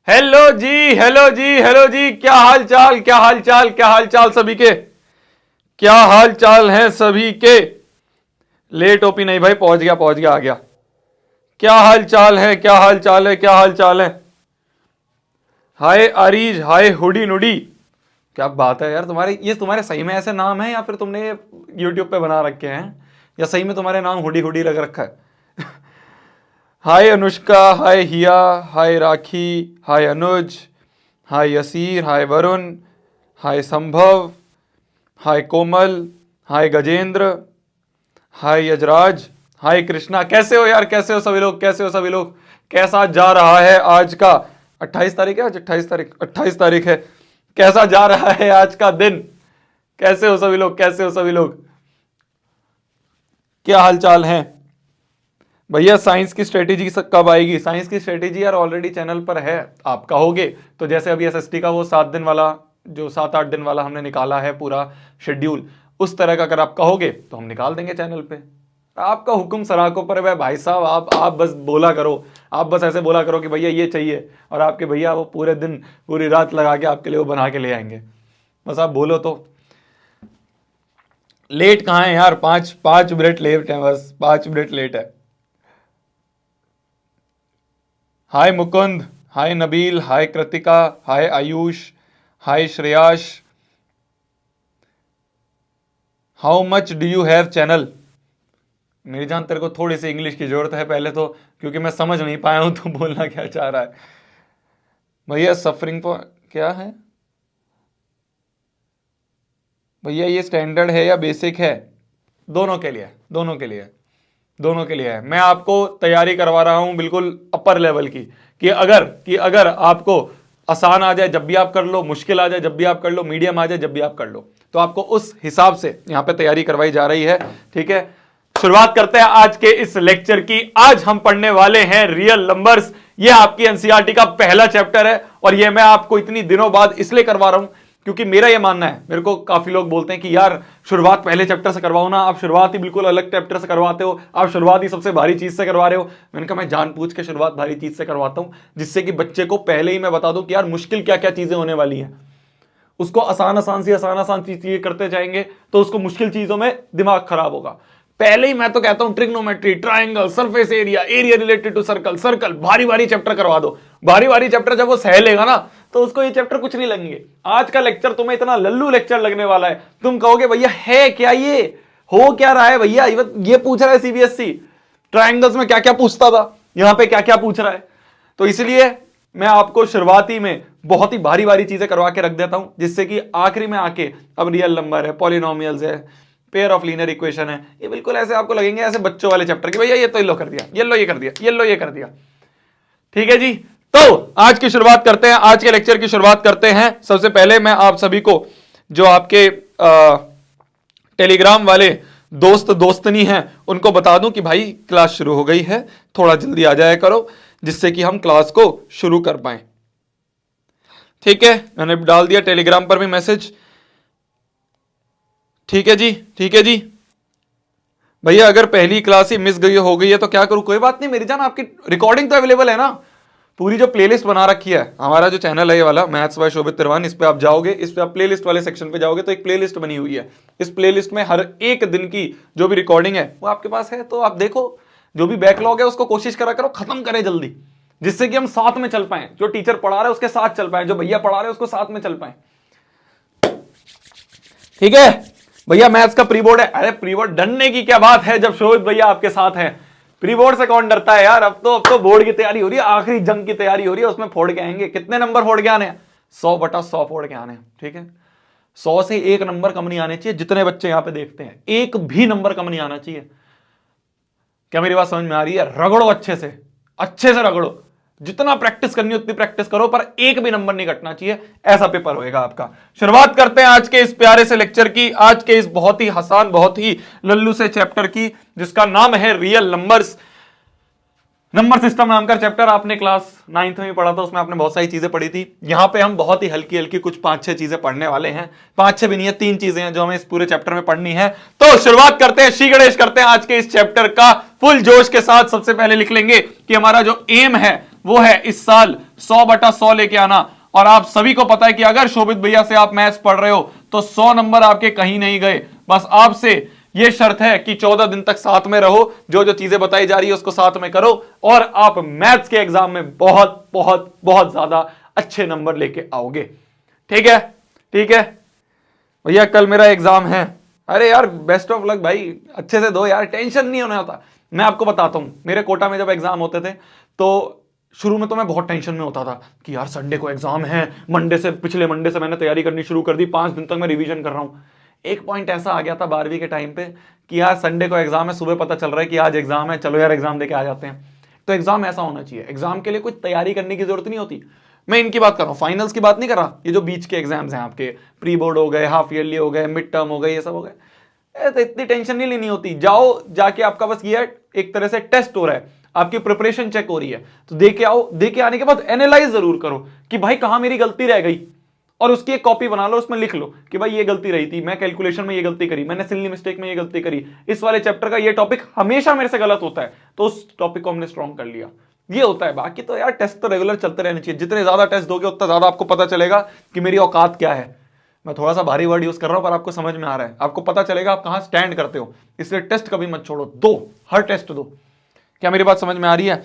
Hello जी, hello जी, hello जी। क्या हाल चाल, क्या हाल चाल, क्या हाल चाल सभी के? क्या हाल चाल है सभी के? लेट ओपी नहीं भाई, पहुंच गया, पहुंच गया, आ गया। क्या हाल चाल है, क्या हाल चाल है, क्या हाल चाल है? हाय अरीज, हाय हुडी नुडी। क्या बात है यार, तुम्हारे सही में ऐसे नाम है या फिर तुमने ये यूट्यूब पे बना रखे हैं, या सही में तुम्हारे नाम हुडी हुडी लग रखा है? हाय अनुष्का, हाय हिया, हाय राखी, हाय अनुज, हाय यसीर, हाय वरुण, हाय संभव, हाय कोमल, हाय गजेंद्र, हाय यजराज, हाय कृष्णा। कैसे हो यार, कैसे हो सभी लोग, कैसे हो सभी लोग? कैसा जा रहा है आज का 28 तारीख है, आज 28 तारीख, 28 तारीख है। कैसा जा रहा है आज का दिन? कैसे हो सभी लोग, कैसे हो सभी लोग? क्या हाल चाल है भैया? साइंस की स्ट्रेटेजी कब आएगी? साइंस की स्ट्रेटेजी यार ऑलरेडी चैनल पर है, आप कहोगे तो। जैसे अभी एसएसटी का वो 7 दिन वाला, जो 7-8 दिन वाला हमने निकाला है पूरा शेड्यूल, उस तरह का अगर आप कहोगे तो हम निकाल देंगे चैनल पे। आपका हुक्म सराखों पर है भाई साहब। आप बस बोला करो, आप बस ऐसे बोला करो कि भैया ये चाहिए, और आपके भैया वो पूरे दिन पूरी रात लगा के आपके लिए वो बना के ले आएंगे। बस आप बोलो तो। लेट कहाँ है यार? 5 मिनट लेट है, बस 5 मिनट लेट है। Hi Mukund, hi Nabeel, hi Kritika, hi Ayush, hi Shreyash. How much do you have channel? मेरी जान, तेरे को थोड़ी सी इंग्लिश की जरूरत है पहले तो, क्योंकि मैं समझ नहीं पाया हूं तू बोलना क्या चाह रहा है। भैया सफरिंग फॉर क्या है भैया? ये स्टैंडर्ड है या बेसिक है? दोनों के लिए, दोनों के लिए, दोनों के लिए है। मैं आपको तैयारी करवा रहा हूं बिल्कुल अपर लेवल की, कि अगर आपको आसान आ जाए जब भी आप कर लो, मुश्किल आ जाए जब भी आप कर लो, मीडियम आ जाए जब भी आप कर लो, तो आपको उस हिसाब से यहां पे तैयारी करवाई जा रही है। ठीक है, शुरुआत करते हैं आज के इस लेक्चर की। आज हम पढ़ने वाले हैं रियल नंबर्स। ये आपकी एनसीईआरटी का पहला चैप्टर है, और ये मैं आपको इतनी दिनों बाद इसलिए करवा रहा हूं क्योंकि मेरा ये मानना है, मेरे को काफी लोग बोलते हैं कि यार शुरुआत पहले चैप्टर से करवाओ ना, आप शुरुआत ही बिल्कुल अलग चैप्टर से करवाते हो, आप शुरुआत ही सबसे भारी चीज से करवा रहे हो। मैंने कहा मैं जानबूझ के शुरुआत भारी चीज से करवाता हूं, जिससे कि बच्चे को पहले ही मैं बता दूं कि यार मुश्किल क्या क्या चीजें होने वाली हैं। उसको आसान आसान चीजें करते जाएंगे तो उसको मुश्किल चीजों में दिमाग खराब होगा। पहले ही मैं तो कहता हूं trigonometry, triangle, surface area, area related to circle, circle, भारी भारी चैप्टर करवा दो। भारी भारी चैप्टर जब वो सह लेगा ना, तो उसको ये चैप्टर कुछ नहीं लगेंगे। आज का लेक्चर तुम्हें इतना लल्लू लेक्चर लगने वाला है, तुम कहोगे भैया है क्या ये, हो क्या रहा है भैया? ये पूछ रहा है सीबीएसई, ट्राइंगल्स में क्या क्या पूछता था, यहां पे क्या क्या पूछ रहा है। तो इसलिए मैं आपको शुरुआती में बहुत ही भारी भारी चीजें करवा के रख देता हूं, जिससे कि आखिरी में आके अब रियल नंबर है, पॉलिनोमियल्स है, पेयर ऑफ लीनियर इक्वेशन है, ये बिल्कुल ऐसे आपको लगेंगे ऐसे बच्चों वाले चैप्टर कि भैया ये तो ये लो कर दिया, ये लो ये कर दिया, ये लो ये कर दिया। ठीक है जी, तो आज की शुरुआत करते हैं, आज के लेक्चर की शुरुआत करते हैं। सबसे पहले मैं आप सभी को, जो आपके टेलीग्राम वाले दोस्त दोस्तनी हैं, उनको बता दूं कि भाई क्लास शुरू हो गई है, थोड़ा जल्दी आ जाया करो, जिससे कि हम क्लास को शुरू कर पाए। ठीक है, मैंने डाल दिया टेलीग्राम पर भी मैसेज। ठीक है जी, ठीक है जी। भैया अगर पहली क्लास ही मिस गई हो गई है तो क्या करूं? कोई बात नहीं मेरी जान, आपकी रिकॉर्डिंग तो अवेलेबल है ना। पूरी जो प्लेलिस्ट बना रखी है, हमारा जो चैनल है ये वाला मैथ्स बाय शोभित तिरवान, इस पे आप जाओगे, इस पे आप प्लेलिस्ट वाले सेक्शन पे जाओगे तो एक प्लेलिस्ट बनी हुई है। इस प्लेलिस्ट में हर एक दिन की जो भी रिकॉर्डिंग है वो आपके पास है, तो आप देखो। जो भी बैकलॉग है उसको कोशिश करा करो खत्म करें जल्दी, जिससे कि हम साथ में चल पाए, जो टीचर पढ़ा रहे हैं उसके साथ चल पाए, जो भैया पढ़ा रहे हैं उसको साथ में चल पाए। ठीक है भैया, मैथ्स का प्री बोर्ड है। अरे प्री बोर्ड डरने की क्या बात है, जब शोभित भैया आपके साथ हैं। प्री बोर्ड से कौन डरता है यार? अब तो बोर्ड की तैयारी हो रही है, आखिरी जंग की तैयारी हो रही है, उसमें फोड़ के आएंगे। कितने नंबर फोड़ के आने? 100/100 फोड़ के आने। ठीक है, 100 से 1 नंबर कम नहीं आने चाहिए। जितने बच्चे यहां पे देखते हैं, एक भी नंबर कम नहीं आना चाहिए। क्या मेरी बात समझ में आ रही है? रगड़ो अच्छे से रगड़ो, जितना प्रैक्टिस करनी उतनी प्रैक्टिस करो, पर एक भी नंबर नहीं कटना चाहिए। ऐसा पेपर होएगा आपका। शुरुआत करते हैं आज के इस प्यारे से लेक्चर की, आज के इस बहुत ही आसान, बहुत ही लल्लू से चैप्टर की, जिसका नाम है रियल नंबर्स। नंबर सिस्टम नाम का चैप्टर आपने क्लास 9th में पढ़ा था, उसमें आपने बहुत सारी चीजें पढ़ी थी। यहां पे हम बहुत ही हल्की हल्की कुछ 5-6 चीजें पढ़ने वाले हैं। 5-6 भी नहीं है, 3 चीजें हैं जो हमें इस पूरे चैप्टर में पढ़नी है। तो शुरुआत करते हैं, श्री गणेश करते हैं आज के इस चैप्टर का फुल जोश के साथ। सबसे पहले लिख लेंगे कि हमारा जो एम है वो है इस साल 100/100 लेके आना। और आप सभी को पता है कि अगर शोभित भैया से आप मैथ्स पढ़ रहे हो तो 100 नंबर आपके कहीं नहीं गए। बस आपसे यह शर्त है कि 14 दिन तक साथ में रहो, जो जो चीजें बताई जा रही है उसको साथ में करो, और आप मैथ्स के एग्जाम में बहुत बहुत बहुत ज्यादा अच्छे नंबर लेके आओगे। ठीक है, ठीक है भैया, कल मेरा एग्जाम है। अरे यार बेस्ट ऑफ लक भाई, अच्छे से दो यार, टेंशन नहीं होना होता। मैं आपको बताता हूं, मेरे कोटा में जब एग्जाम होते थे तो शुरू में तो मैं बहुत टेंशन में होता था कि यार संडे को एग्जाम है, पिछले मंडे से मैंने तैयारी करनी शुरू कर दी, 5 दिन तक मैं रिवीजन कर रहा हूं। एक पॉइंट ऐसा आ गया था 12वीं के टाइम पे कि यार संडे को एग्जाम है, सुबह पता चल रहा है कि आज एग्जाम है, चलो यार एग्जाम देके आ जाते हैं। तो एग्जाम ऐसा होना चाहिए, एग्जाम के लिए कुछ तैयारी करने की जरूरत नहीं होती। मैं इनकी बात कर रहा हूँ, फाइनल्स की बात नहीं कर रहा, ये जो बीच के एग्जाम्स हैं आपके, प्री बोर्ड हो गए, हाफ ईयरली हो गए, मिड टर्म हो गए, ये सब हो गए, तो इतनी टेंशन नहीं लेनी होती। जाओ जाके आपका बस ये एक तरह से टेस्ट हो रहा है, आपकी प्रिपरेशन चेक हो रही है, तो देके आओ, देके आने के बाद एनालाइज जरूर करो कि भाई कहां मेरी गलती रह गई, और उसकी एक कॉपी बना लो, उसमें लिख लो कि भाई ये गलती रही थी, मैं कैलकुलेशन में ये गलती करी, मैंने सिली मिस्टेक में ये गलती करी, इस वाले चैप्टर का ये टॉपिक हमेशा मेरे से गलत होता है, तो उस टॉपिक को हमने स्ट्रॉन्ग कर लिया। ये होता है। बाकी तो यार टेस्ट तो रेगुलर चलते रहने चाहिए, जितने ज्यादा टेस्ट दोगे उतना ज्यादा आपको पता चलेगा कि मेरी औकात क्या है। मैं थोड़ा सा भारी वर्ड यूज कर रहा हूं पर आपको समझ में आ रहा है, आपको पता चलेगा आप कहां स्टैंड करते हो। इसलिए टेस्ट कभी मत छोड़ो, दो, हर टेस्ट दो। क्या मेरी बात समझ में आ रही है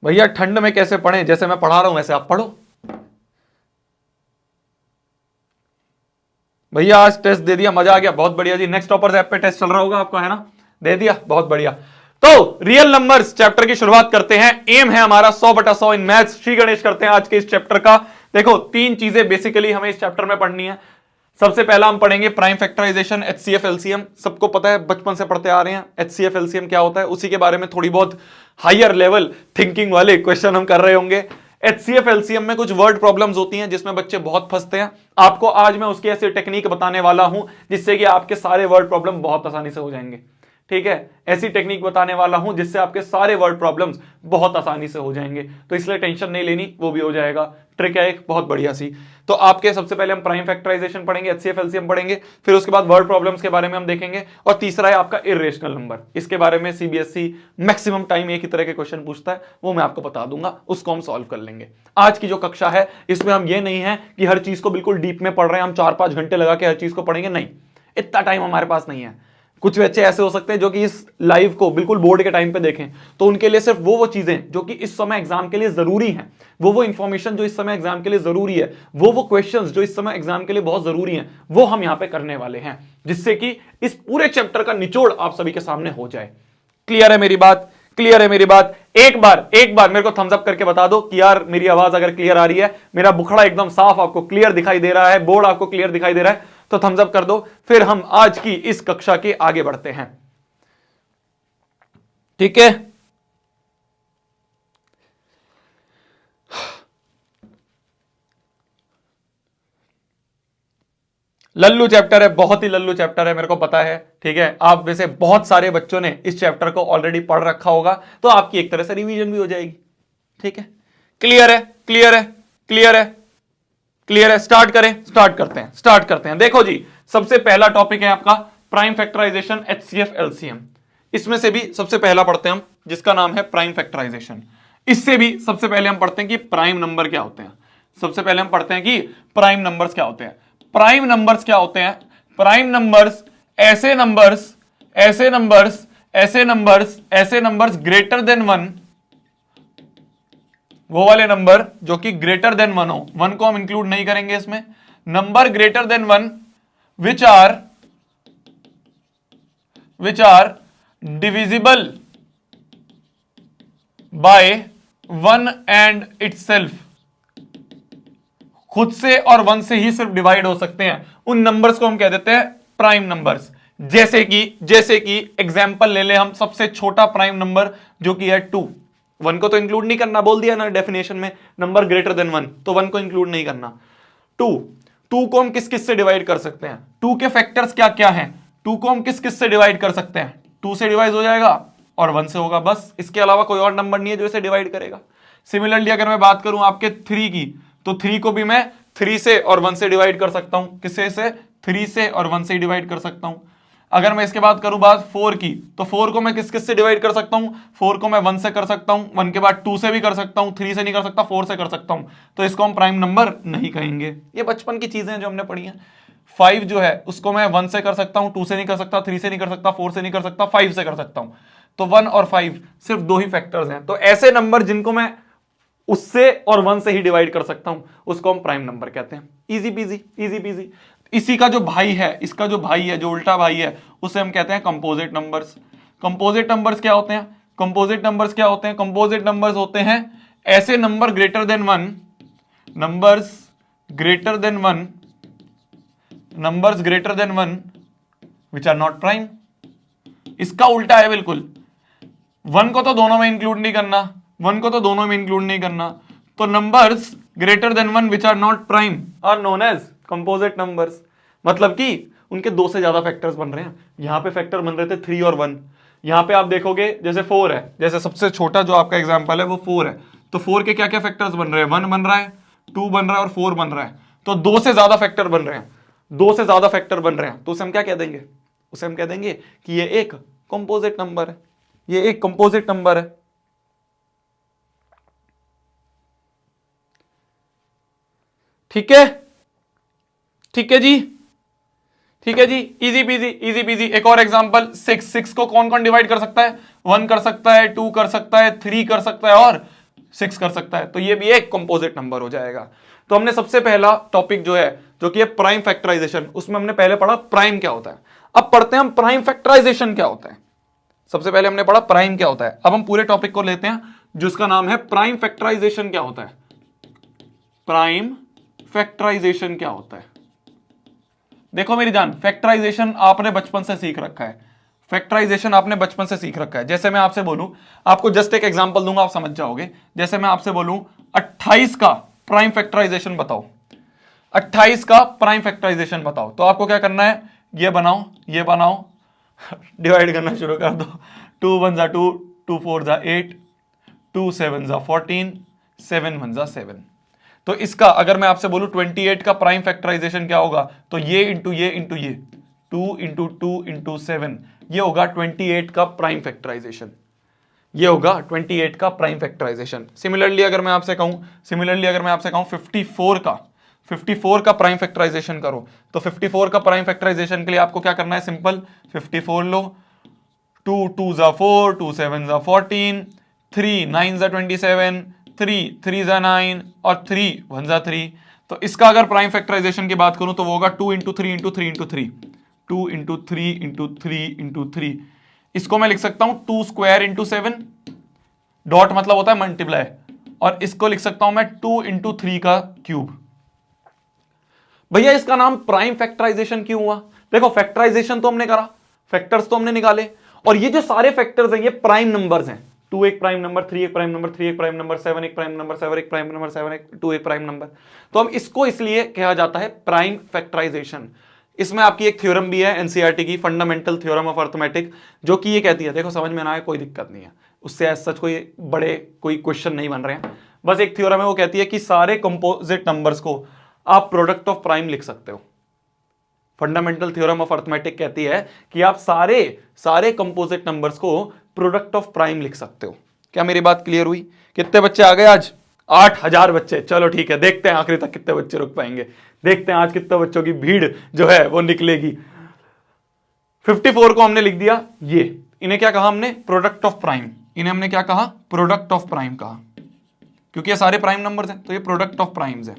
भैया? ठंड में कैसे पढ़ें? जैसे मैं पढ़ा रहा हूं वैसे आप पढ़ो भैया। आज टेस्ट दे दिया, मजा आ गया, बहुत बढ़िया जी। नेक्स्ट टॉपर्स ऐप पे टेस्ट चल रहा होगा आपका, है ना? दे दिया, बहुत बढ़िया। तो रियल नंबर्स चैप्टर की शुरुआत करते हैं। एम है हमारा 100/100 इन मैथ्स। श्री गणेश करते हैं आज के इस चैप्टर का। देखो 3 चीजें बेसिकली हमें इस चैप्टर में पढ़नी है। सबसे पहला हम पढ़ेंगे प्राइम फैक्टराइजेशन, एचसीएफ एलसीएम। सबको पता है, बचपन से पढ़ते आ रहे हैं एचसीएफ एलसीएम क्या होता है, उसी के बारे में थोड़ी बहुत हायर लेवल थिंकिंग वाले क्वेश्चन हम कर रहे होंगे। एचसीएफ एलसीएम में कुछ वर्ड प्रॉब्लम्स होती हैं जिसमें बच्चे बहुत फंसते हैं। आपको आज मैं उसकी ऐसी टेक्निक बताने वाला हूं जिससे कि आपके सारे वर्ड प्रॉब्लम बहुत आसानी से हो जाएंगे। ठीक है, ऐसी टेक्निक बताने वाला हूं जिससे आपके सारे वर्ड प्रॉब्लम्स बहुत आसानी से हो जाएंगे, तो इसलिए टेंशन नहीं लेनी, वो भी हो जाएगा। ट्रिक है एक बहुत बढ़िया सी। तो आपके सबसे पहले हम प्राइम फैक्टराइजेशन पढ़ेंगे, एचसीएफ एलसीएम पढ़ेंगे, फिर उसके बाद वर्ड प्रॉब्लम्स के बारे में हम देखेंगे, और तीसरा है आपका इर्रेशनल नंबर। इसके बारे में सीबीएसई मैक्सिमम टाइम एक ही तरह के क्वेश्चन पूछता है, वो मैं आपको बता दूंगा, उसको हम सॉल्व कर लेंगे। आज की जो कक्षा है इसमें हम ये नहीं है कि हर चीज को बिल्कुल डीप में पढ़ रहे हैं, हम 4-5 घंटे लगा के हर चीज को पढ़ेंगे, नहीं, इतना टाइम हमारे पास नहीं है। कुछ बच्चे ऐसे हो सकते हैं जो कि इस लाइव को बिल्कुल बोर्ड के टाइम पे देखें, तो उनके लिए सिर्फ वो चीजें जो कि इस समय एग्जाम के लिए जरूरी हैं, वो इंफॉर्मेशन जो इस समय एग्जाम के लिए जरूरी है, वो क्वेश्चंस जो इस समय एग्जाम के लिए बहुत जरूरी हैं, वो हम यहां पे करने वाले हैं, जिससे कि इस पूरे चैप्टर का निचोड़ आप सभी के सामने हो जाए। क्लियर है मेरी बात? क्लियर है मेरी बात? एक बार मेरे को थम्स अप करके बता दो कि यार मेरी आवाज अगर क्लियर आ रही है, मेरा बुखड़ा एकदम साफ आपको क्लियर दिखाई दे रहा है, बोर्ड आपको क्लियर दिखाई दे रहा है, तो थम्स अप कर दो। फिर हम आज की इस कक्षा के आगे बढ़ते हैं। ठीक है, लल्लू चैप्टर है, बहुत ही लल्लू चैप्टर है, मेरे को पता है। ठीक है, आप में से बहुत सारे बच्चों ने इस चैप्टर को ऑलरेडी पढ़ रखा होगा, तो आपकी एक तरह से रिवीजन भी हो जाएगी। ठीक है, क्लियर है? क्लियर है? क्लियर है? क्लियर है? स्टार्ट करते हैं। देखो जी, सबसे पहला टॉपिक है आपका प्राइम फैक्टराइजेशन, एचसीएफ एलसीएम। इसमें से भी सबसे पहला पढ़ते हैं हम, जिसका नाम है प्राइम फैक्टराइजेशन। इससे भी सबसे पहले हम पढ़ते हैं कि प्राइम नंबर क्या होते हैं। सबसे पहले हम पढ़ते हैं कि प्राइम नंबर्स क्या होते हैं। प्राइम नंबर्स क्या होते हैं? प्राइम नंबर्स ऐसे नंबर्स ग्रेटर देन 1, वो वाले नंबर जो कि ग्रेटर देन 1 हो। 1 को हम इंक्लूड नहीं करेंगे इसमें। Number greater than 1 which are divisible by 1 and itself. खुद से और 1 से ही सिर्फ डिवाइड हो सकते हैं, उन नंबर्स को हम कह देते हैं प्राइम नंबर्स। जैसे कि एग्जांपल ले ले हम, सबसे छोटा प्राइम नंबर जो कि है 2। 1 को तो इंक्लूड नहीं करना, बोल दिया ना डेफिनेशन में, नंबर ग्रेटर देन 1, तो 1 को इंक्लूड नहीं करना। 2 को हम किस किस से डिवाइड कर सकते हैं? 2 के फैक्टर्स क्या क्या हैं? 2 को हम किस किस से डिवाइड कर सकते हैं? 2 से डिवाइड हो जाएगा और 1 से होगा, बस। इसके अलावा कोई और नंबर नहीं है जो इसे डिवाइड करेगा। सिमिलरली अगर मैं बात करूं आपके 3 की, तो 3 को भी मैं 3 से और 1 से डिवाइड कर सकता हूं। किससे से? 3 से और 1 से डिवाइड कर सकता हूं। अगर मैं इसके बाद करूं बात 4 की, तो 4 को मैं किस किस से डिवाइड कर सकता हूं? 4 को मैं 1 से कर सकता हूं, 1 के बाद 2 से भी कर सकता हूं, 3 से नहीं कर सकता, 4 से कर सकता हूं, तो इसको हम प्राइम नंबर नहीं कहेंगे। ये बचपन की चीजें हैं जो हमने पढ़ी हैं। 5 जो है उसको मैं 1 से कर सकता हूं, 2 से नहीं कर सकता, 3 से नहीं कर सकता, 4 से नहीं कर सकता, 5 से कर सकता हूं। तो 1 और 5 सिर्फ 2 ही फैक्टर्स हैं। तो ऐसे नंबर जिनको मैं उससे और 1 से ही डिवाइड कर सकता हूं उसको हम प्राइम नंबर कहते हैं। Easy PG, easy PG. इसी का जो भाई है, इसका जो भाई है, जो उल्टा भाई है, उसे हम कहते हैं कंपोजिट नंबर्स। कंपोजिट नंबर्स क्या होते हैं? कंपोजिट नंबर्स क्या होते हैं? कंपोजिट नंबर्स होते हैं ऐसे number greater than 1, numbers greater than 1, numbers greater than 1 which are not prime. इसका उल्टा है बिल्कुल। 1 को तो दोनों में इंक्लूड नहीं करना, 1 को तो दोनों में इंक्लूड नहीं करना, तो numbers greater than 1 which are not prime are known as composite numbers. मतलब कि उनके 2 से ज्यादा फैक्टर्स बन रहे हैं। यहां पे फैक्टर बन रहे थे 3 और 1, यहां पे आप देखोगे जैसे 4 है, जैसे सबसे छोटा जो आपका एग्जांपल है वो 4 है, तो 4 के क्या क्या फैक्टर्स बन रहे हैं? 1 बन रहा है, 2 बन रहा है और 4 बन रहा है। तो 2 से ज्यादा फैक्टर बन रहे हैं, 2 से ज्यादा फैक्टर बन रहे हैं, तो उसे हम क्या कह देंगे? उसे हम कह देंगे कि ये एक कंपोजिट नंबर है, ये एक कंपोजिट नंबर है। ठीक है, ठीक है जी, ठीक है जी, इजी पीजी, इजी पीजी। एक और एग्जांपल 6 को कौन कौन डिवाइड कर सकता है? 1 कर सकता है, 2 कर सकता है, 3 कर सकता है और 6 कर सकता है, तो ये भी एक कंपोजिट नंबर हो जाएगा। तो हमने सबसे पहला टॉपिक जो है, जो कि है प्राइम फैक्टराइजेशन, उसमें हमने पहले पढ़ा प्राइम क्या होता है। अब पढ़ते हैं हम प्राइम फैक्टराइजेशन क्या होता है। सबसे पहले हमने पढ़ा प्राइम क्या होता है, अब हम पूरे टॉपिक को लेते हैं जिसका नाम है प्राइम फैक्टराइजेशन क्या होता है। प्राइम फैक्टराइजेशन क्या होता है? देखो मेरी जान, फैक्टराइजेशन आपने बचपन से सीख रखा है, फैक्टराइजेशन आपने बचपन से सीख रखा है। जैसे मैं आपसे बोलूं, आपको जस्ट एक एग्जांपल दूंगा, आप समझ जाओगे। जैसे मैं आपसे बोलूं 28 का प्राइम फैक्टराइजेशन बताओ, 28 का प्राइम फैक्टराइजेशन बताओ, तो आपको क्या करना है? ये बनाओ, ये बनाओ, डिवाइड करना शुरू कर दो। 2 1 जा 2, 2 4 जा 8, 2 7 जा 14, 7 1 जा 7। तो इसका अगर मैं आपसे बोलूं 28 का प्राइम फैक्टराइजेशन क्या होगा, तो ये इंटू ये इंटू ये, 2 इंटू 2 इंटू 7, ये होगा 28 का प्राइम फैक्टराइजेशन, ये होगा 28 का प्राइम फैक्टराइजेशन। सिमिलरली अगर मैं आपसे कहूं 54 का प्राइम फैक्टराइजेशन करो, तो 54 का प्राइम फैक्टराइजेशन के लिए आपको क्या करना है? सिंपल 54 लो, 2 2 जा 4, 2 7 जा 14, 3 9 जा 27, 3 3 जा 9 और 3 1 जा 3। तो इसका अगर प्राइम फैक्टराइजेशन की बात करूं तो वो होगा 2 into 3 into 3 into 3, 2 into 3 into 3 into 3। इसको मैं लिख सकता हूं 2 स्क्वायर इंटू 7, डॉट मतलब होता है मल्टीप्लाई, और इसको लिख सकता हूं मैं 2 इंटू 3 का क्यूब। भैया इसका नाम प्राइम फैक्टराइजेशन क्यों हुआ? देखो फैक्टराइजेशन तो हमने करा, फैक्टर्स तो हमने निकाले, और ये जो सारे फैक्टर्स हैं ये प्राइम नंबर्स हैं। 2 एक प्राइम नंबर, 3 एक प्राइम नंबर, 3 एक प्राइम नंबर, 7 एक प्राइम नंबर, 7 एक प्राइम नंबर, 7 एक 2 एक प्राइम नंबर। तो हम इसको इसलिए कहा जाता है प्राइम फैक्टराइजेशन। इसमें आपकी एक थ्योरम भी है एनसीईआरटी की, फंडामेंटल थ्योरम ऑफ अर्थमेटिक, जो कि ये कहती है, देखो समझ में ना आए कोई दिक्कत नहीं है, उससे एज सच कोई क्वेश्चन नहीं बन रहे हैं, बस एक थ्योरम है, वो कहती है कि सारे कंपोजिट नंबर्स को आप प्रोडक्ट ऑफ प्राइम लिख सकते हो। फंडामेंटल थ्योरम ऑफ अर्थमेटिक कहती है कि आप सारे कंपोजिट नंबर्स को प्रोडक्ट ऑफ प्राइम लिख सकते हो। क्या मेरी बात क्लियर हुई? कितने बच्चे आ गए आज? 8000 बच्चे। चलो ठीक है, देखते हैं आखिरी तक कितने बच्चे रुक पाएंगे, देखते हैं आज कितने बच्चों की भीड़ जो है वो निकलेगी। 54 को हमने लिख दिया, ये इन्हें क्या कहा हमने? Product of prime. इन्हें हमने क्या कहा? प्रोडक्ट ऑफ प्राइम कहा, क्योंकि ये सारे प्राइम नंबर्स हैं, तो ये प्रोडक्ट ऑफ प्राइम्स है।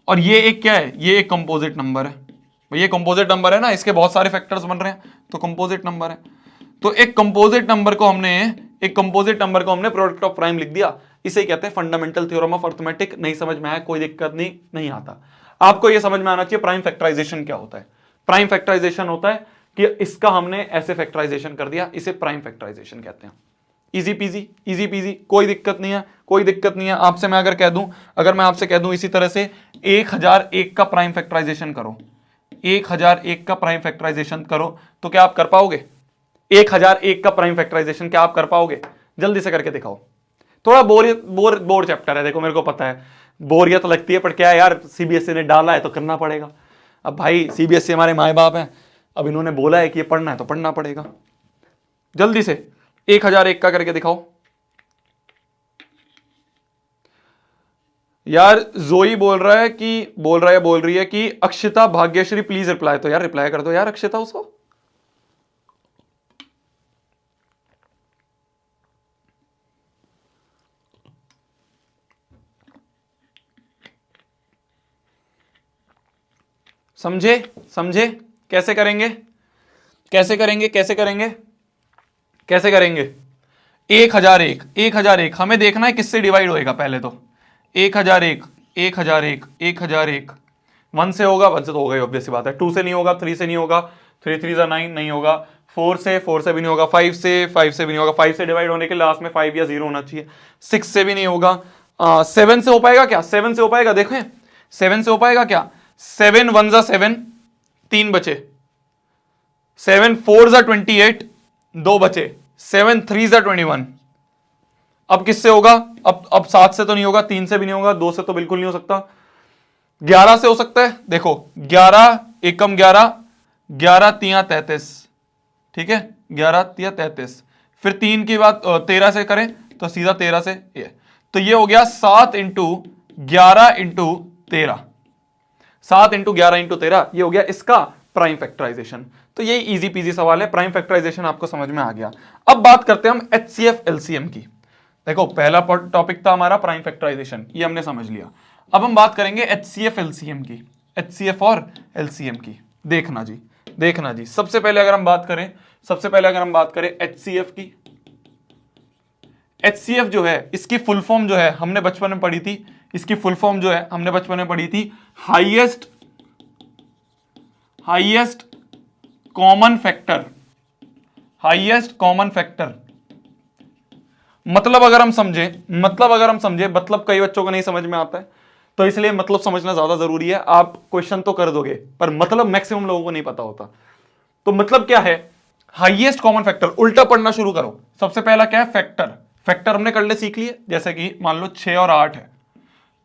और ये एक क्या है? ये एक कंपोजिट नंबर है। ये कंपोजिट नंबर है ना, इसके बहुत सारे फैक्टर्स बन रहे हैं, तो कंपोजिट नंबर है। तो एक कंपोजिट नंबर को हमने प्रोडक्ट ऑफ प्राइम लिख दिया। इसे कहते हैं फंडामेंटल थ्योरम ऑफ अर्थमेटिक। नहीं समझ में आया कोई दिक्कत नहीं आता। आपको यह समझ में आना चाहिए प्राइम फैक्टराइजेशन क्या होता है। प्राइम फैक्टराइजेशन होता है कि इसका हमने ऐसे फैक्टराइजेशन कर दिया, इसे प्राइम फैक्टराइजेशन कहते हैं। इजी पीजी, कोई दिक्कत नहीं है। आपसे मैं अगर मैं आपसे कह दूं इसी तरह से 1001 का प्राइम फैक्टराइजेशन करो, 1001 का प्राइम फैक्टराइजेशन करो, तो क्या आप कर पाओगे? 1001 का प्राइम फैक्टराइजेशन क्या आप कर पाओगे? जल्दी से करके दिखाओ। थोड़ा बोर चैप्टर है, देखो मेरे को पता है बोरियत लगती है, पर क्या है यार, सीबीएसई ने डाला है तो करना पड़ेगा। अब भाई सीबीएसई हमारे माए बाप हैं, अब इन्होंने बोला है कि ये पढ़ना है तो पढ़ना पड़ेगा। जल्दी से 1001 का करके दिखाओ यार। जोई बोल रही है कि अक्षिता भाग्यश्री प्लीज रिप्लाई। तो यार रिप्लाई कर दो यार अक्षिता उसको। समझे समझे कैसे करेंगे, कैसे करेंगे, कैसे करेंगे, कैसे करेंगे। 1001 हमें देखना है किससे डिवाइड होएगा पहले तो। 1001 1 से होगा, 1 से तो होगा ही ऑब्वियस सी बात है। 2 से नहीं होगा, 3 से नहीं होगा, 3 3 9 नहीं होगा, 4 से भी नहीं होगा, 5 से भी नहीं होगा। 5 से डिवाइड होने के लास्ट में 5 या 0 होना चाहिए। 6 से भी नहीं होगा। 7 से हो पाएगा क्या? 7 से हो पाएगा, देखें 7 से हो पाएगा क्या? 7 1 जा 7, 3 बचे। 7 4 जा 28, 2 बचे। 7 3 जा 21। अब किससे होगा? अब 7 से तो नहीं होगा, 3 से भी नहीं होगा, 2 से तो बिल्कुल नहीं हो सकता। 11 से हो सकता है, देखो 11 एकम 11, 11 तिया 33, ठीक है 11 तिया 33। फिर 3 की बात 13 से करें तो सीधा 13 से ये, तो ये हो गया 7 इंटू 11 इंटू 13, 7 इंटू 11 इंटू 13, ये हो गया इसका प्राइम फैक्टराइजेशन। तो ये इजी पीजी सवाल है, प्राइम फैक्टराइजेशन आपको समझ में आ गया। अब बात करते हैं हम एचसीएफ एलसीएम की। देखो पहला टॉपिक था हमारा प्राइम फैक्टराइजेशन, ये हमने समझ लिया। अब हम बात करेंगे एचसीएफ एलसीएम की, एचसीएफ और एलसीएम की। देखना जी, देखना जी, सबसे पहले अगर हम बात करें एचसीएफ की, एचसीएफ जो है इसकी फुल फॉर्म जो है हमने बचपन में पढ़ी थी, इसकी फुल फॉर्म जो है हमने बचपन में पढ़ी थी, highest common factor, highest common factor. मतलब अगर हम समझे, मतलब कई बच्चों को नहीं समझ में आता है, तो इसलिए मतलब समझना ज्यादा जरूरी है। आप क्वेश्चन तो कर दोगे पर मतलब मैक्सिमम लोगों को नहीं पता होता। तो मतलब क्या है? Highest common factor. उल्टा पढ़ना शुरू करो। सबसे पहला क्या है? फैक्टर। फैक्टर हमने कर ले सीख लिए, जैसे कि मान लो 6 और 8 है,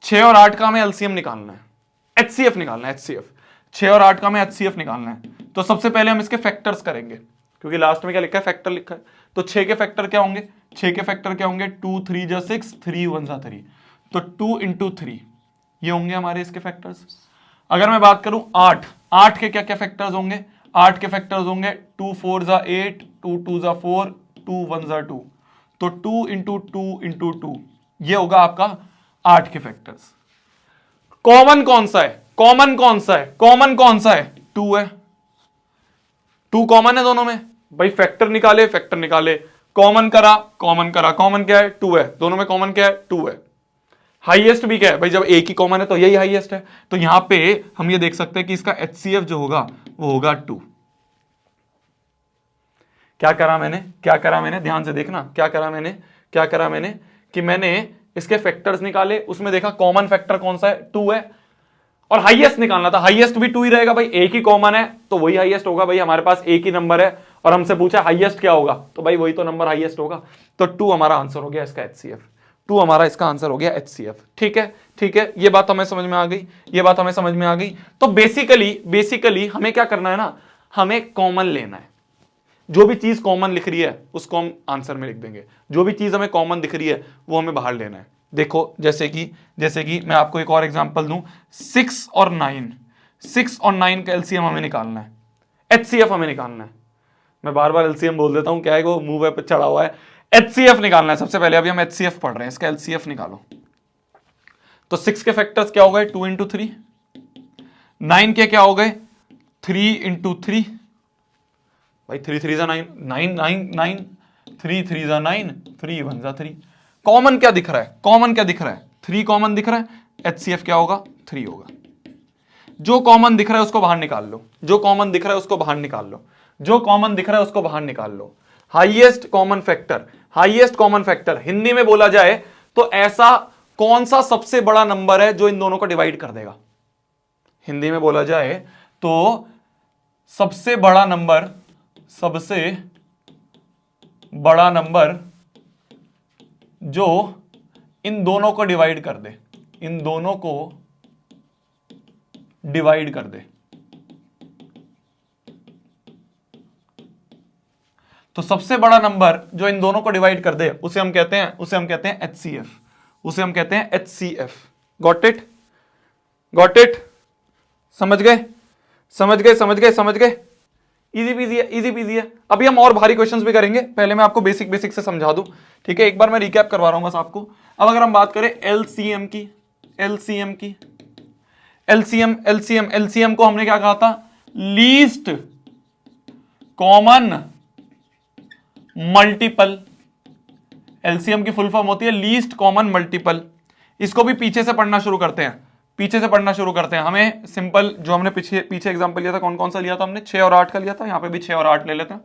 6 और 8 का हमें एलसीएम निकालना है, एचसीएफ निकालना है, एचसीएफ 6 और 8 का हमें एचसीएफ निकालना है। तो सबसे पहले हम इसके फैक्टर्स करेंगे, क्योंकि लास्ट में क्या लिखा है? फैक्टर लिखा है। तो 6 के फैक्टर क्या होंगे? 6 के फैक्टर क्या होंगे? 2 3 जा 6, 3 1 जा 3, तो 2 इंटू 3 ये होंगे हमारे इसके फैक्टर्स। अगर मैं बात करूं 8 के क्या क्या फैक्टर्स होंगे? 8 के फैक्टर्स होंगे 2 4 जा 8, 2 2 जा 4, 2 1 जा 2, तो 2 इंटू 2 इंटू 2 ये होगा आपका 8 के फैक्टर्स। कॉमन कौन सा है? कॉमन कौन सा है? 2 है, 2 कॉमन है दोनों में भाई। फैक्टर निकाले, कॉमन करा, कॉमन क्या है? 2 है, दोनों में कॉमन क्या है? 2 है। हाईएस्ट भी क्या है भाई? जब एक ही कॉमन है तो यही हाईएस्ट है। तो यहां पे हम ये देख सकते हैं कि इसका एचसीएफ जो होगा वो होगा 2। क्या करा मैंने? ध्यान से देखना, क्या करा मैंने कि मैंने इसके फैक्टर्स निकाले, उसमें देखा कॉमन फैक्टर कौन सा है? 2 है, और हाईएस्ट निकालना था। हाईएस्ट भी 2 ही रहेगा भाई, एक ही कॉमन है तो वही हाईएस्ट होगा भाई। हमारे पास एक ही नंबर है और हमसे पूछा हाईएस्ट क्या होगा, तो भाई वही तो नंबर हाईएस्ट होगा। तो 2 हमारा आंसर हो गया इसका एचसीएफ, 2 हमारा इसका आंसर हो गया एचसीएफ। ठीक है, ये बात हमें समझ में आ गई। तो बेसिकली हमें क्या करना है ना, हमें कॉमन लेना है। जो भी चीज कॉमन लिख रही है उसको हम आंसर में लिख देंगे, जो भी चीज हमें कॉमन दिख रही है वो हमें बाहर लेना है। देखो जैसे कि मैं आपको एक और एग्जांपल दूं, 6 और 9 का एलसीएम हमें निकालना है, एचसीएफ हमें निकालना है। मैं बार बार एलसीएम बोल देता हूं, क्या है वो मुंह पे चढ़ा हुआ है। एचसीएफ निकालना है सबसे पहले। अभी हम एचसीएफ पढ़ रहे हैं, इसका एलसीएफ निकालो। तो 6 के फैक्टर्स क्या हो गए? 2 इंटू 3। 9 के क्या हो गए? 3 इंटू 3 भाई, 3 3 जा 9, 9 9 9, 3 3 जा 9, 3 1 जा 3। कॉमन क्या दिख रहा है? 3 कॉमन दिख रहा है। एचसीएफ क्या होगा? 3 होगा। जो कॉमन दिख रहा है उसको बाहर निकाल लो, हाईएस्ट कॉमन फैक्टर हिंदी में बोला जाए तो ऐसा कौन सा सबसे बड़ा नंबर है जो इन दोनों को डिवाइड कर देगा? हिंदी में बोला जाए तो सबसे बड़ा नंबर जो इन दोनों को डिवाइड कर दे, तो सबसे बड़ा नंबर जो इन दोनों को डिवाइड कर दे उसे हम कहते हैं HCF, उसे हम कहते हैं HCF। Got it? Got it? समझ गए? समझ गए? समझ गए? समझ गए? इजी पीजी है, इजी पीजी है। अभी हम और भारी क्वेश्चंस भी करेंगे, पहले मैं आपको बेसिक बेसिक से समझा दूं, ठीक है? एक बार मैं रिकैप करवा रहा हूं बस आपको। अब अगर हम बात करें एलसीएम की, एलसीएम को हमने क्या कहा था? Least common multiple. एलसीएम की फुल फॉर्म होती है लीस्ट कॉमन मल्टीपल। इसको भी पीछे से पढ़ना शुरू करते हैं, पीछे से पढ़ना शुरू करते हैं। हमें सिंपल जो हमने पीछे एग्जांपल लिया था, कौन कौन सा लिया था हमने? 6 और 8 का लिया था। यहां पे भी 6 और 8 ले लेते हैं,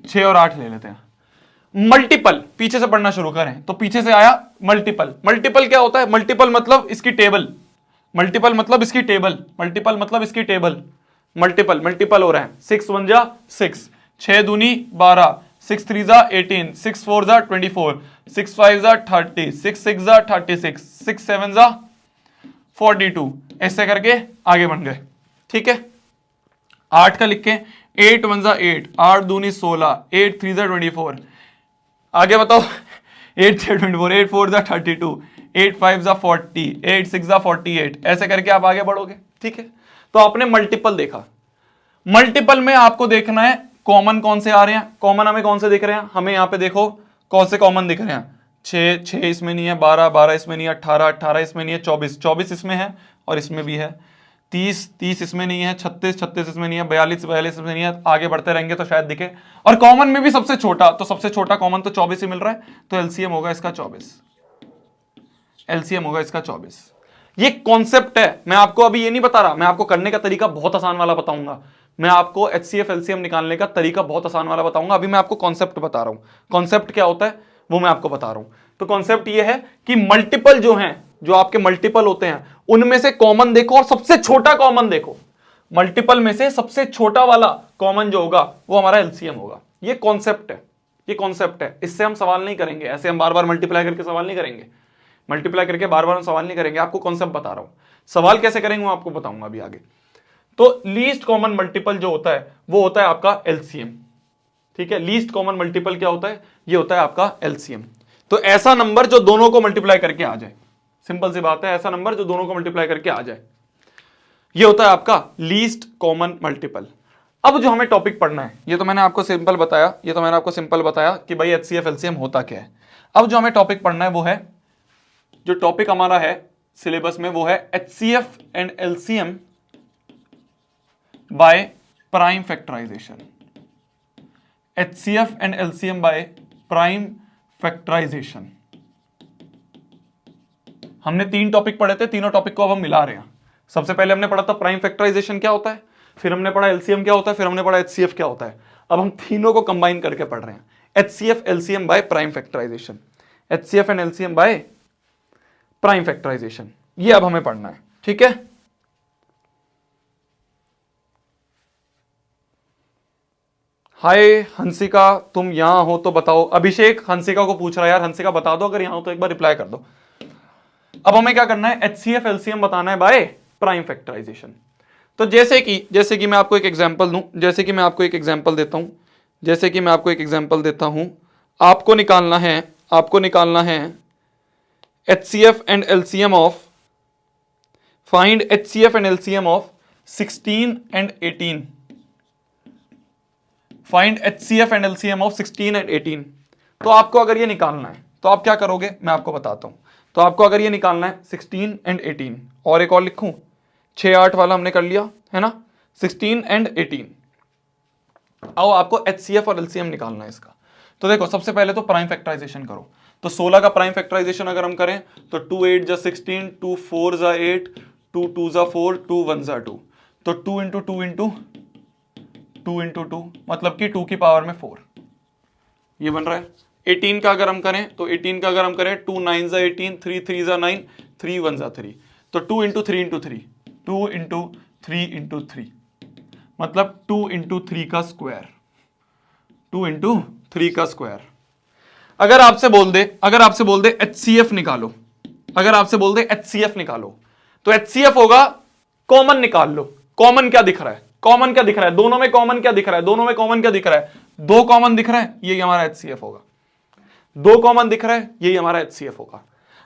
6 और 8 ले लेते हैं। मल्टीपल पीछे से पढ़ना शुरू करें तो पीछे से आया मल्टीपल। मल्टीपल क्या होता है? मल्टीपल मतलब इसकी टेबल, मल्टीपल मतलब इसकी टेबल, मल्टीपल मतलब इसकी टेबल। मल्टीपल मल्टीपल हो रहा है। 6 1 जा 6, 6 दूनी 12, 6 3 जा 18, 6 4 जा 24, 6 5 जा 30, 6 6 जा 36, 6 7 जा 42। ऐसे करके आगे बन गए, ठीक है? 8 का लिख के 8 1 जा 8, 8 दूनी 16, 8 3 जा 24। आगे बताओ 8 3 24, 8 4 जा 32, 8 5 जा 40, 8 6 जा 48। ऐसे करके आप आगे बढ़ोगे, ठीक है? तो आपने मल्टीपल देखा। मल्टीपल में आपको देखना है कॉमन कौन से आ रहे हैं। कॉमन हमें कौन से दिख रहे हैं? हमें यहां पे देखो कौन से कॉमन दिख रहे हैं। 6 6 इसमें नहीं है, 12 12 इसमें नहीं है, 18 18 इसमें नहीं है, 24 24 इसमें है और इसमें भी है, 30 30 इसमें नहीं है, 36 36 इसमें नहीं है, 42 42 इसमें नहीं है। आगे बढ़ते रहेंगे तो शायद दिखे। और कॉमन में भी सबसे छोटा, तो सबसे छोटा कॉमन तो 24 ही मिल रहा है, तो एलसीएम होगा इसका 24। एलसीएम होगा इसका 24। ये कॉन्सेप्ट है, मैं आपको अभी ये नहीं बता रहा, मैं आपको करने का तरीका बहुत आसान वाला बताऊंगा। मैं आपको HCF LCM निकालने का तरीका बहुत आसान वाला बताऊंगा। अभी मैं आपको कॉन्सेप्ट बता रहा हूं। कॉन्सेप्ट क्या होता है वो मैं आपको बता रहा हूं। तो कॉन्सेप्ट ये है कि मल्टीपल जो हैं, जो आपके मल्टीपल होते हैं, उनमें से कॉमन देखो और सबसे छोटा कॉमन देखो। मल्टीपल में से सबसे छोटा वाला कॉमन जो होगा वो हमारा एलसीएम होगा। ये कॉन्सेप्ट है, ये कॉन्सेप्ट है। इससे हम सवाल नहीं करेंगे, ऐसे हम बार बार मल्टीप्लाई करके सवाल नहीं करेंगे, मल्टीप्लाई करके बार बार हम सवाल नहीं करेंगे। आपको कॉन्सेप्ट बता रहा हूं, सवाल कैसे करेंगे वो आपको बताऊंगा अभी आगे। तो लीस्ट कॉमन मल्टीपल जो होता है वो होता है आपका एलसीएम, ठीक है? लीस्ट कॉमन मल्टीपल क्या होता है? ये होता है आपका एलसीएम। तो ऐसा नंबर जो दोनों को मल्टीप्लाई करके आ जाए, सिंपल सी बात है, ऐसा नंबर जो दोनों को मल्टीप्लाई करके आ जाए, ये होता है आपका लीस्ट कॉमन मल्टीपल। अब जो हमें टॉपिक पढ़ना है, ये तो मैंने आपको सिंपल बताया, ये तो मैंने आपको सिंपल बताया कि भाई HCF LCM होता क्या है। अब जो हमें टॉपिक पढ़ना है वो है, जो टॉपिक हमारा है सिलेबस में वो है HCF and LCM by prime factorization. HCF and LCM by prime factorization. हमने 3 टॉपिक पढ़े थे, तीनों टॉपिक को अब हम मिला रहे हैं। सबसे पहले हमने पढ़ा था प्राइम फैक्टराइजेशन क्या होता है, फिर हमने पढ़ा LCM क्या होता है, फिर हमने पढ़ा HCF क्या होता है। अब हम तीनों को कंबाइन करके पढ़ रहे हैं, HCF LCM by prime factorization, HCF and LCM by prime factorization. ये अब हमें पढ़ना है, ठीक है? हाय हंसिका, तुम यहां हो तो बताओ। अभिषेक हंसिका को पूछ रहा है, यार हंसिका बता दो, अगर यहां हो तो एक बार रिप्लाई कर दो। अब हमें क्या करना है? HCF LCM बताना है बाय प्राइम फैक्टराइजेशन। तो जैसे कि मैं आपको एक एग्जांपल दूं, जैसे कि मैं आपको एक एग्जांपल देता हूं, जैसे कि मैं आपको एक एग्जांपल देता हूं। आपको निकालना है HCF and LCM of, find HCF and LCM of 16 and 18। Find HCF and LCM of 16 and 18। तो आपको अगर ये निकालना है तो आप क्या करोगे मैं आपको बताता हूं। तो आपको अगर ये निकालना है 16 एंड 18, और एक और लिखूं, 6 8 वाला हमने कर लिया है ना, 16 एंड 18। आओ आपको HCF और LCM निकालना है इसका। तो देखो सबसे पहले तो प्राइम फैक्टराइजेशन करो। तो 16 का प्राइम फैक्टराइजेशन अगर हम करें तो 2 8 जा 16, 2 4 जा 8, 2 2 जा 4, 2 1 जा 2। तो 2 इंटू 2 इंटू 2 इंटू 2 मतलब कि 2 की पावर में 4, ये बन रहा है। 18 का अगर हम करें तो 18 का अगर हम करें 2 9 जा 18, 3 3 जा 9, 3 1 जा 3। तो 2 इंटू 3 इंटू 3, 2 इंटू 3 इंटू 3 मतलब 2 इंटू 3 का स्क्वायर, 2 इंटू 3 का स्क्वायर। अगर आपसे बोल दे HCF निकालो, अगर आपसे बोल दे HCF निकालो, तो HCF होगा कॉमन निकाल लो। कॉमन क्या दिख रहा है? कॉमन क्या दिख रहा है दोनों में? कॉमन क्या दिख रहा है दोनों में? कॉमन क्या दिख रहा है? 2 कॉमन दिख रहा है, यही हमारा HCF होगा। 2 कॉमन दिख रहा है, यही हमारा HCF होगा।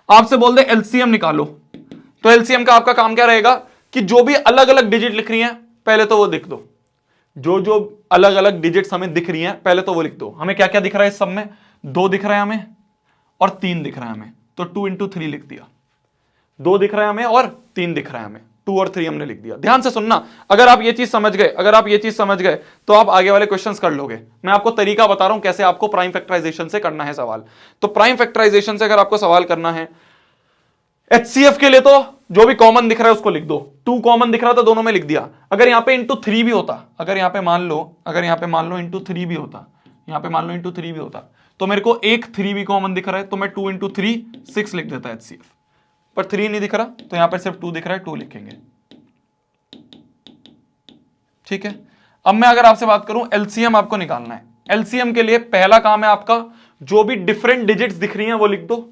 आपसे बोल दे एलसीएम निकालो, तो एलसीएम का आपका काम क्या रहेगा कि जो भी अलग अलग डिजिट लिख रही हैं पहले तो वो लिख दो। जो जो अलग अलग डिजिट्स हमें दिख रही हैं पहले तो वो लिख दो। हमें क्या क्या दिख रहा है इस सब में? 2 दिख रहा है हमें और 3 दिख रहा है हमें, तो 2 into 3 लिख दिया। 2 दिख रहा है हमें और 3 दिख रहा है हमें, 2 और 3 हमने लिख दिया। ध्यान से सुनना, अगर आप ये चीज समझ गए, अगर आप ये चीज समझ गए तो आप आगे वाले क्वेश्चंस कर लोगे। मैं आपको तरीका बता रहा हूं कैसे आपको प्राइम फैक्टराइजेशन से करना है सवाल। तो प्राइम फैक्टराइजेशन से अगर आपको सवाल करना है HCF के लिए, तो जो भी कॉमन दिख रहा है उसको लिख दो। 2 कॉमन दिख रहा था दोनों में लिख दिया। अगर यहां पे इंटू 3 भी होता, अगर यहां पे मान लो इंटू 3 भी होता, यहां पे मान लो इंटू 3 भी होता, तो मेरे को एक 3 भी कॉमन दिख रहा है, तो मैं 2 into 3 6 लिख देता HCF। पर 3 नहीं दिख रहा, तो यहां पर सिर्फ 2 दिख रहा है, 2 लिखेंगे। ठीक है। अब मैं अगर आपसे बात करूं एलसीएम आपको निकालना है, एलसीएम के लिए पहला काम है आपका जो भी डिफरेंट डिजिट्स दिख रही हैं वो लिख दो,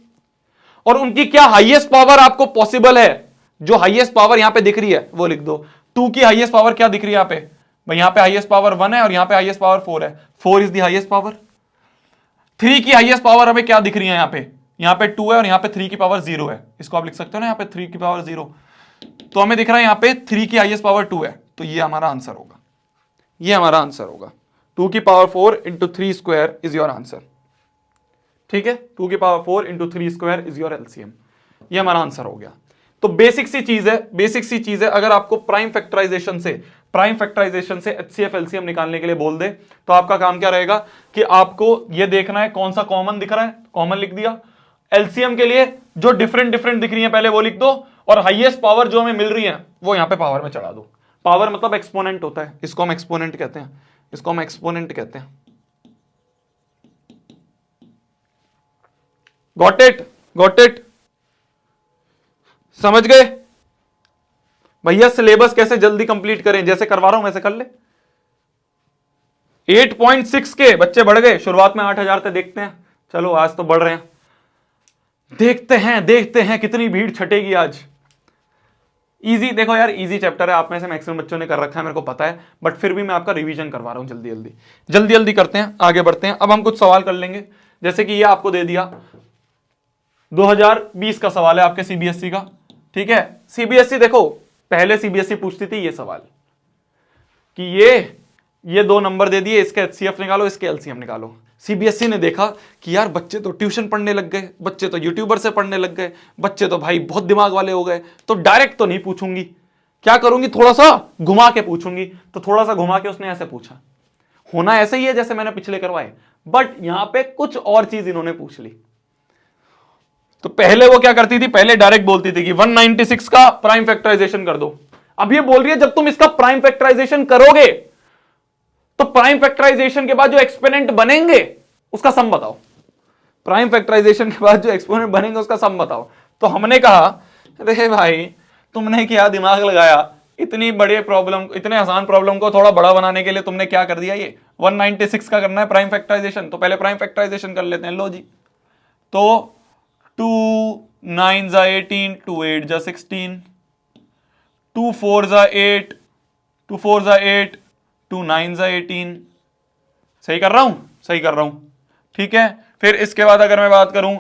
और उनकी क्या हाईएस्ट पावर आपको पॉसिबल है, जो हाईएस्ट पावर यहां पे दिख रही है वो लिख दो। 2 की हाईएस्ट पावर क्या दिख रही है यहां पे? भाई यहां पे हाईएस्ट पावर 1 है और यहां पे हाईएस्ट पावर 4 है, 4 इज द हाईएस्ट पावर। 3 की हाईएस्ट पावर हमें क्या दिख रही है यहां पे 2 है और यहां पे 3 की पावर 0 है, इसको आप लिख सकते हो ना, यहां पे 3 की पावर 0, तो हमें दिख रहा है यहां पे 3 की हाईएस्ट पावर 2 है, तो ये हमारा आंसर होगा, ये हमारा आंसर होगा। 2 की power 4 into 3 square is your answer. ठीक है, 2 की power 4 into 3 square is your LCM, ये हमारा आंसर हो गया। तो बेसिक सी चीज है, अगर आपको प्राइम फैक्टराइजेशन से HCF एलसीएम निकालने के लिए बोल दे, तो आपका काम क्या रहेगा कि आपको ये देखना है कौन सा कॉमन दिख रहा है, कॉमन लिख दिया। एलसीएम के लिए जो डिफरेंट दिख रही है पहले वो लिख दो, और हाईएस्ट पावर जो हमें मिल रही है वो यहां पे पावर में चढ़ा दो। पावर मतलब एक्सपोनेंट होता है, इसको हम एक्सपोनेंट कहते हैं, गॉट इट? समझ गए भैया? सिलेबस कैसे जल्दी कंप्लीट करें, जैसे करवा रहा हूं वैसे कर ले। 8.6 के बच्चे बढ़ गए, शुरुआत में 8000 थे, देखते हैं, चलो आज तो बढ़ रहे हैं, देखते हैं कितनी भीड़ छटेगी आज। इजी, देखो यार इजी चैप्टर है, आप में से मैक्सिमम बच्चों ने कर रखा है मेरे को पता है, बट फिर भी मैं आपका रिवीजन करवा रहा हूं। जल्दी करते हैं, आगे बढ़ते हैं। अब हम कुछ सवाल कर लेंगे, जैसे कि ये आपको दे दिया 2020 का सवाल है आपके सीबीएसई का। ठीक है, सीबीएसई देखो पहले सीबीएसई पूछती थी ये सवाल कि ये 2 नंबर दे दिए, इसके HCF निकालो, इसके एलसीएम निकालो। सीबीएसई ने देखा कि यार बच्चे तो ट्यूशन पढ़ने लग गए, बच्चे तो यूट्यूबर से पढ़ने लग गए, बच्चे तो भाई बहुत दिमाग वाले हो गए, तो डायरेक्ट तो नहीं पूछूंगी, क्या करूंगी, थोड़ा सा घुमा के पूछूंगी। तो थोड़ा सा घुमा के उसने ऐसे पूछा, होना ऐसे ही है जैसे मैंने पिछले करवाए, बट यहां पे कुछ और चीज इन्होंने पूछ ली। तो पहले वो क्या करती थी, पहले डायरेक्ट बोलती थी कि 196 का प्राइम फैक्टराइजेशन कर दो। अब ये बोल रही है जब तुम इसका प्राइम फैक्टराइजेशन करोगे तो प्राइम फैक्टराइजेशन के बाद जो एक्सपोनेंट बनेंगे उसका सम बताओ। प्राइम फैक्टराइजेशन के बाद जो एक्सपोनेंट बनेंगे उसका सम बताओ। तो हमने कहा अरे भाई तुमने क्या दिमाग लगाया, इतनी बड़े प्रॉब्लम, इतने आसान प्रॉब्लम को थोड़ा बड़ा बनाने के लिए तुमने क्या कर दिया, ये 196 का करना है प्राइम फैक्टराइजेशन, तो पहले प्राइम फैक्टराइजेशन कर लेते हैं। लो जी, तो 2 9 जा 18, 2 8 जा 16, 2 4 जा 8, 2 4 जा 8, 2 9 जा 18। सही कर रहा हूं? ठीक है। फिर इसके बाद अगर मैं बात करूं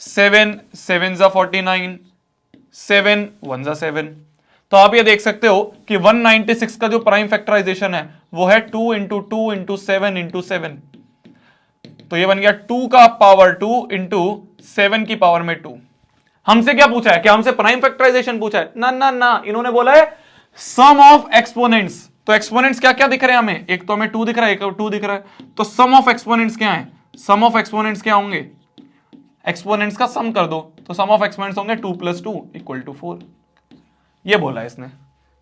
7 7 जा 49, 7 1 जा 7, तो आप ये देख सकते हो कि 196 का जो प्राइम फैक्टराइजेशन है वो है 2 into 2 into 7 into 7, तो ये बन गया 2 का पावर 2 into 7 की पावर में 2। हमसे क्या पूछा है, क्या हमसे प्राइम फैक्टराइजेशन पूछा है? ना, इन्होंने बोला है सम ऑफ एक्सपोनेंट्स। तो एक्सपोनेंट्स क्या क्या दिख रहे हैं हमें, एक तो हमें 2 दिख रहा है, एक 2 दिख रहा है, तो सम ऑफ एक्सपोनेंट्स क्या है, सम ऑफ एक्सपोनेंट्स क्या होंगे, एक्सपोनेंट्स का सम कर दो, तो सम ऑफ एक्सपोनेंट्स होंगे 2 + 2 = 4। ये बोला है इसने।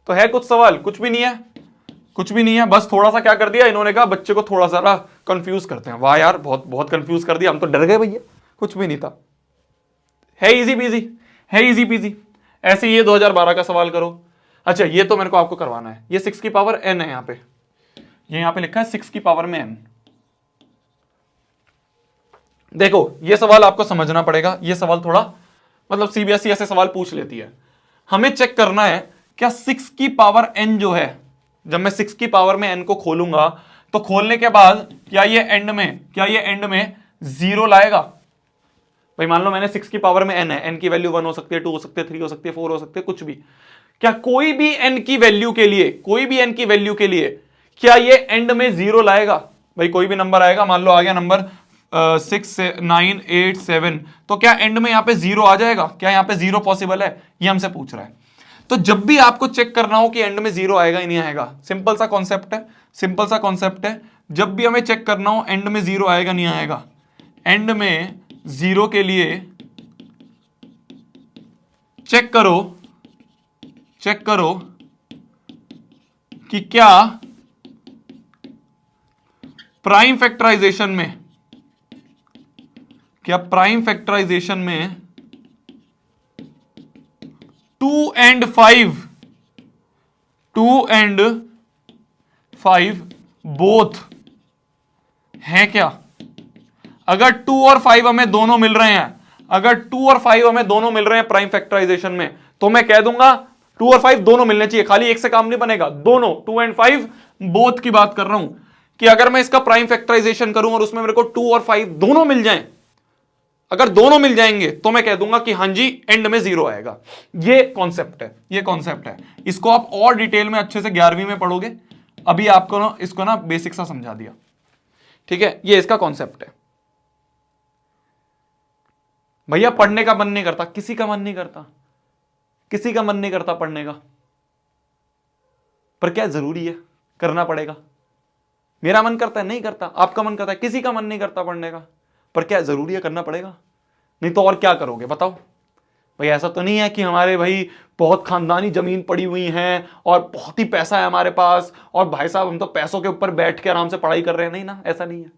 तो है कुछ सवाल, कुछ भी नहीं है, बस थोड़ा सा क्या कर दिया इन्होंने, कहा बच्चे को थोड़ा सा कंफ्यूज करते हैं। वाह यार बहुत कंफ्यूज कर दिया, हम तो डर गए भैया, कुछ भी नहीं था। है इजी पीजी। ऐसे ये 2012 का सवाल करो। अच्छा, ये तो मेरे को आपको करवाना है, ये 6 की पावर n है, यहां पे लिखा है 6 की पावर में n। देखो ये सवाल आपको समझना पड़ेगा, ये सवाल थोड़ा मतलब सीबीएसई ऐसे सवाल पूछ लेती है। हमें चेक करना है क्या 6 की पावर n जो है जब मैं 6 की पावर में n को खोलूंगा तो खोलने के बाद क्या ये एंड में 0 लाएगा? भाई मान लो मैंने 6 की पावर में n है, n की वैल्यू 1 हो सकती है, 2 हो सकती है, 3 हो सकती है, 4 हो सकती है, कुछ भी। क्या कोई भी n की वैल्यू के लिए क्या ये एंड में 0 लाएगा? भाई कोई भी नंबर आएगा, मान लो आ गया नंबर 6 9 8 7, तो क्या एंड में यहां पे 0 आ जाएगा? क्या यहां पे 0 पॉसिबल है? ये हमसे पूछ रहा है। तो जब भी आपको चेक करना हो कि एंड में 0 आएगा ही नहीं आएगा, सिंपल सा कॉन्सेप्ट है, जब भी हमें चेक करना हो एंड में 0 आएगा नहीं आएगा, एंड में 0 के लिए चेक करो कि क्या प्राइम फैक्टराइजेशन में 2 and 5 बोथ हैं क्या? अगर 2 और 5 हमें दोनों मिल रहे हैं, प्राइम फैक्टराइजेशन में, तो मैं कह दूंगा 2 और 5 दोनों मिलने चाहिए, खाली एक से काम नहीं बनेगा, दोनों 2 and 5 बोथ की बात कर रहा हूं कि अगर मैं इसका प्राइम फैक्टराइजेशन करूं और उसमें मेरे को 2 और 5 दोनों मिल जाएं, अगर दोनों मिल जाएंगे तो मैं कह दूंगा कि हां जी एंड में 0 आएगा। ये कॉन्सेप्ट है। इसको आप और डिटेल में अच्छे से 11वीं में पढ़ोगे, अभी आपको ना इसको ना बेसिक सा समझा दिया, ठीक है? ये इसका कॉन्सेप्ट है। भैया पढ़ने का मन नहीं करता, किसी का मन नहीं करता पढ़ने का, पर क्या जरूरी है? करना पड़ेगा। मेरा मन करता है, नहीं करता, आपका मन करता है, किसी का मन नहीं करता पढ़ने का, पर क्या जरूरी है? करना पड़ेगा, नहीं तो और क्या करोगे बताओ? भाई ऐसा तो नहीं है कि हमारे भाई बहुत खानदानी जमीन पड़ी हुई है और बहुत ही पैसा है हमारे पास और भाई साहब हम तो पैसों के ऊपर बैठ के आराम से पढ़ाई कर रहे हैं, नहीं ना, ऐसा नहीं है।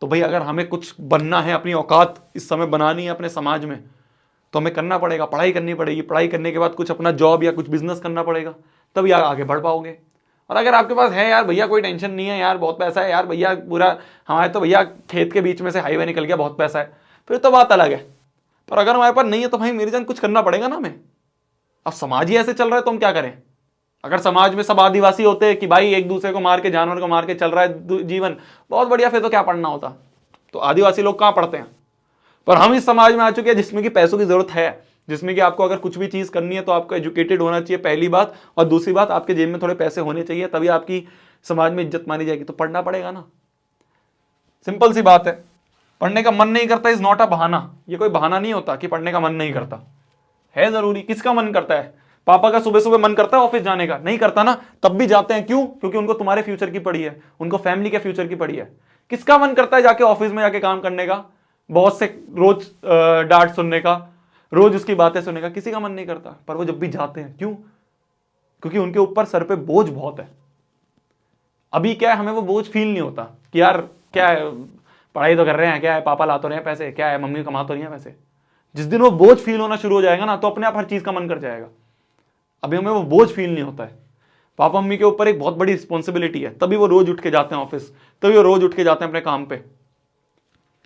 तो भाई अगर हमें कुछ बनना है, अपनी औकात इस समय बनानी है अपने समाज में, तो हमें करना पड़ेगा, पढ़ाई करनी पड़ेगी, पढ़ाई करने के बाद कुछ अपना जॉब या कुछ बिजनेस करना पड़ेगा, तभी आगे बढ़ पाओगे। और अगर आपके पास है यार भैया कोई टेंशन नहीं है यार, बहुत पैसा है यार भैया, पूरा हमारे तो भैया खेत के बीच में से हाईवे निकल गया, बहुत पैसा है, फिर तो बात अलग है। पर अगर हमारे पास नहीं है तो भाई मेरी जान कुछ करना पड़ेगा ना हमें। अब समाज ही ऐसे चल रहा है तो हम क्या करें? अगर समाज में सब आदिवासी होते कि भाई एक दूसरे को मार के, जानवर को मार के चल रहा है जीवन, बहुत बढ़िया, फिर तो क्या पढ़ना होता? तो आदिवासी लोग कहाँ पढ़ते हैं? पर हम इस समाज में आ चुके हैं जिसमें कि पैसों की जरूरत है, जिसमें कि आपको अगर कुछ भी चीज करनी है तो आपको एजुकेटेड होना चाहिए, पहली बात, और दूसरी बात आपके जेब में थोड़े पैसे होने चाहिए, तभी आपकी समाज में इज्जत मानी जाएगी। तो पढ़ना पड़ेगा ना, सिंपल सी बात है। पढ़ने का मन नहीं करता इज नॉट अ बहाना, ये कोई बहाना नहीं होता कि पढ़ने का मन नहीं करता है। जरूरी किसका मन करता है? पापा का सुबह सुबह मन करता है ऑफिस जाने का? नहीं करता ना, तब भी जाते हैं। क्यों? क्योंकि उनको तुम्हारे फ्यूचर की पड़ी है, उनको फैमिली के फ्यूचर की पड़ी है। किसका मन करता है जाके ऑफिस में जाके काम करने का, बॉस से रोज डांट सुनने का, रोज उसकी बातें सुनने का? किसी का मन नहीं करता, पर वो जब भी जाते हैं, क्यों? क्योंकि उनके ऊपर सर पे बोझ बहुत है। अभी क्या है, हमें वो बोझ फील नहीं होता कि यार क्या है, पढ़ाई तो कर रहे हैं, क्या है, पापा ला तो रहे हैं पैसे, क्या है, मम्मी कमा तो नहीं है पैसे। जिस दिन वो बोझ फील होना शुरू हो जाएगा ना, तो अपने आप हर चीज का मन कर जाएगा। अभी हमें वो बोझ फील नहीं होता है। पापा मम्मी के ऊपर एक बहुत बड़ी रिस्पॉन्सिबिलिटी है, तभी वो रोज उठ के जाते हैं ऑफिस, तभी वो रोज उठ के जाते हैं अपने काम पे।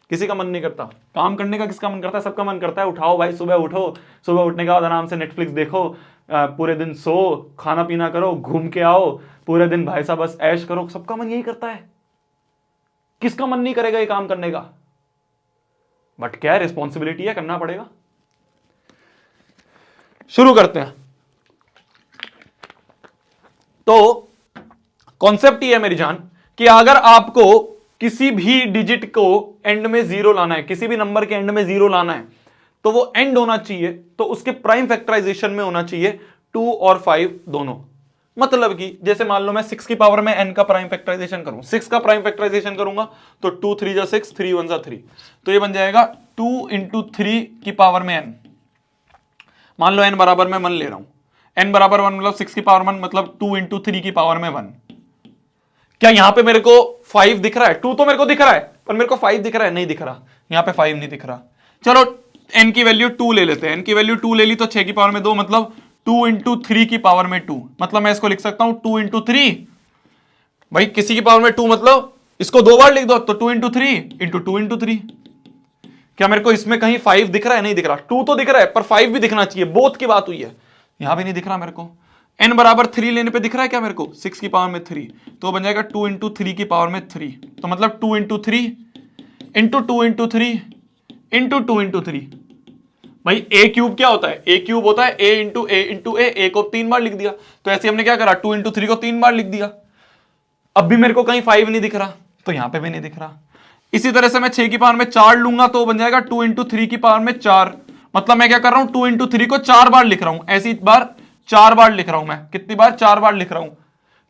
किसी का मन नहीं करता काम करने का। किसका मन करता है? सबका मन करता है उठाओ भाई, सुबह उठो, सुबह उठने के बाद आराम से नेटफ्लिक्स देखो, पूरे दिन सो, खाना पीना करो, घूम के आओ, पूरे दिन भाई साहब बस ऐश करो। सबका मन यही करता है। किसका मन नहीं करेगा ये काम करने का? बट क्या है, रिस्पॉन्सिबिलिटी है, करना पड़ेगा। शुरू करते हैं। तो कॉन्सेप्ट ये है मेरी जान कि अगर आपको किसी भी डिजिट को एंड में 0 लाना है, किसी भी नंबर के एंड में 0 लाना है, तो वो एंड होना चाहिए, तो उसके प्राइम फैक्टराइजेशन में होना चाहिए 2 और 5 दोनों। मतलब कि जैसे मान लो मैं 6 की पावर में n का प्राइम फैक्टराइजेशन करूं, 6 का प्राइम फैक्टराइजेशन करूंगा तो 2 3 जा 6, 3 1 जा 3, तो ये बन जाएगा 2 इंटू 3 की पावर में n। मान लो n बराबर में 1 ले रहा हूं, n बराबर 1 मतलब 6 की पावर 1 मतलब 2 इंटू 3 की पावर में 1। क्या यहां पे मेरे को 5 दिख रहा है? 2 तो मेरे को दिख रहा है, पर मेरे को 5 दिख रहा है? नहीं दिख रहा, यहां पे 5 नहीं दिख रहा। चलो n की वैल्यू 2 ले लेते हैं। n की वैल्यू 2 ले ली तो 6 की पावर में 2 मतलब 2 इंटू 3 की पावर में 2, मतलब मैं इसको लिख सकता हूं 2 इंटू 3। भाई किसी की पावर में 2 मतलब इसको 2 बार लिख दो, तो 2 इंटू 3 इंटू 2 इंटू 3। क्या मेरे को इसमें कहीं 5 दिख रहा है? नहीं दिख रहा। 2 तो दिख रहा है, पर 5 भी दिखना चाहिए, बोथ की बात हुई है, यहां भी नहीं दिख रहा मेरे को। n बराबर 3 लेने पे दिख रहा है क्या मेरे को, 6 की पावर में 3, तो बन जाएगा 2 इंटू 3 की पावर में 3, तो मतलब 2 into 3 into 2 into 3 into 2 into 3। भाई ए क्यूब क्या होता है, ए क्यूब होता है ए इंटू ए इंटू ए को 3 बार लिख दिया, तो ऐसे हमने क्या करा, 2 इंटू 3 को 3 बार लिख दिया। अब भी मेरे को कहीं 5 नहीं दिख रहा, तो यहां पे भी नहीं दिख रहा। इसी तरह से मैं 6 की पावर में 4 लूंगा तो बन जाएगा 2 इंटू 3 की पावर में 4, मतलब मैं क्या कर रहा हूं, 2 इंटू 3 को 4 बार लिख रहा हूं, ऐसी बार 4 बार लिख रहा हूं मैं, कितनी बार, 4 बार लिख रहा हूं,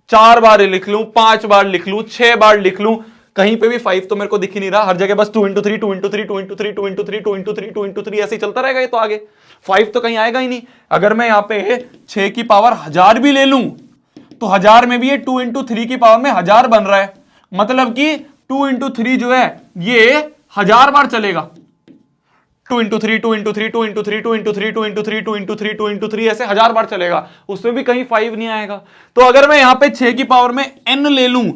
4 बार लिख लूं, 5 बार लिख लूं, 6 बार लिख लूं, कहीं पे भी 5 तो मेरे को दिख ही नहीं रहा, हर जगह बस 2 into 3 2 into 3 2 into 3 2 into 3 2 into 3 2 into 3 ऐसे ही चलता रहेगा ये तो आगे 5 तो कहीं आएगा ही नहीं। अगर मैं यहां पे 6 की पावर 1000 भी ले लूं तो 1000 में भी ये 2 इंटू 3 की पावर में 1000 बन रहा है, मतलब कि 2 इंटू 3 जो है ये 1000 बार चलेगा, 2 into 3 2 into 3 2 into 3 2 into 3 2 into 3 2 into 3 2 into 3 ऐसे 1000 बार चलेगा, उसमें भी कहीं 5 नहीं आएगा। तो अगर मैं यहां पे 6 की पावर में n ले लूं,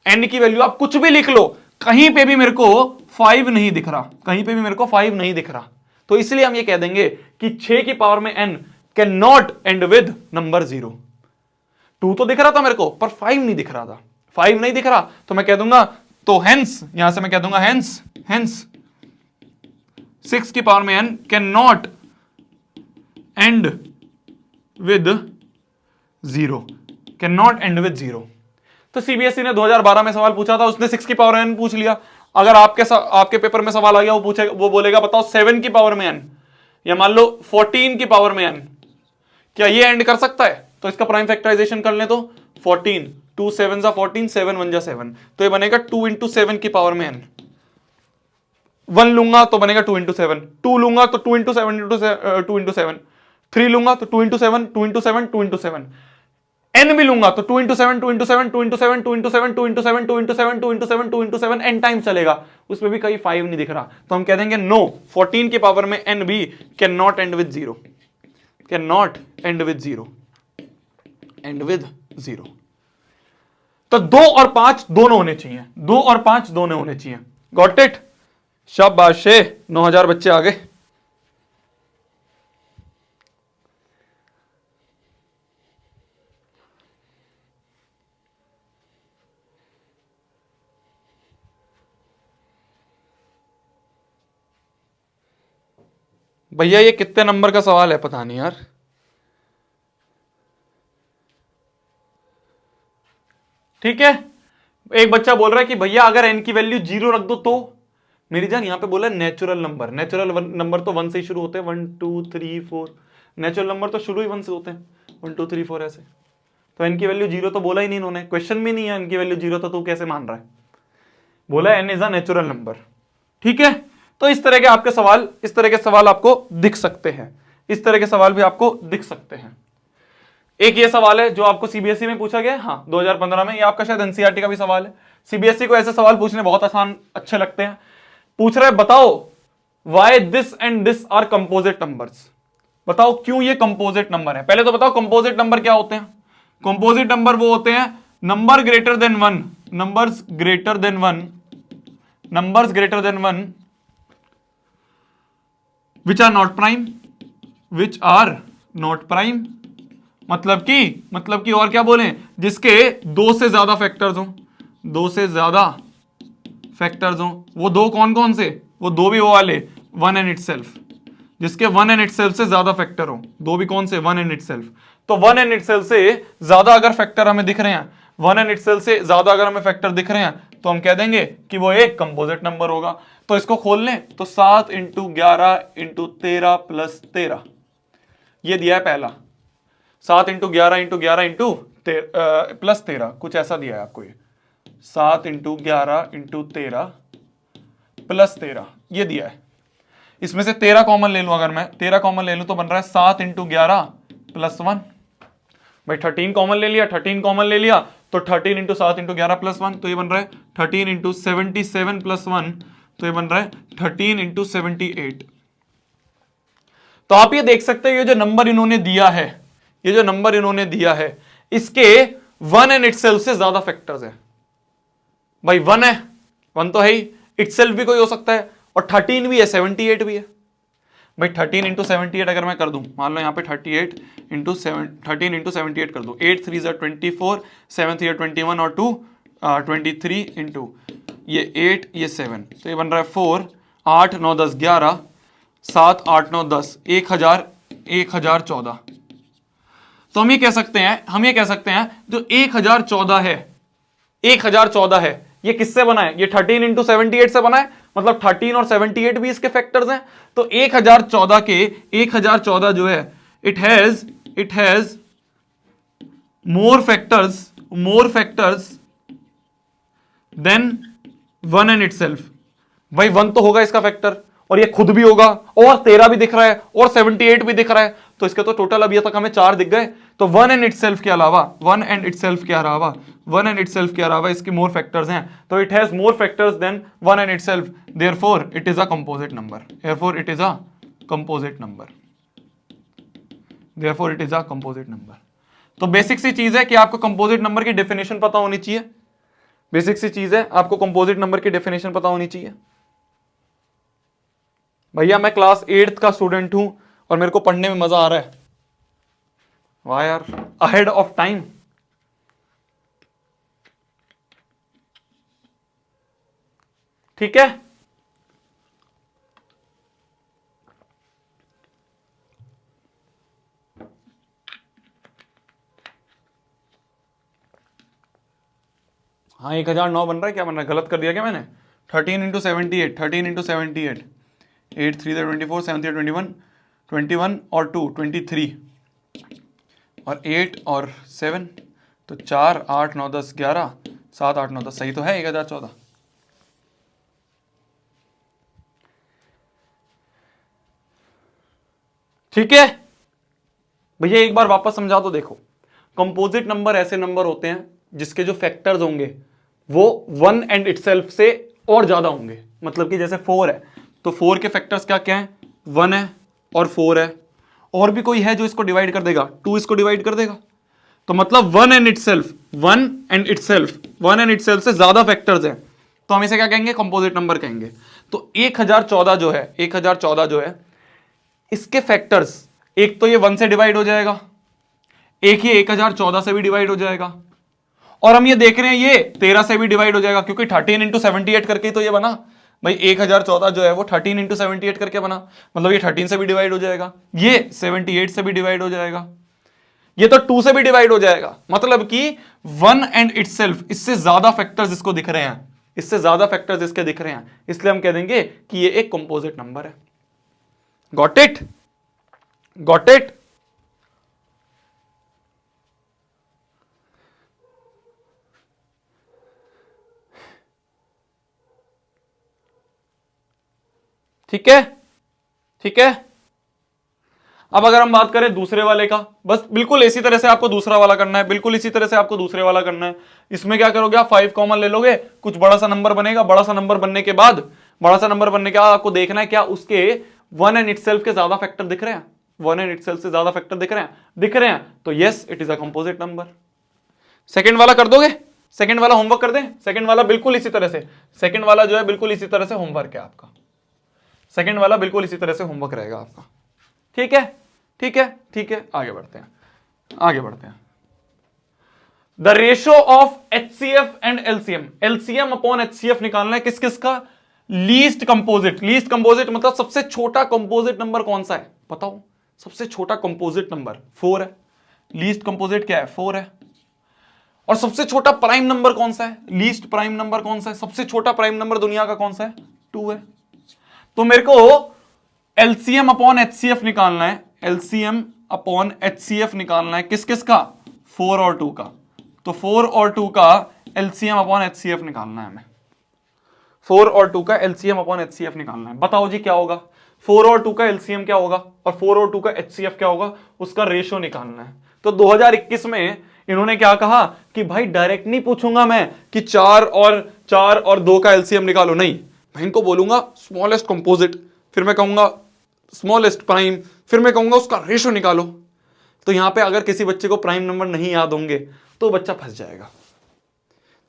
n की वैल्यू आप कुछ भी लिख लो, कहीं पे भी मेरे को 5 नहीं दिख रहा, कहीं पे भी मेरे को 5 नहीं दिख रहा, तो इसलिए हम ये कह देंगे कि 6 की पावर में n can not and with number 0। 2 तो दिख रहा था मेरे को पर 5 नहीं दिख रहा था, 5 नहीं दिख रहा तो मैं कह दूंगा, तो हेंस यहां से मैं कह दूंगा हेंस 6 की पावर में n can not and with 0, can not and with 0। तो सीबीएसई ने 2012 में सवाल पूछा था, उसने 6 की पावर में n पूछ लिया। अगर आपके पेपर में सवाल आ गया, वो बोलेगा बताओ 7 की पावर में n या मान लो 14 की पावर में n, क्या ये एंड कर सकता है? तो इसका प्राइम फैक्टराइजेशन कर ले तो 14 2 7 जा 14 7 1 जा 7, तो ये बनेगा 2 इंटू 7 की पावर में n। 1 लूंगा तो बनेगा 2 इंटू 7, 2 लूंगा तो 2 इंटू 7 2 इंटू 7, 3 लूंगा तो 2 इंटू 7 2 इंटू 7 2 इंटू 7, n भी लूंगा तो 2 into 7 2 into 7 2 into 7 2 into 7 2 into 7 2 into 7 2 into 7 2 into 7 n time चलेगा, उसमें भी कहीं 5 नहीं दिख रहा, तो हम कह देंगे नो, 14 की पावर में n भी can not and with 0, can not and with 0, and with 0। तो 2 और 5 दोनों होने चाहिए, 2 और 5 दोनों होने चाहिए। Got it? शाबाश, 9000 बच्चे आ गए। भैया ये कितने नंबर का सवाल है पता नहीं यार। ठीक है, एक बच्चा बोल रहा है कि भैया अगर n की वैल्यू 0 रख दो तो, मेरी जान यहां पे बोला नेचुरल नंबर, नेचुरल नंबर तो 1 से ही शुरू होते हैं, 1 2 3 4, नेचुरल नंबर तो शुरू ही 1 से होते हैं, 1 2 3 4 ऐसे, तो n की वैल्यू 0 तो बोला ही नहीं इन्होंने, क्वेश्चन में नहीं है n की वैल्यू 0, तो तू कैसे मान रहा है? बोला n is a natural number. ठीक है, तो इस तरह के आपके सवाल, इस तरह के सवाल आपको दिख सकते हैं, इस तरह के सवाल भी आपको दिख सकते हैं। एक ये सवाल है जो आपको सीबीएसई में पूछा गया है, हाँ 2015 में, ये आपका शायद एनसीईआरटी का भी सवाल है। सीबीएसई को ऐसे सवाल पूछने बहुत आसान अच्छे लगते हैं। पूछ रहा है बताओ why this and this are composite numbers, बताओ क्यों ये कंपोजिट नंबर है। पहले तो बताओ कंपोजिट नंबर क्या होते हैं। कंपोजिट नंबर वो होते हैं number greater than 1, numbers greater than 1, numbers greater than 1 which are not prime, which are not prime, मतलब कि और क्या बोलें, जिसके 2 से ज्यादा फैक्टर्स हों, 2 से ज्यादा फैक्टर्स हों। वो 2 कौन कौन से, वो 2 भी वो वाले 1 एंड इटसेल्फ, जिसके 1 एंड इटसेल्फ से ज्यादा फैक्टर हो। 2 भी कौन से, 1 एंड इटसेल्फ। तो 1 एंड इटसेल्फ से ज्यादा अगर फैक्टर हमें दिख रहे हैं, 1 एंड इटसेल्फ से ज्यादा अगर हमें फैक्टर दिख रहे हैं, तो हम कह देंगे कि वो एक कंपोजिट नंबर होगा। तो इसको खोल लें तो 7 इंटू 11 इंटू 13 प्लस 13, ये दिया है पहला। 7 इंटू 11 इंटू 11 इंटू प्लस 13, कुछ ऐसा दिया है आपको ये। 7 इंटू 11 इंटू 13 प्लस 13, ये दिया है। इसमें से 13 कॉमन ले लूं, अगर मैं 13 कॉमन ले लूं तो बन रहा है 7 इंटू 11 प्लस 1। भाई 13 कॉमन ले लिया, 13 कॉमन ले लिया तो 13 इंटू 7 इंटू 11 प्लस 1, तो ये बन रहा है 13 इंटू 77 प्लस 1, तो ये बन रहा है 13 इंटू 78। तो आप ये देख सकते हैं ये जो नंबर इन्होंने दिया है, ये जो नंबर इन्होंने दिया है, इसके 1 एंड इटसेल्फ से ज्यादा फैक्टर्स है। भाई 1 है, 1 तो है ही, इटसेल्फ भी कोई हो सकता है, और 13 भी है, 78 भी है। भाई 13 इंटू 78 अगर मैं कर दूं, मान लो यहाँ पे 38 इंटू 13 इंटू 78 कर दूं, 8 3 ज़ा 24, 7 3 21 और 2 23 इंटू ये 8 ये 7, तो ये बन रहा है 4, 8 9 10 11, 7 8 9 10, 1014। तो हम ये कह सकते हैं जो 1014 है, 1014 है, ये किससे बना है? ये 13 इंटू 78 से बना है, मतलब 13 और 78 भी इसके फैक्टर्स हैं। तो 1014 जो है it has more factors than 1 and itself. भाई 1 तो होगा इसका फैक्टर, और ये खुद भी होगा, और 13 भी दिख रहा है, और 78 भी दिख रहा है, तो इसके तो टोटल अभी तक हमें 4 दिख गए। तो 1 एंड इटसेल्फ के अलावा इसके मोर फैक्टर्स हैं, तो it has more factors than 1 and itself, therefore it is a composite number. तो बेसिक सी चीज है कि आपको कंपोजिट नंबर की डेफिनेशन पता होनी चाहिए, भैया मैं क्लास 8th का स्टूडेंट हूं और मेरे को पढ़ने में मजा आ रहा है, वाह यार, अहेड ऑफ टाइम। ठीक है, हाँ 1009 बन रहा है, क्या बन रहा है, गलत कर दिया क्या मैंने? 13 इंटू 78, 8 3 24, 7 3 21 और 2 23 और 8 और 7, तो 4 8 9 10 11, 7 8 9 10, सही तो है 1014। ठीक है भैया, एक बार वापस समझा तो देखो, कंपोजिट नंबर ऐसे नंबर होते हैं जिसके जो फैक्टर्स होंगे वो 1 एंड इटसेल्फ से और ज्यादा होंगे। मतलब कि जैसे 4 है, तो 4 के फैक्टर्स क्या क्या है? 1 है और 4 है, और भी कोई है जो इसको डिवाइड कर देगा? 2 इसको डिवाइड कर देगा। तो मतलब 1 एंड इटसेल्फ से ज्यादा फैक्टर्स हैं, तो हम इसे क्या कहेंगे? कंपोजिट नंबर कहेंगे। तो 1014 जो है इसके फैक्टर्स, एक तो ये 1 से डिवाइड हो जाएगा, एक ही 1014 से भी डिवाइड हो जाएगा, और हम ये देख रहे हैं ये 13 से भी डिवाइड हो जाएगा, क्योंकि 13 इंटू 78 करके तो ये बना भाई। 1014 जो है वो 13 इंटू 78 करके बना, मतलब ये 13 से भी डिवाइड हो जाएगा, ये 78 से भी डिवाइड हो जाएगा, ये तो 2 से भी डिवाइड हो जाएगा। मतलब कि 1 एंड इटसेल्फ, इससे ज्यादा फैक्टर्स इसको दिख रहे हैं, इसलिए हम कह देंगे कि ये एक कंपोजिट नंबर है। Got it? ठीक है। अब अगर हम बात करें दूसरे वाले का, बस बिल्कुल इसी तरह से आपको दूसरा वाला करना है, दूसरे वाला करना है। इसमें क्या करोगे आप? 5 कॉमन ले लोगे, कुछ बड़ा सा नंबर बनेगा, बड़ा सा नंबर बनने के बाद आपको देखना है क्या उसके 1 एंड इटसेल्फ के ज्यादा फैक्टर दिख रहे हैं, 1 एंड इटसेल्फ से ज्यादा फैक्टर दिख रहे हैं, तो yes it is a composite number. Second वाला कर दोगे? सेकंड वाला होमवर्क कर दें? सेकंड वाला बिल्कुल इसी तरह से, सेकंड वाला जो है बिल्कुल इसी तरह से होमवर्क है आपका, सेकंड वाला बिल्कुल इसी तरह से होमवर्क रहेगा आपका। ठीक है, आगे बढ़ते हैं। The ratio of HCF and LCM upon HCF निकालना है, किस किस का? लीस्ट कंपोजिट मतलब सबसे छोटा कंपोजिट नंबर कौन सा है बताओ? सबसे छोटा कंपोजिट नंबर 4 है, लीस्ट कंपोजिट क्या है? 4 है। और सबसे छोटा प्राइम नंबर कौन सा है? लीस्ट प्राइम नंबर कौन सा है? सबसे छोटा प्राइम नंबर दुनिया का कौन सा है? 2 है। तो मेरे को LCM अपॉन HCF निकालना है, किस किस का? 4 और 2 का। तो 4 और 2 का LCM अपॉन HCF निकालना है हमें, 4 और 2 का LCM अपॉन HCF निकालना है। बताओ जी क्या होगा? 4 और 2 का LCM क्या होगा और 4 और 2 का HCF क्या होगा, उसका रेशो निकालना है। तो 2021 में इन्होंने क्या कहा कि भाई डायरेक्ट नहीं पूछूंगा मैं कि 4 और 2 का LCM निकालो, नहीं, मैं इनको बोलूंगा स्मॉलेस्ट कंपोजिट, फिर मैं कहूंगा स्मॉलेस्ट प्राइम, फिर मैं कहूंगा उसका रेशो निकालो। तो यहां पे अगर किसी बच्चे को प्राइम नंबर नहीं याद होंगे तो बच्चा फंस जाएगा।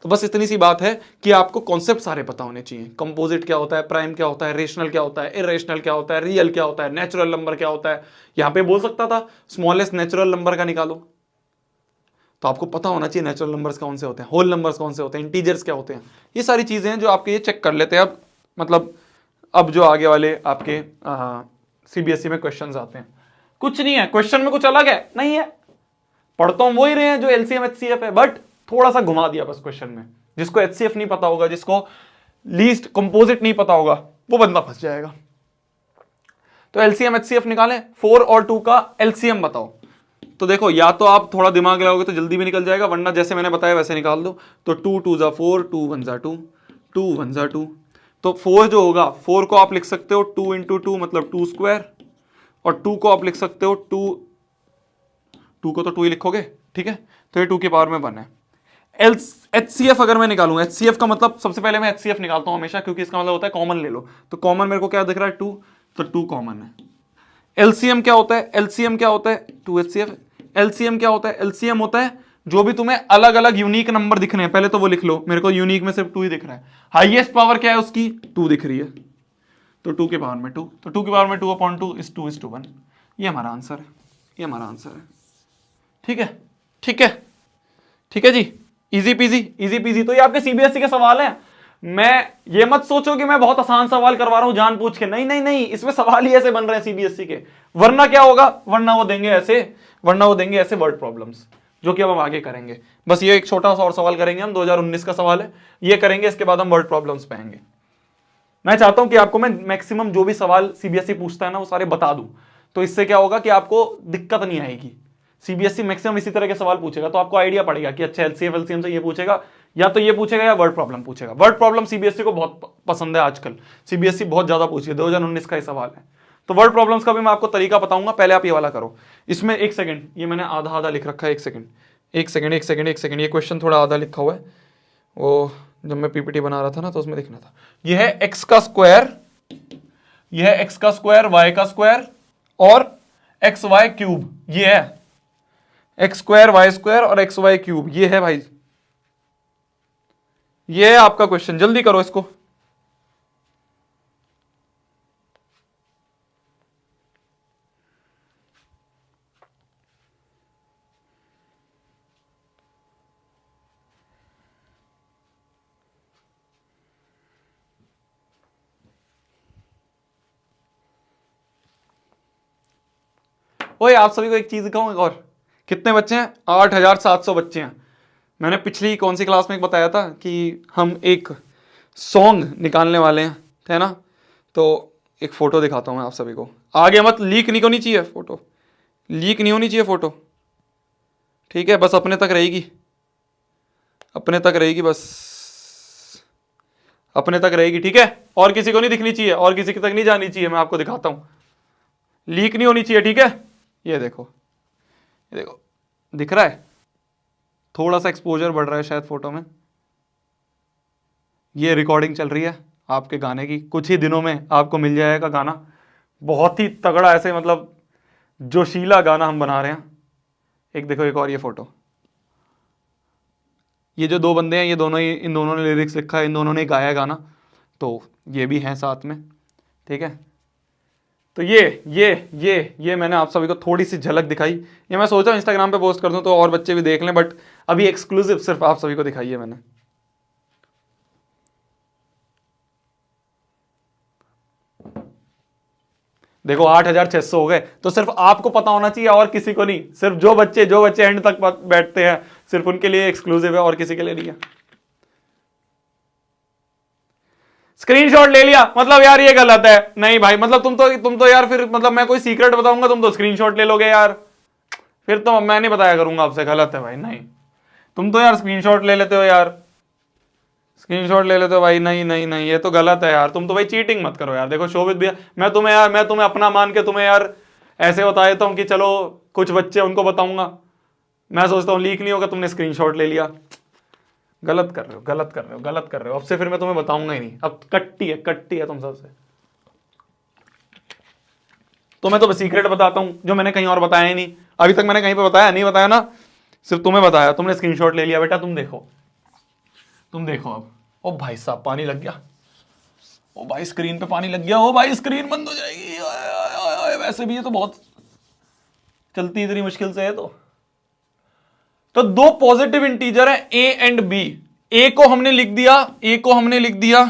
तो बस इतनी सी बात है कि आपको कॉन्सेप्ट सारे पता होने चाहिए। कंपोजिट क्या होता है, प्राइम क्या होता है, रेशनल क्या होता है, इरेशनल क्या होता है, रियल क्या होता है, नेचुरल नंबर क्या होता है। यहां पे बोल सकता था स्मॉलेस्ट नेचुरल नंबर का निकालो, तो आपको पता होना चाहिए नेचुरल नंबर्स कौन से होते हैं, होल नंबर्स कौन से होते हैं, इंटीजर्स क्या होते हैं। ये सारी चीजें हैं जो आपके ये चेक कर लेते हैं। अब मतलब अब जो आगे वाले आपके सीबीएसई में क्वेश्चंस आते हैं, कुछ नहीं है क्वेश्चन में, कुछ अलग है नहीं है, पढ़ तो हम वही रहे हैं जो एलसीएम एचसीएफ है, बट थोड़ा सा घुमा दिया बस क्वेश्चन में। जिसको एचसीएफ नहीं पता होगा, जिसको लीस्ट कंपोजिट नहीं पता होगा, वो बंदा फंस जाएगा। तो एलसीएम एचसीएफ निकालें, 4 और 2 का एलसीएम बताओ। तो देखो या तो आप थोड़ा दिमाग लगाओगे तो जल्दी भी निकल जाएगा, वरना जैसे मैंने बताया वैसे निकाल दो। तो 2 2 जा 4, 2 1 जा 2, 2 1 जा 2। तो 4 जो होगा, 4 को आप लिख सकते हो 2 इंटू 2 मतलब 2 स्क्वायर, और 2 को आप लिख सकते हो 2 को तो 2 ही लिखोगे, ठीक है। तो ये 2 की पावर में 1 है। एचसीएफ अगर मैं निकालूं, एचसीएफ का मतलब सबसे पहले मैं एचसीएफ निकालता हूं हमेशा, क्योंकि इसका मतलब होता है कॉमन ले लो। तो कॉमन मेरे को क्या दिख रहा है 2, तो 2 कॉमन है। एलसीएम क्या होता है, एलसीएम क्या होता है 2 एचसीएफ। एलसीएम क्या होता है, एलसीएम होता है जो भी तुम्हें अलग अलग यूनिक नंबर दिख रहे हैं, पहले तो वो लिख लो। मेरे को यूनिक में सिर्फ 2 ही दिख रहा है। हाईएस्ट पावर क्या है उसकी, 2 दिख रही है, तो 2 के पावर में 2, तो 2 की पावर में 2/2 इज 2:1। ये हमारा आंसर है, ये हमारा आंसर है। ठीक है, ठीक है, ठीक है जी, इजी पीजी, इजी पीजी। तो ये आपके सीबीएसई के सवाल हैं। मैं ये मत सोचो कि मैं बहुत आसान सवाल करवा रहा हूं जानबूझ के, नहीं नहीं नहीं, इसमें सवाल ही ऐसे बन रहे हैं सीबीएसई के। वरना क्या होगा, वरना वो देंगे ऐसे वर्ड प्रॉब्लम्स, जो कि अब हम आगे करेंगे। बस ये एक छोटा सा और सवाल करेंगे हम, 2019 का सवाल है, ये करेंगे, इसके बाद हम वर्ड प्रॉब्लम्स पे आएंगे। मैं चाहता हूं कि आपको मैं मैक्सिमम जो भी सवाल सीबीएसई पूछता है ना वो सारे बता दूं, तो इससे क्या होगा कि आपको दिक्कत नहीं आएगी। सीबीएसई मैक्सिमम इसी तरह के सवाल पूछेगा, तो आपको आइडिया पड़ेगा कि अच्छा एलसीएफ एलसीएम से ये पूछेगा, या तो ये पूछेगा या वर्ड प्रॉब्लम पूछेगा। वर्ड प्रॉब्लम सीबीएसई को बहुत पसंद है आजकल, सीबीएसई बहुत ज्यादा पूछी है, 2019 का ही सवाल है। तो वर्ड प्रॉब्लम्स का भी मैं आपको तरीका बताऊंगा, पहले आप ये वाला करो। इसमें एक सेकंड, ये मैंने आधा आधा लिख रखा है, एक सेकंड, ये क्वेश्चन थोड़ा आधा लिखा हुआ है, वो जब मैं पीपीटी बना रहा था ना तो उसमें लिखना था। यह है एक्स का स्क्वायर, यह है एक्स का स्क्वायर, वाई का स्क्वायर और एक्स वाई क्यूब। ये है एक्स स्क्वायर वाई स्क्वायर और एक्स वाई क्यूब, ये है भाई, ये है आपका क्वेश्चन। जल्दी करो इसको। ओए आप सभी को एक चीज दिखाऊं, एक और, कितने बच्चे हैं, 8700 बच्चे हैं। मैंने पिछली कौन सी क्लास में एक बताया था कि हम एक सॉन्ग निकालने वाले हैं, है ना। तो एक फोटो दिखाता हूं मैं आप सभी को, आगे मत लीक नहीं होनी चाहिए फोटो, लीक नहीं होनी चाहिए फोटो, ठीक है, बस अपने तक रहेगी, अपने तक रहेगी, बस अपने तक रहेगी, ठीक है, और किसी को नहीं दिखनी चाहिए, और किसी की तक नहीं जानी चाहिए। मैं आपको दिखाता हूं, लीक नहीं होनी चाहिए, ठीक है। ये देखो, ये देखो, दिख रहा है, थोड़ा सा एक्सपोजर बढ़ रहा है शायद फोटो में। ये रिकॉर्डिंग चल रही है आपके गाने की, कुछ ही दिनों में आपको मिल जाएगा गाना, बहुत ही तगड़ा, ऐसे मतलब जोशीला गाना हम बना रहे हैं। एक देखो, एक और ये फोटो, ये जो 2 बंदे हैं, ये दोनों ही, इन दोनों ने लिरिक्स लिखा है, इन दोनों ने गाया गाना, तो ये भी हैं साथ में, ठीक है। तो ये मैंने आप सभी को थोड़ी सी झलक दिखाई। ये मैं सोचा इंस्टाग्राम पे पोस्ट कर दूं तो और बच्चे भी देख लें, बट अभी एक्सक्लूसिव सिर्फ आप सभी को दिखाई है मैंने। देखो 8600 हो गए, तो सिर्फ आपको पता होना चाहिए और किसी को नहीं, सिर्फ जो बच्चे एंड तक बैठते हैं सिर्फ उनके लिए एक्सक्लूसिव है, और किसी के लिए नहीं है। स्क्रीनशॉट ले लिया मतलब यार ये गलत है, नहीं भाई, मतलब तुम तो यार फिर मतलब मैं कोई सीक्रेट बताऊंगा तुम तो स्क्रीनशॉट ले लोगे यार, फिर तो मैं नहीं बताया करूंगा आपसे, गलत है भाई, नहीं, तुम तो यार स्क्रीनशॉट ले लेते हो यार, स्क्रीनशॉट ले लेते हो भाई, नहीं नहीं नहीं, ये तो गलत है यार, तुम तो भाई चीटिंग मत करो यार। देखो शोभित भैया, मैं तुम्हें अपना मान के तुम्हें यार ऐसे बता देता हूँ कि चलो कुछ बच्चे उनको बताऊंगा, मैं सोचता हूँ लीक नहीं होगा, तुमने स्क्रीनशॉट ले लिया, गलत कर रहे हो, गलत कर रहे हो, गलत कर रहे हो। अब से फिर मैं तुम्हें बताऊंगा ही नहीं, अब कट्टी है तुम सबसे। तो मैं तो सीक्रेट बताता हूं जो मैंने कहीं और बताया ही नहीं, अभी तक मैंने कहीं पे बताया नहीं, बताया ना, सिर्फ तुम्हें बताया, तुमने स्क्रीनशॉट ले लिया बेटा, तुम देखो तुम देखो अब, ओ भाई साहब पानी लग गया, ओ भाई स्क्रीन पे पानी लग गया, ओ भाई स्क्रीन बंद हो जाएगी, वैसे भी ये तो बहुत चलती इतनी मुश्किल से है। तो दो पॉजिटिव इंटीजर है ए एंड बी। ए को हमने लिख दिया, ए को हमने लिख दिया,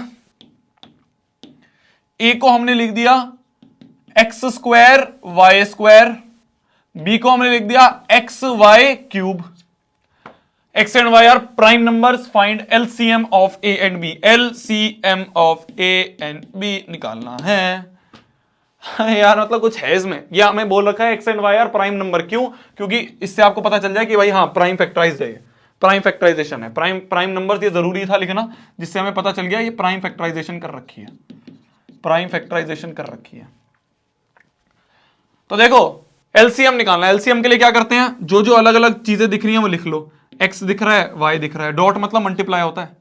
ए को हमने लिख दिया X square Y square, B को हमने लिख दिया X Y cube. X and Y are prime numbers, find LCM of A and B. LCM of A and B निकालना है। यार मतलब कुछ है इसमें, या हमें बोल रखा है X and Y are prime number, क्यों? क्योंकि इससे आपको पता चल जाए कि भाई हाँ प्राइम फैक्टराइज्ड है, प्राइम फैक्टराइजेशन है। प्राइम नंबर्स ये जरूरी था लिखना, जिससे हमें पता चल गया ये प्राइम फैक्टराइजेशन कर रखी है, प्राइम फैक्टराइजेशन कर रखी है। तो देखो एलसीएम निकालना है। एलसीएम के लिए क्या करते हैं, जो जो अलग अलग चीजें दिख रही हैं वो लिख लो। एक्स दिख रहा है, वाई दिख रहा है, डॉट मतलब मल्टीप्लाई होता है।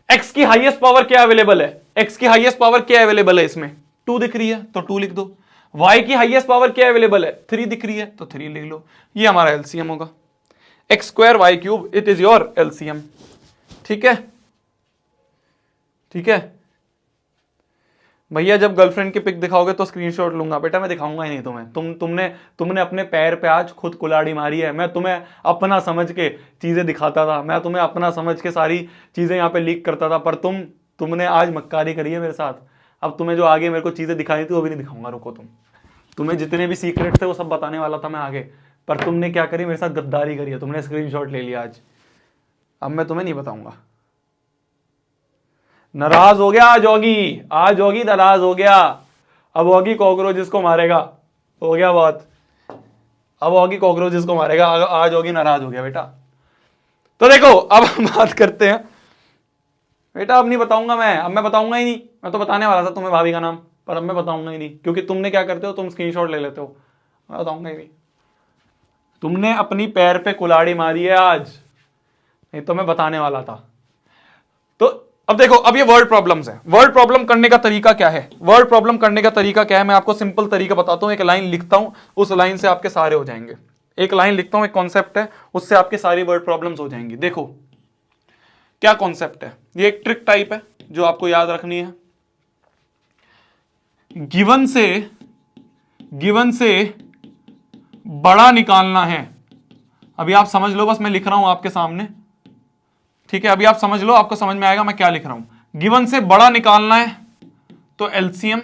एक्स की हाईएस्ट पावर क्या अवेलेबल है, एक्स की हाईएस्ट पावर क्या अवेलेबल है इसमें, 2 दिख रही है तो 2 लिख दो। वाई की हाईएस्ट पावर क्या अवेलेबल है, 3 दिख रही है तो 3 लिख लो। ये हमारा एलसीएम होगा, X square Y cube, it is your LCM. ठीक है, ठीक है भैया। जब गर्लफ्रेंड की पिक दिखाओगे तो स्क्रीनशॉट लूंगा। बेटा मैं दिखाऊंगा ही नहीं तुम्हें, तुमने अपने पैर पे आज खुद कुल्हाड़ी मारी है। मैं तुम्हें अपना समझ के चीजें दिखाता था, मैं तुम्हें अपना समझ के सारी चीजें यहाँ पे लीक करता था, पर तुमने आज मक्कारी करी है मेरे साथ। अब तुम्हें जो आगे मेरे को चीजें दिखाई थी वो भी नहीं दिखाऊंगा, रुको। तुम्हें जितने भी सीक्रेट थे वो सब बताने वाला था मैं आगे, पर तुमने क्या करी, मेरे साथ गद्दारी करी है, तुमने स्क्रीनशॉट ले लिया आज। अब मैं तुम्हें नहीं बताऊंगा। नाराज हो गया आज योगी, आज योगी नाराज हो गया। अब योगी कॉकरोचेस को मारेगा, हो गया बात। अब योगी कॉकरोचेस को मारेगा, आज योगी नाराज हो गया बेटा। तो देखो अब हम बात करते हैं बेटा। अब नहीं बताऊंगा मैं, अब मैं बताऊंगा ही नहीं। मैं तो बताने वाला था तुम्हें भाभी का नाम, पर अब मैं बताऊंगा ही नहीं, क्योंकि तुमने क्या करते हो, तुम स्क्रीनशॉट ले लेते हो। मैं बताऊंगा ही नहीं। तुमने अपनी पैर पे कुल्हाड़ी मारी है आज, नहीं तो मैं बताने वाला था। तो अब देखो, अब ये वर्ड प्रॉब्लम्स है। वर्ड प्रॉब्लम करने का तरीका क्या है, वर्ड प्रॉब्लम करने का तरीका क्या है, मैं आपको सिंपल तरीका बताता हूं। एक लाइन लिखता हूं, उस लाइन से आपके सारे हो जाएंगे। एक लाइन लिखता हूं, एक कॉन्सेप्ट है, उससे आपके सारी वर्ड प्रॉब्लम्स हो जाएंगी। देखो क्या कॉन्सेप्ट है, ये एक ट्रिक टाइप है जो आपको याद रखनी है। गिवन से बड़ा निकालना है। अभी आप समझ लो, बस मैं लिख रहा हूं आपके सामने, ठीक है। अभी आप समझ लो, आपको समझ में आएगा मैं क्या लिख रहा हूं। गिवन से बड़ा निकालना है तो एलसीएम,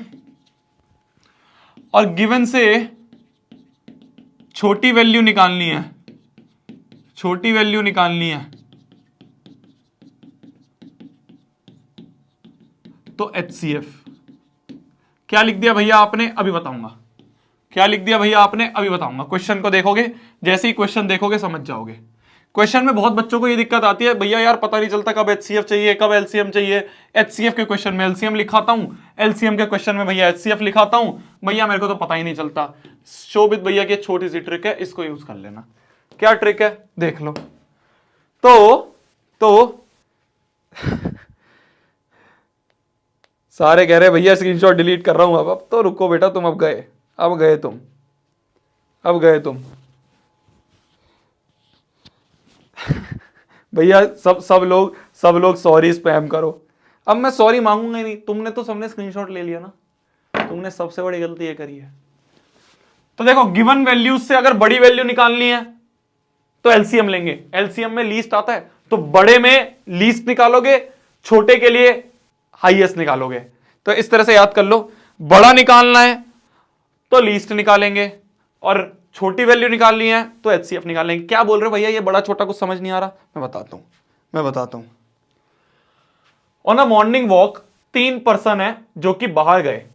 और गिवन से छोटी वैल्यू निकालनी है, छोटी वैल्यू निकालनी है तो एचसीएफ। क्या लिख दिया भैया आपने, अभी बताऊंगा। क्या लिख दिया भैया आपने, अभी बताऊंगा। क्वेश्चन को देखोगे, जैसे ही क्वेश्चन देखोगे समझ जाओगे। क्वेश्चन में बहुत बच्चों को ये दिक्कत आती है, भैया यार पता नहीं चलता कब एचसीएफ चाहिए, कब एलसीएम चाहिए। एचसीएफ के क्वेश्चन में एलसीएम लिखाता हूं, एलसीएम के क्वेश्चन में भैया एचसीएफ लिखाता हूं, भैया मेरे को तो पता ही नहीं चलता। शोभित भैया की छोटी सी ट्रिक है, इसको यूज कर लेना। क्या ट्रिक है देख लो। तो सारे कह रहे भैया स्क्रीनशॉट डिलीट कर रहा हूं। अब तो रुको बेटा, तुम अब गए तुम भैया सब लोग सॉरी स्पैम करो। अब मैं सॉरी मांगूंगा ही नहीं, तुमने तो सबने स्क्रीनशॉट ले लिया ना, तुमने सबसे बड़ी गलती ये करी है। तो देखो, गिवन वैल्यूज से अगर बड़ी वैल्यू निकालनी है तो एलसीएम लेंगे। एलसीएम में लीस्ट आता है, तो बड़े में लीस्ट निकालोगे, छोटे के लिए हाईएस्ट निकालोगे। तो इस तरह से याद कर लो, बड़ा निकालना है तो लीस्ट निकालेंगे, और छोटी वैल्यू निकालनी है तो एचसीएफ निकालेंगे। क्या बोल रहे हो भैया, ये बड़ा छोटा कुछ समझ नहीं आ रहा। मैं बताता हूं। On a morning walk 3 person है जो कि बाहर गए,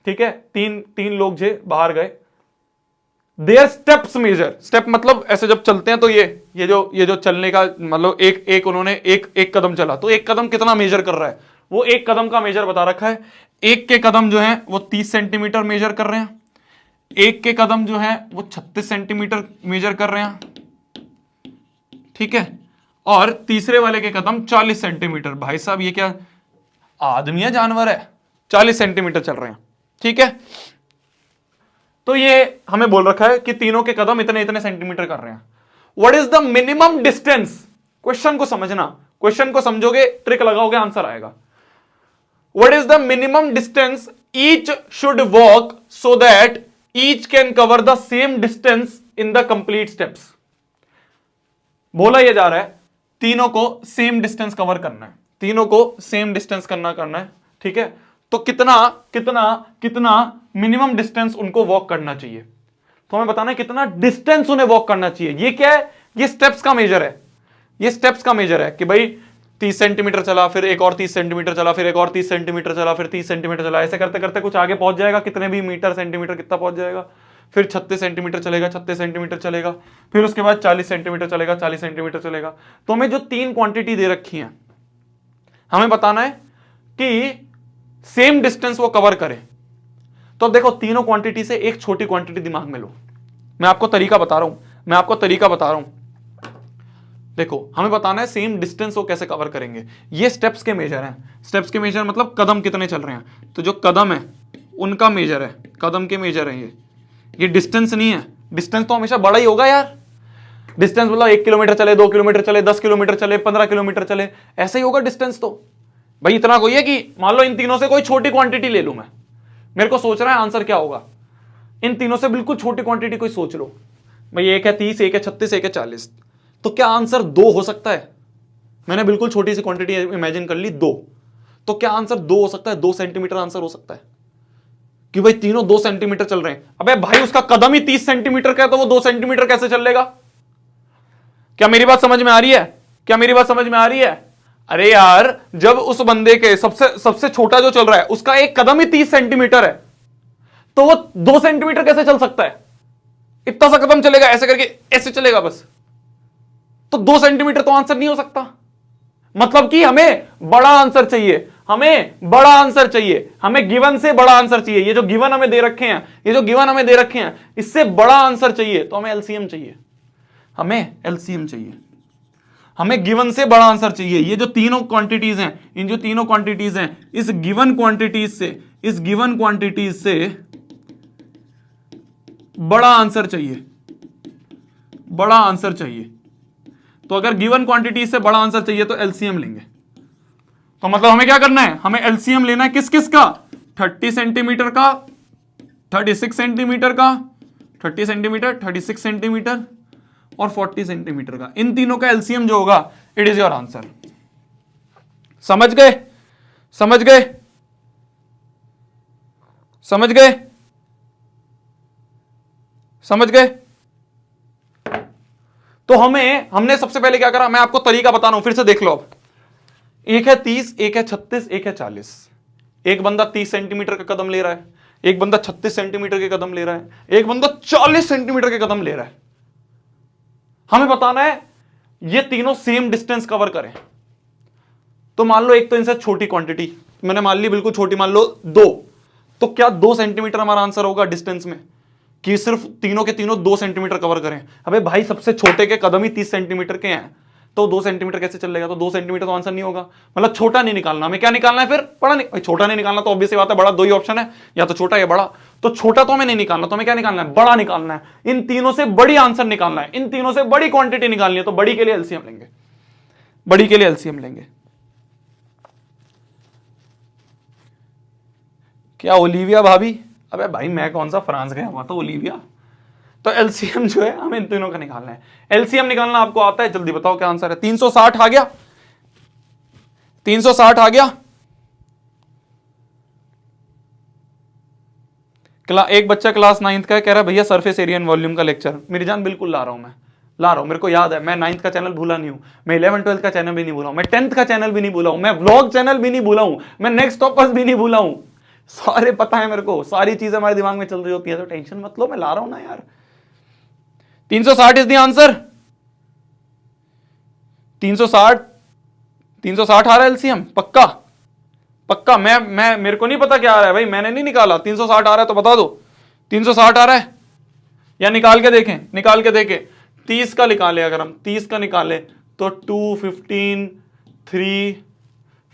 ठीक है। तीन लोग जे बाहर गए। देयर स्टेप्स मेजर, स्टेप मतलब ऐसे जब चलते हैं तो ये जो चलने का मतलब उन्होंने एक कदम चला, तो एक कदम कितना मेजर कर रहा है, वो एक कदम का मेजर बता रखा है। एक के कदम जो है वो 30 सेंटीमीटर मेजर कर रहे हैं, एक के कदम जो है वो 36 सेंटीमीटर मेजर कर रहे हैं, ठीक है। और तीसरे वाले के कदम 40 सेंटीमीटर। भाई साहब ये क्या आदमी है जानवर है, 40 सेंटीमीटर चल रहे हैं, ठीक है। तो ये हमें बोल रखा है कि तीनों के कदम इतने इतने सेंटीमीटर कर रहे हैं। What is the minimum distance question को समझना, क्वेश्चन को समझोगे, ट्रिक लगाओगे, आंसर आएगा। What is the minimum distance each should walk so that each can cover the same distance in the complete steps. बोला यह जा रहा है तीनों को सेम डिस्टेंस कवर करना है, तीनों को सेम डिस्टेंस करना है, ठीक है। तो कितना कितना कितना मिनिमम डिस्टेंस उनको वॉक करना चाहिए, तो हमें बताना है कितना डिस्टेंस उन्हें वॉक करना चाहिए। ये क्या है, ये स्टेप्स का मेजर है, ये स्टेप्स का मेजर है कि भाई 30 सेंटीमीटर चला, फिर एक और 30 सेंटीमीटर चला, फिर एक और 30 सेंटीमीटर चला, फिर 30 सेंटीमीटर चला, ऐसे करते करते कुछ आगे पहुंच जाएगा, कितने भी मीटर सेंटीमीटर कितना पहुंच जाएगा, फिर 36 सेंटीमीटर चलेगा, 36 सेंटीमीटर चलेगा, फिर उसके बाद 40 सेंटीमीटर चलेगा, 40 सेंटीमीटर चलेगा। तो हमें जो 3 क्वांटिटी दे रखी है, हमें बताना है कि सेम डिस्टेंस वो कवर करे। तो अब देखो तीनों क्वांटिटी से एक छोटी क्वांटिटी दिमाग में लो, मैं आपको तरीका बता रहा हूं, मैं आपको तरीका बता रहा हूं। देखो हमें बताना है सेम डिस्टेंस वो कैसे कवर करेंगे। ये स्टेप्स के मेजर हैं, स्टेप्स के मेजर मतलब कदम कितने चल रहे हैं, तो जो कदम है उनका मेजर है, कदम के मेजर है ये डिस्टेंस नहीं है। डिस्टेंस तो हमेशा बड़ा ही होगा यार, डिस्टेंस मतलब 1 किलोमीटर चले, 2 किलोमीटर चले, 10 किलोमीटर चले, 15 किलोमीटर चले, ऐसे ही होगा डिस्टेंस। तो भाई इतना कोई है कि मान लो इन तीनों से कोई छोटी क्वांटिटी ले लूं मैं, मेरे को सोच रहा है आंसर क्या होगा, इन तीनों से बिल्कुल छोटी क्वांटिटी कोई सोच लो भाई, एक है 30, एक है 36, एक है 40, तो क्या आंसर 2 हो सकता है? मैंने बिल्कुल छोटी सी क्वांटिटी इमेजिन कर ली 2, तो क्या आंसर 2 हो सकता है? 2 सेंटीमीटर आंसर हो सकता है कि भाई तीनों 2 सेंटीमीटर चल रहे हैं। अबे भाई उसका कदम ही 30 सेंटीमीटर का है, तो वो 2 सेंटीमीटर कैसे चलेगा? क्या मेरी बात समझ में आ रही है? क्या मेरी बात समझ में आ रही है? अरे यार जब उस बंदे के सबसे छोटा जो चल रहा है उसका एक कदम ही 30 सेंटीमीटर है, तो वो 2 सेंटीमीटर कैसे चल सकता है? इतना सा कदम चलेगा, ऐसे करके ऐसे चलेगा बस, तो 2 सेंटीमीटर तो आंसर नहीं हो सकता। मतलब कि हमें बड़ा आंसर चाहिए, हमें बड़ा आंसर चाहिए, हमें गिवन से बड़ा आंसर चाहिए। ये जो गिवन हमें दे रखे हैं, ये जो गिवन हमें दे रखे हैं, इससे बड़ा आंसर चाहिए, तो हमें एलसीएम चाहिए, हमें एलसीएम चाहिए, हमें गिवन से बड़ा आंसर चाहिए। ये जो तीनों क्वांटिटीज हैं, इन जो तीनों क्वांटिटीज हैं, इस गिवन क्वांटिटीज से, इस गिवन क्वांटिटीज से बड़ा आंसर चाहिए, बड़ा आंसर चाहिए। तो अगर गिवन क्वांटिटी से बड़ा आंसर चाहिए तो एलसीएम लेंगे। तो मतलब हमें क्या करना है, हमें एलसीएम लेना है किस किस का, 30 सेंटीमीटर का, 36 सेंटीमीटर का, 30 सेंटीमीटर, 36 सेंटीमीटर और 40 सेंटीमीटर का। इन तीनों का एलसीएम जो होगा, इट इज योर आंसर। समझ गए? समझ गए? समझ गए? समझ गए? तो हमने सबसे पहले क्या करा, मैं आपको तरीका बता रहा हूं, फिर से देख लो। अब एक है 30, एक है 36, एक है 40। एक बंदा 30 सेंटीमीटर का कदम ले रहा है, एक बंदा 36 सेंटीमीटर के कदम ले रहा है, एक बंदा 40 सेंटीमीटर के कदम ले रहा है। हमें बताना है ये तीनों सेम डिस्टेंस कवर करें। तो मान लो एक तो इनसे छोटी क्वांटिटी मैंने मान ली, बिल्कुल छोटी मान लो 2, तो क्या 2 सेंटीमीटर हमारा आंसर होगा डिस्टेंस में, कि सिर्फ तीनों के तीनों 2 सेंटीमीटर कवर करें। अबे भाई सबसे छोटे के कदम ही 30 सेंटीमीटर के हैं, तो 2 सेंटीमीटर कैसे चलेगा? तो 2 सेंटीमीटर तो आंसर नहीं होगा। मतलब छोटा नहीं निकालना, हमें क्या निकालना है फिर? बड़ा नहीं। छोटा नहीं निकालना तो ऑब्वियस सी बात है, बड़ा 2 ही ऑप्शन है, या तो छोटा या बड़ा। तो छोटा तो हमें नहीं निकालना, तो हमें क्या निकालना है? बड़ा निकालना है। इन तीनों से बड़ी आंसर निकालना है, इन तीनों से बड़ी क्वांटिटी निकालनी है, तो बड़ी के लिए एलसीएम लेंगे, बड़ी के लिए एलसीएम लेंगे। क्या ओलिविया भाभी? अबे भाई मैं कौन सा फ्रांस गया हुआ तो ओलिविया। तो एलसीएम जो है हमें इन तीनों का निकालना है। एलसीएम निकालना आपको आता है? जल्दी बताओ क्या आंसर है। 360 आ गया, 360 आ गया। एक बच्चा क्लास 9th का है, कह रहा है भैया सरफेस एरिया एंड वॉल्यूम का लेक्चर। मेरी जान बिल्कुल ला रहा हूं, मैं ला रहा हूं, मेरे को याद है। मैं 9th का चैनल भूला नहीं हूं, मैं 11th 12th का चैनल भी नहीं भूला हूं, मैं 10th का चैनल भी नहीं भूला हूं, मैं व्लॉग चैनल भी नहीं भूला हूं, मैं नेक्स्ट टॉपर्स भी नहीं भूला हूं। सारे पता है मेरे को, सारी चीजें हमारे दिमाग में चल रही होती है, तो टेंशन मत लो, मैं ला रहा हूं ना यार। 360 इज द आंसर। 360 आ रहा है एलसीएम पक्का? पक्का? मैं मेरे को नहीं पता क्या आ रहा है भाई, मैंने नहीं निकाला। 360 आ रहा है तो बता दो 360 आ रहा है, या निकाल के देखें, निकाल के देखें। 30 का निकाले, अगर हम 30 का निकाले तो 2 15 3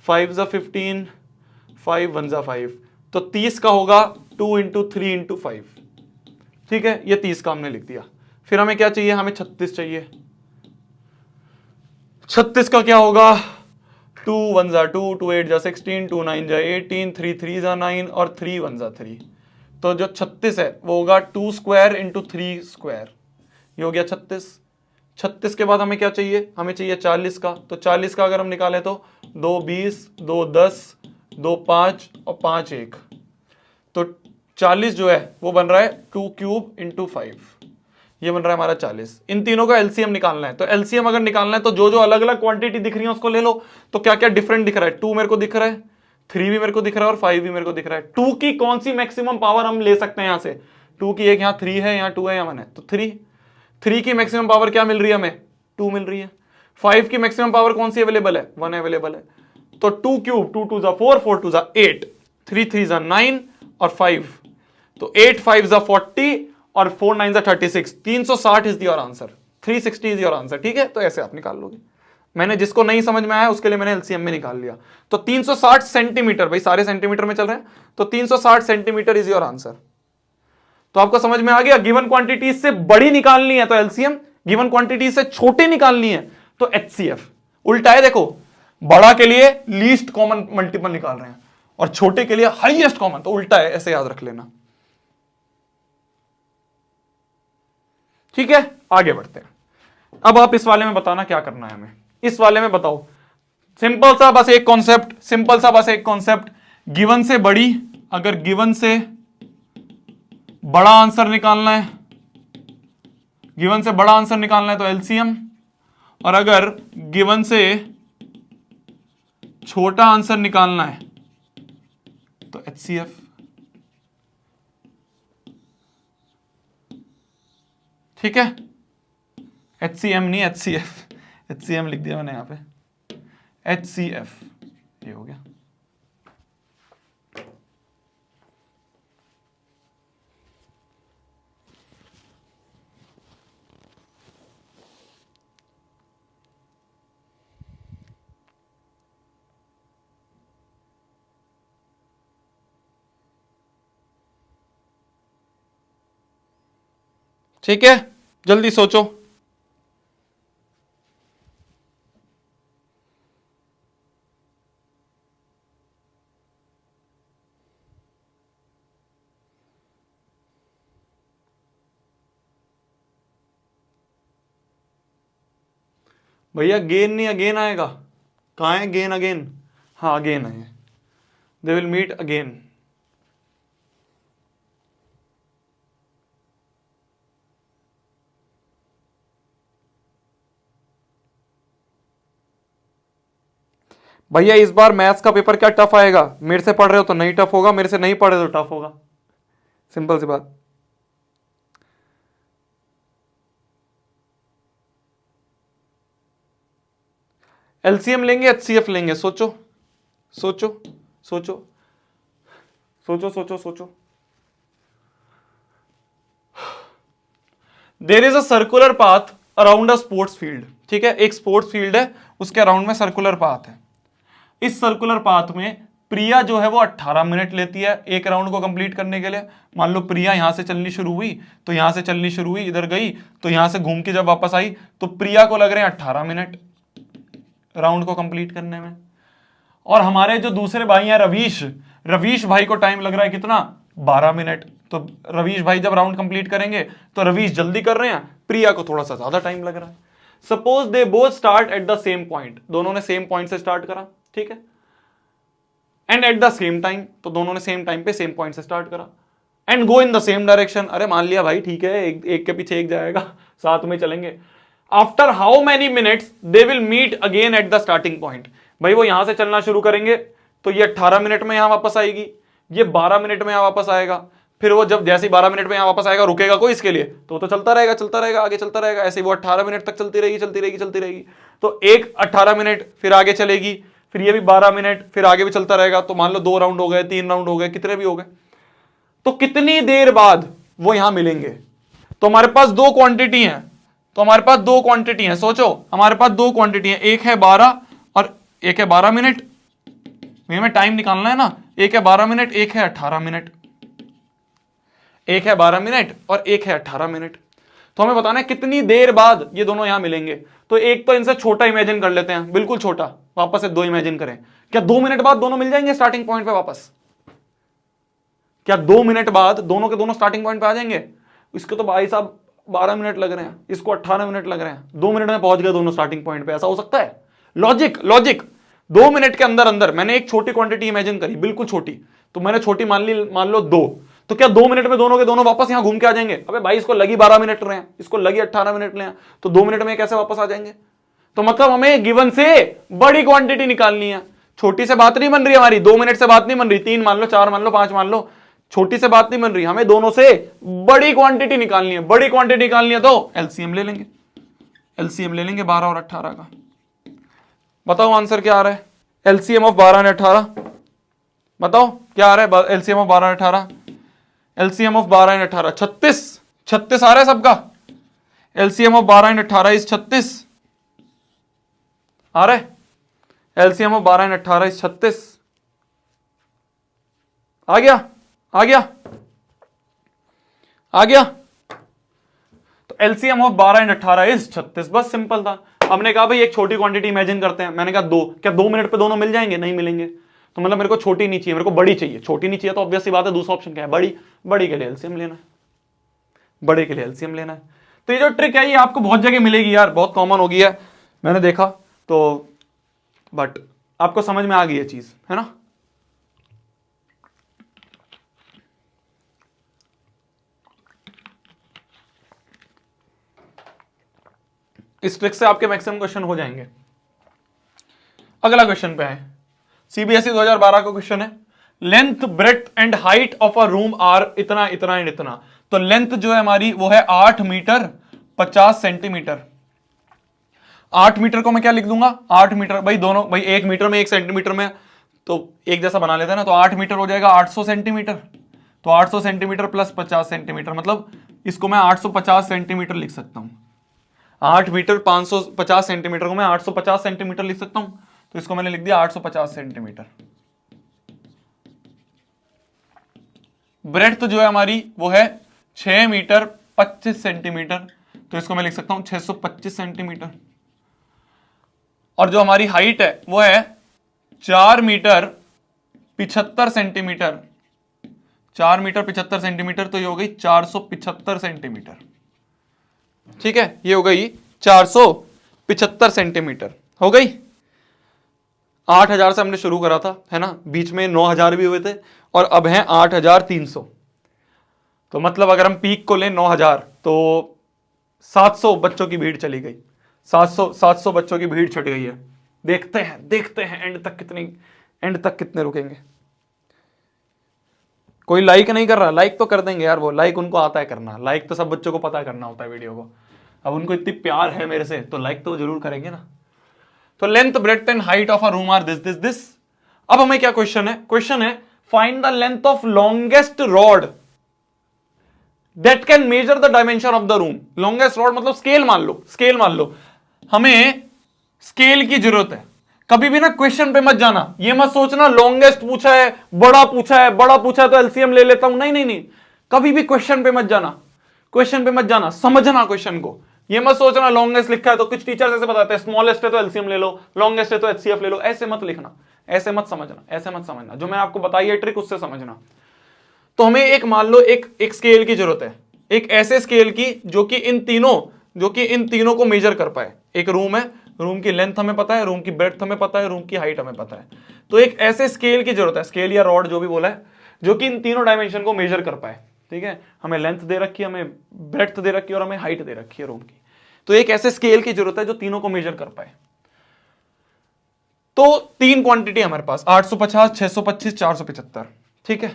5 जा 15 5 1 जा 5, तो 30 का होगा 2 इंटू 3 इंटू 5। ठीक है, ये 30 का हमने लिख दिया। फिर हमें क्या चाहिए? हमें 36 चाहिए। 36 का क्या होगा? 2 1 जा 2, 2 8 जा 16, 2 9 जा 18, 3 3 जा 9 और 3 1 जा 3। तो जो 36 है वो होगा 2 स्क्वायर इंटू 3 स्क्वायर, ये हो गया 36। 36 के बाद हमें क्या चाहिए? हमें चाहिए 40 का। तो 40 का अगर हम निकालें तो 2 20, 2 10, 2 5 और 5 1, तो 40 जो है वो बन रहा है 2 क्यूब इंटू 5, ये बन रहा है हमारा 40। इन तीनों का एलसीएम निकालना है। तो एलसीएम अगर निकालना है तो जो जो अलग अलग क्वांटिटी दिख रही है उसको ले लो। तो क्या क्या डिफरेंट दिख रहा है? 2 मेरे को दिख रहा है, 3 भी मेरे को दिख रहा है और 5 भी मेरे को दिख रहा है। 2 की कौन सी मैक्सिमम पावर हम ले सकते हैं यहां से? 2 की एक यहाँ 3 है, यहाँ 2 है, यहाँ 1 है, तो 3 की मैक्सिमम पावर क्या मिल रही है हमें? 2 मिल रही है। 5 की मैक्सिमम पावर कौन सी अवेलेबल है? 1 अवेलेबल है। तो 2 क्यूब, 2 2 जा 4, 4 2 जा 8, 3 3 जा 9 और 5, तो 8 5 जा 40 और 4 9 जा 36। 360 is your answer, 360 is your answer. ठीक है, तो ऐसे आप निकाल लोगे। मैंने जिसको नहीं समझ में आया उसके लिए मैंने एलसीएम में निकाल लिया। तो 360 सेंटीमीटर, भाई सारे सेंटीमीटर में चल रहे हैं, तो 360 सेंटीमीटर इज योर आंसर। तो आपको समझ में आ गया, गिवन क्वांटिटी से बड़ी निकालनी है तो एलसीएम, गिवन क्वांटिटी से छोटी निकालनी है तो एचसीएफ। उल्टा है, देखो, बड़ा के लिए लीस्ट कॉमन मल्टीपल निकाल रहे हैं और छोटे के लिए हाईएस्ट कॉमन, तो उल्टा है, ऐसे याद रख लेना। ठीक है, आगे बढ़ते हैं। अब आप इस वाले में बताना क्या करना है हमें। इस वाले में बताओ, सिंपल सा बस एक कॉन्सेप्ट, सिंपल सा बस एक कॉन्सेप्ट, गिवन से बड़ी, अगर गिवन से बड़ा आंसर निकालना है, गिवन से बड़ा आंसर निकालना है तो एलसीएम, और अगर गिवन से छोटा आंसर निकालना है तो एचसीएफ। ठीक है, एचसीएम नहीं एचसीएफ, एचसीएम लिख दिया मैंने यहां पे, एचसीएफ, ये हो गया। ठीक है, जल्दी सोचो। भैया गेन नहीं अगेन आएगा, कहां है गेन अगेन? हाँ अगेन है, दे विल मीट अगेन। भैया इस बार मैथ्स का पेपर क्या टफ आएगा? मेरे से पढ़ रहे हो तो नहीं टफ होगा, मेरे से नहीं पढ़ रहे तो टफ होगा, सिंपल सी बात। एलसीएम लेंगे एचसीएफ लेंगे? सोचो सोचो सोचो सोचो सोचो सोचो। There is a circular path around a sports field. ठीक है, एक स्पोर्ट्स फील्ड है, उसके अराउंड में सर्कुलर पाथ है। इस सर्कुलर पाथ में प्रिया जो है वो 18 मिनट लेती है एक राउंड को कंप्लीट करने के लिए। मान लो प्रिया यहां से चलनी शुरू हुई, तो यहां से चलनी शुरू हुई, इधर गई, तो यहां से घूम के जब वापस आई तो प्रिया को लग रहे हैं 18 मिनट राउंड को कंप्लीट करने में। और हमारे जो दूसरे भाई हैं रवीश, रवीश भाई को टाइम लग रहा है कितना? 12 मिनट। तो रवीश भाई जब राउंड कंप्लीट करेंगे तो रवीश जल्दी कर रहे हैं, प्रिया को थोड़ा सा ज्यादा टाइम लग रहा है। Suppose they both start at the same point, दोनों ने सेम पॉइंट से स्टार्ट करा, ठीक है, and at the same time, तो दोनों ने सेम टाइम पे सेम पॉइंट से स्टार्ट करा, and go in the same direction. अरे मान लिया भाई, ठीक है, एक के पीछे एक जाएगा, साथ में चलेंगे। After how many minutes they will meet again at the starting point. भाई वो यहां से चलना शुरू करेंगे तो ये 18 मिनट में यहां वापस आएगी, ये 12 मिनट में यहां वापस आएगा, फिर वो जब जैसे ही 12 मिनट में यहां वापस आएगा, रुकेगा कोई इसके लिए? तो चलता रहेगा आगे चलता रहेगा, ऐसे वो 18 मिनट तक चलती रहेगी। तो एक 18 मिनट फिर आगे चलेगी, फिर ये भी 12 मिनट, फिर आगे भी चलता रहेगा। तो मान लो 2 राउंड हो गए, 3 राउंड हो गए, कितने भी हो गए, तो कितनी देर बाद वो यहां मिलेंगे? तो हमारे पास 2 क्वांटिटी हैं, सोचो हमारे पास 2 क्वांटिटी हैं, एक है 12 और एक है 12 मिनट। हमें टाइम निकालना है ना, एक है 12 मिनट, एक है 18 मिनट, एक है 12 मिनट और एक है 18 मिनट। तो हमें बताना है कितनी देर बाद ये दोनों यहां मिलेंगे। तो एक तो इनसे छोटा इमेजिन कर लेते हैं, बिल्कुल छोटा, वापस से 2 इमेजिन करें। क्या 2 मिनट बाद दोनों मिल जाएंगे स्टार्टिंग पॉइंट पे वापस? क्या 2 मिनट बाद दोनों के दोनों स्टार्टिंग पॉइंट पे आ जाएंगे? इसको तो भाई साहब 12 मिनट लग रहे हैं, इसको 18 मिनट लग रहे हैं, 2 मिनट में पहुंच गए दोनों स्टार्टिंग पॉइंट पे। ऐसा हो सकता है? लॉजिक लॉजिक 2 मिनट के अंदर अंदर मैंने एक छोटी क्वांटिटी इमेजिन करी, बिल्कुल छोटी, तो मैंने छोटी मान लो 2, तो क्या 2 मिनट में दोनों के दोनों वापस यहां घूम के आ जाएंगे? अबे भाई इसको लगी 12 मिनट रहे हैं, इसको लगी 18 मिनट रहे हैं, तो 2 मिनट में कैसे वापस आ जाएंगे? तो मतलब हमें गिवन से बड़ी क्वांटिटी निकालनी है। छोटी से बात नहीं बन रही हमारी, 2 मिनट से बात नहीं बन रही, 3 मान लो, 4 मान लो, 5 मान लो, छोटी से बात नहीं बन रही, हमें दोनों से बड़ी क्वांटिटी निकालनी है। बड़ी क्वांटिटी निकालनी है तो एलसीएम ले लेंगे, एलसीएम ले लेंगे 12 और 18 का। बताओ आंसर क्या आ रहा है? एलसीएम ऑफ 12 और 18 बताओ क्या आ रहा है? एलसीएम ऑफ 12 और 18, एलसीएम ऑफ 12 और 18 36, 36 आ रहा है सबका। एलसीएम ऑफ 12 और 18 इज 36 आ रहा है। एलसीएम ऑफ 12 और 18 इज 36 आ गया, आ गया, आ गया। तो एलसीएम ऑफ 12 और 18 इज 36, बस सिंपल था। हमने कहा भाई एक छोटी क्वांटिटी इमेजिन करते हैं, मैंने कहा 2, क्या 2 मिनट पे दोनों मिल जाएंगे? नहीं मिलेंगे, तो मतलब मेरे को छोटी नहीं चाहिए, मेरे को बड़ी चाहिए। छोटी नहीं चाहिए तो ऑब्वियस सी बात है, दूसरा ऑप्शन क्या है? बड़ी। बड़ी के लिए एलसीएम लेना है, बड़े के लिए एलसीएम लेना है। तो ये जो ट्रिक है ये आपको बहुत जगह मिलेगी यार, बहुत कॉमन हो गई है, मैंने देखा तो, बट आपको समझ में आ गई है चीज, है ना? इस ट्रिक से आपके मैक्सिमम क्वेश्चन हो जाएंगे। अगला क्वेश्चन पे है, सीबीएसई 2012 का क्वेश्चन है, length breadth and height of a room are इतना इतना एंड इतना। तो लेंथ जो है हमारी वो है 8 मीटर 50 सेंटीमीटर। 8 मीटर को मैं क्या लिख दूंगा? 8 मीटर भाई दोनों, भाई 1 मीटर में 1 सेंटीमीटर में तो एक जैसा बना लेते हैं ना, तो 8 मीटर हो जाएगा 800 सेंटीमीटर। तो 800 सेंटीमीटर प्लस 50 सेंटीमीटर, मतलब इसको मैं 850 सेंटीमीटर लिख सकता हूं। 8 मीटर 550 सेंटीमीटर को मैं 850 सेंटीमीटर लिख सकता हूं, तो इसको मैंने लिख दिया 850 सेंटीमीटर। ब्रेड्थ जो है हमारी वो है 6 मीटर 25 सेंटीमीटर, तो इसको मैं लिख सकता हूं 625 सेंटीमीटर। और जो हमारी हाइट है वो है 4 मीटर 75 सेंटीमीटर। 4 मीटर 75 सेंटीमीटर, तो ये हो गई 475 सेंटीमीटर। ठीक है, ये हो गई 475 सेंटीमीटर हो गई। 8000 से हमने शुरू करा था, है ना, बीच में 9000 भी हुए थे, और अब हैं 8300। तो मतलब अगर हम पीक को लें 9000, तो 700 बच्चों की भीड़ चली गई, 700 बच्चों की भीड़ छट गई है। देखते हैं एंड तक कितने रुकेंगे। कोई लाइक नहीं कर रहा? लाइक तो कर देंगे यार, वो लाइक उनको आता है करना, लाइक तो सब बच्चों को पता करना होता है वीडियो को। अब उनको इतनी प्यार है मेरे से तो लाइक तो जरूर करेंगे ना। तो length breadth and height of a room are this. अब हमें क्या क्वेश्चन है? क्वेश्चन है find the length of longest rod that can measure the dimension of the room. Longest rod मतलब स्केल मान लो, हमें स्केल की जरूरत है। कभी भी ना क्वेश्चन पे मत जाना, ये मत सोचना लॉन्गेस्ट पूछा है, बड़ा पूछा है तो एलसीएम ले लेता हूं। नहीं, कभी भी क्वेश्चन पे मत जाना, समझना क्वेश्चन को। ये मत सोचना लॉन्गेस्ट लिखा है तो कुछ टीचर्स ऐसे बताते हैं स्मॉलेस्ट है तो एलसीएम ले लो, लॉन्गेस्ट है तो एचसीएफ ले लो। ऐसे मत लिखना, ऐसे मत समझना। जो मैंने आपको बताई है ट्रिक उससे समझना। तो हमें एक मान लो एक स्केल की जरूरत है, एक ऐसे स्केल की जो कि इन तीनों को मेजर कर पाए। एक रूम है, रूम की लेंथ हमें पता है, रूम की ब्रेड्थ हमें पता है, रूम की हाइट हमें पता है। तो एक ऐसे स्केल की जरूरत है, स्केल या रॉड जो भी बोला है, जो कि इन तीनों डायमेंशन को मेजर कर पाए। ठीक है, हमें लेंथ दे रखी है, हमें ब्रेड्थ दे रखी है और हमें हाइट दे रखी है रूम की। तो एक ऐसे स्केल की जरूरत है जो तीनों को मेजर कर पाए। तो 3 क्वांटिटी हमारे पास, 850, 625, 475। ठीक है,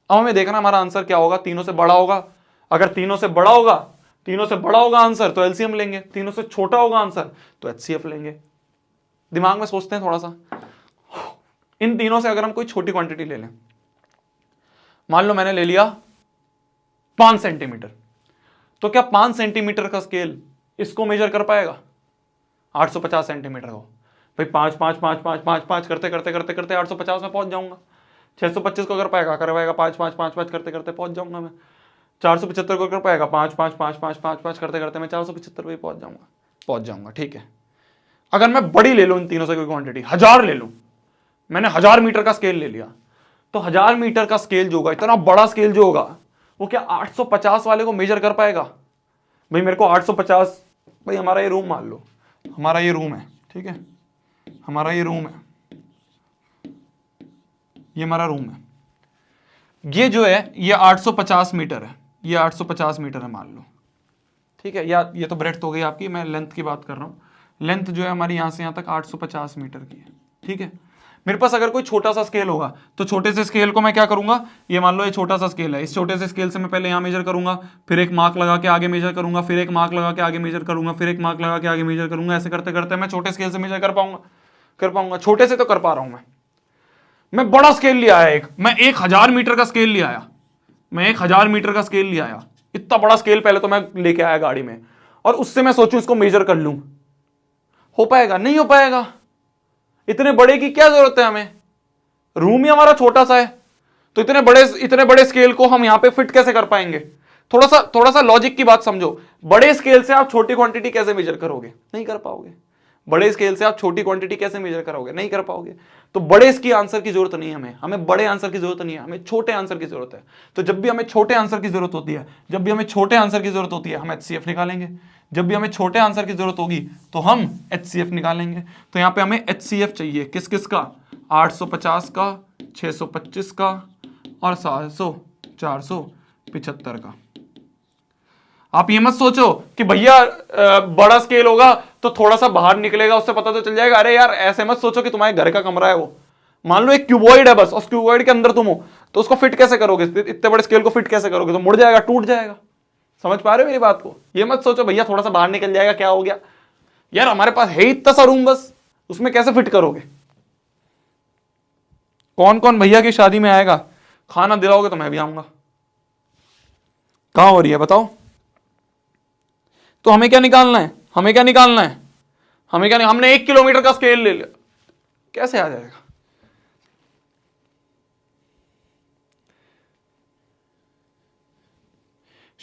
अब हमें देखना हमारा आंसर क्या होगा। तीनों से बड़ा होगा, अगर तीनों से बड़ा होगा आंसर तो एलसीएम लेंगे, तीनों से छोटा होगा आंसर तो एचसीएफ लेंगे। दिमाग में सोचते हैं थोड़ा सा। इन तीनों से अगर हम कोई छोटी क्वांटिटी ले लें, मान लो मैंने ले लिया 5 सेंटीमीटर, तो क्या 5 सेंटीमीटर का स्केल इसको मेजर कर पाएगा? 850 सेंटीमीटर को भाई 5 5 5 5 5 5 करते 850 में पहुंच जाऊंगा। 625 को कर पाएगा 5 5 5 5 करते करते पहुंच जाऊंगा मैं। 475 को कर पाएगा? 5 5 5 5 5 5 करते करते मैं 475 पे पहुंच जाऊंगा। ठीक है, अगर मैं बड़ी ले लूं इन तीनों से कोई क्वांटिटी, 1000 ले लूं, मैंने 1000 मीटर का स्केल ले लिया, तो 1000 मीटर का स्केल जो होगा, इतना बड़ा स्केल जो होगा, वो क्या 850 वाले को मेजर कर पाएगा? भाई मेरे को 850, भाई हमारा ये रूम मान लो, हमारा ये रूम है, ठीक है, हमारा ये रूम है, ये हमारा रूम है, ये जो है ये 850 मीटर है, ये 850 मीटर है मान लो, ठीक है, या ये तो ब्रेड्थ हो गई आपकी, मैं लेंथ की बात कर रहा हूँ। लेंथ जो है हमारी यहां से यहां तक 850 मीटर की है, ठीक है। मेरे पास अगर कोई छोटा सा स्केल होगा, तो छोटे से स्केल को मैं क्या करूंगा, ये मान लो ये छोटा सा स्केल है, इस छोटे से स्केल से मैं पहले यहां मेजर करूंगा, फिर एक मार्क लगा के आगे मेजर करूंगा, फिर एक मार्क लगा के आगे मेजर करूंगा, फिर एक मार्क लगा के आगे मेजर करूंगा, ऐसे करते करते मैं छोटे स्केल से मेजर कर पाऊंगा। छोटे से तो कर पा रहा हूं मैं बड़ा स्केल लिया है, मैं 1000 मीटर का स्केल ले आया, मैं 1000 मीटर का स्केल ले आया, इतना बड़ा स्केल पहले तो मैं लेके आया गाड़ी में, और उससे मैं सोचूं इसको मेजर कर लूं, हो पाएगा? नहीं हो पाएगा। इतने बड़े की क्या जरूरत है हमें, रूम ही हमारा छोटा सा है, तो इतने बड़े स्केल को हम यहां पे फिट कैसे कर पाएंगे? थोड़ा सा लॉजिक की बात समझो। बड़े स्केल से आप छोटी क्वांटिटी कैसे मेजर करोगे? नहीं कर पाओगे। बड़े स्केल से आप छोटी क्वांटिटी कैसे मेजर करोगे? नहीं कर पाओगे। तो बड़े इसकी आंसर की जरूरत नहीं है, हमें बड़े आंसर की जरूरत नहीं है, हमें छोटे आंसर की जरूरत है। तो जब भी हमें छोटे आंसर की जरूरत होती है, हम HCF निकालेंगे। जब भी हमें छोटे आंसर की जरूरत होगी तो हम HCF निकालेंगे। तो यहां पे हमें HCF चाहिए, किस किस का? 850 का, 625 का और 700 475 का। आप ये मत सोचो कि भैया बड़ा स्केल होगा तो थोड़ा सा बाहर निकलेगा, उससे पता तो चल जाएगा। अरे यार ऐसे मत सोचो कि तुम्हारे घर का कमरा है वो, मान लो एक क्यूबॉइड है बस, उस क्यूबॉइड के अंदर तुम हो, तो उसको फिट कैसे करोगे? इतने बड़े स्केल को फिट कैसे करोगे? तो मुड़ जाएगा, टूट जाएगा। समझ पा रहे हो मेरी बात को? ये मत सोचो भैया थोड़ा सा बाहर निकल जाएगा, क्या हो गया यार, हमारे पास है इतना सा रूम बस, उसमें कैसे फिट करोगे? कौन कौन भैया की शादी में आएगा? खाना दिलाओगे तो मैं भी आऊंगा। कहां हो रही है बताओ? तो हमें क्या निकालना है? हमने 1 किलोमीटर का स्केल ले लिया, कैसे आ जाएगा?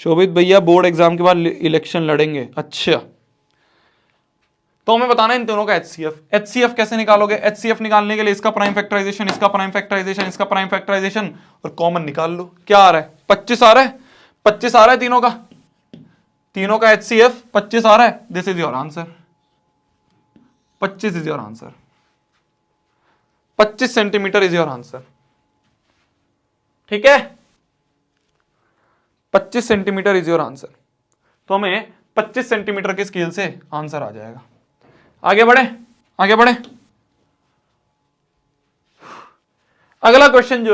शोभित भैया बोर्ड एग्जाम के बाद इलेक्शन लड़ेंगे, अच्छा। तो हमें बताना है इन दोनों का HCF कैसे निकालोगे? HCF निकालने के लिए इसका प्राइम फैक्टराइजेशन, इसका प्राइम फैक्टराइजेशन, इसका प्राइम फैक्टराइजेशन और कॉमन निकाल लो। क्या आ रहा है? 25 आ रहा है, 25 आ रहा है तीनों का HCF 25 आ रहा है। This is your answer, 25 is your answer, 25 centimetre is your answer, ठीक है, 25 सेंटीमीटर इज योर आंसर। तो हमें 25 सेंटीमीटर के स्केल से आंसर आ जाएगा। आगे बढ़े। अगला क्वेश्चन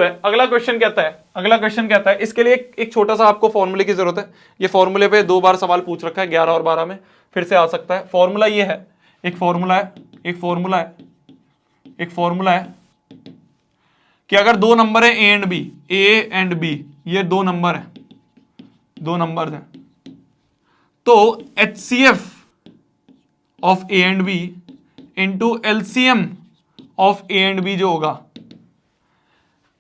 कहता है, इसके लिए एक छोटा सा आपको फॉर्मूले की जरूरत है। ये फॉर्मूले पे 2 बार सवाल पूछ रखा है, 11 और 12 में, फिर से आ सकता है। फॉर्मूला ये है, एक फॉर्मूला है कि अगर 2 नंबर है ए एंड बी, ये 2 नंबर हैं, तो HCF of A and B into LCM of A and B जो होगा,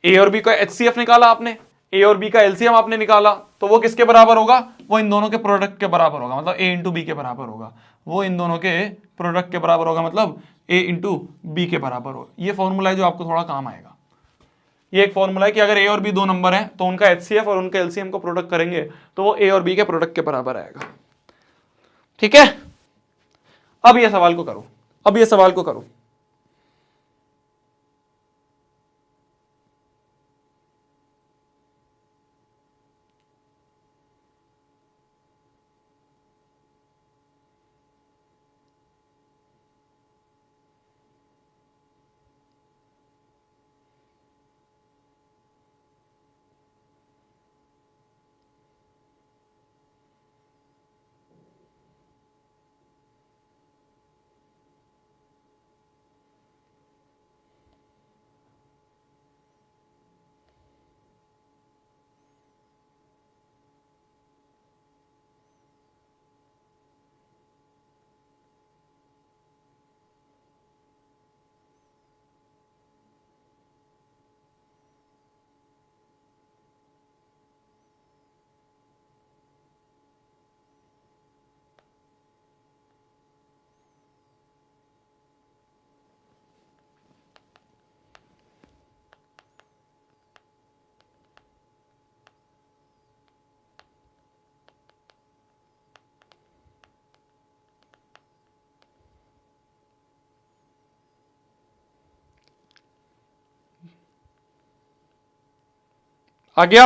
ए और बी का HCF निकाला आपने, ए और बी का LCM आपने निकाला, तो वो किसके बराबर होगा? वो इन दोनों के प्रोडक्ट के बराबर होगा, मतलब ए इंटू बी के बराबर होगा। वो इन दोनों के प्रोडक्ट के बराबर होगा, मतलब ए इंटू बी के बराबर होगा। ये फॉर्मूला है जो आपको थोड़ा काम आएगा। ये एक फॉर्मूला है कि अगर ए और बी 2 नंबर हैं तो उनका HCF और उनके LCM को प्रोडक्ट करेंगे तो वो ए और बी के प्रोडक्ट के बराबर आएगा, ठीक है। अब ये सवाल को करो। आ गया।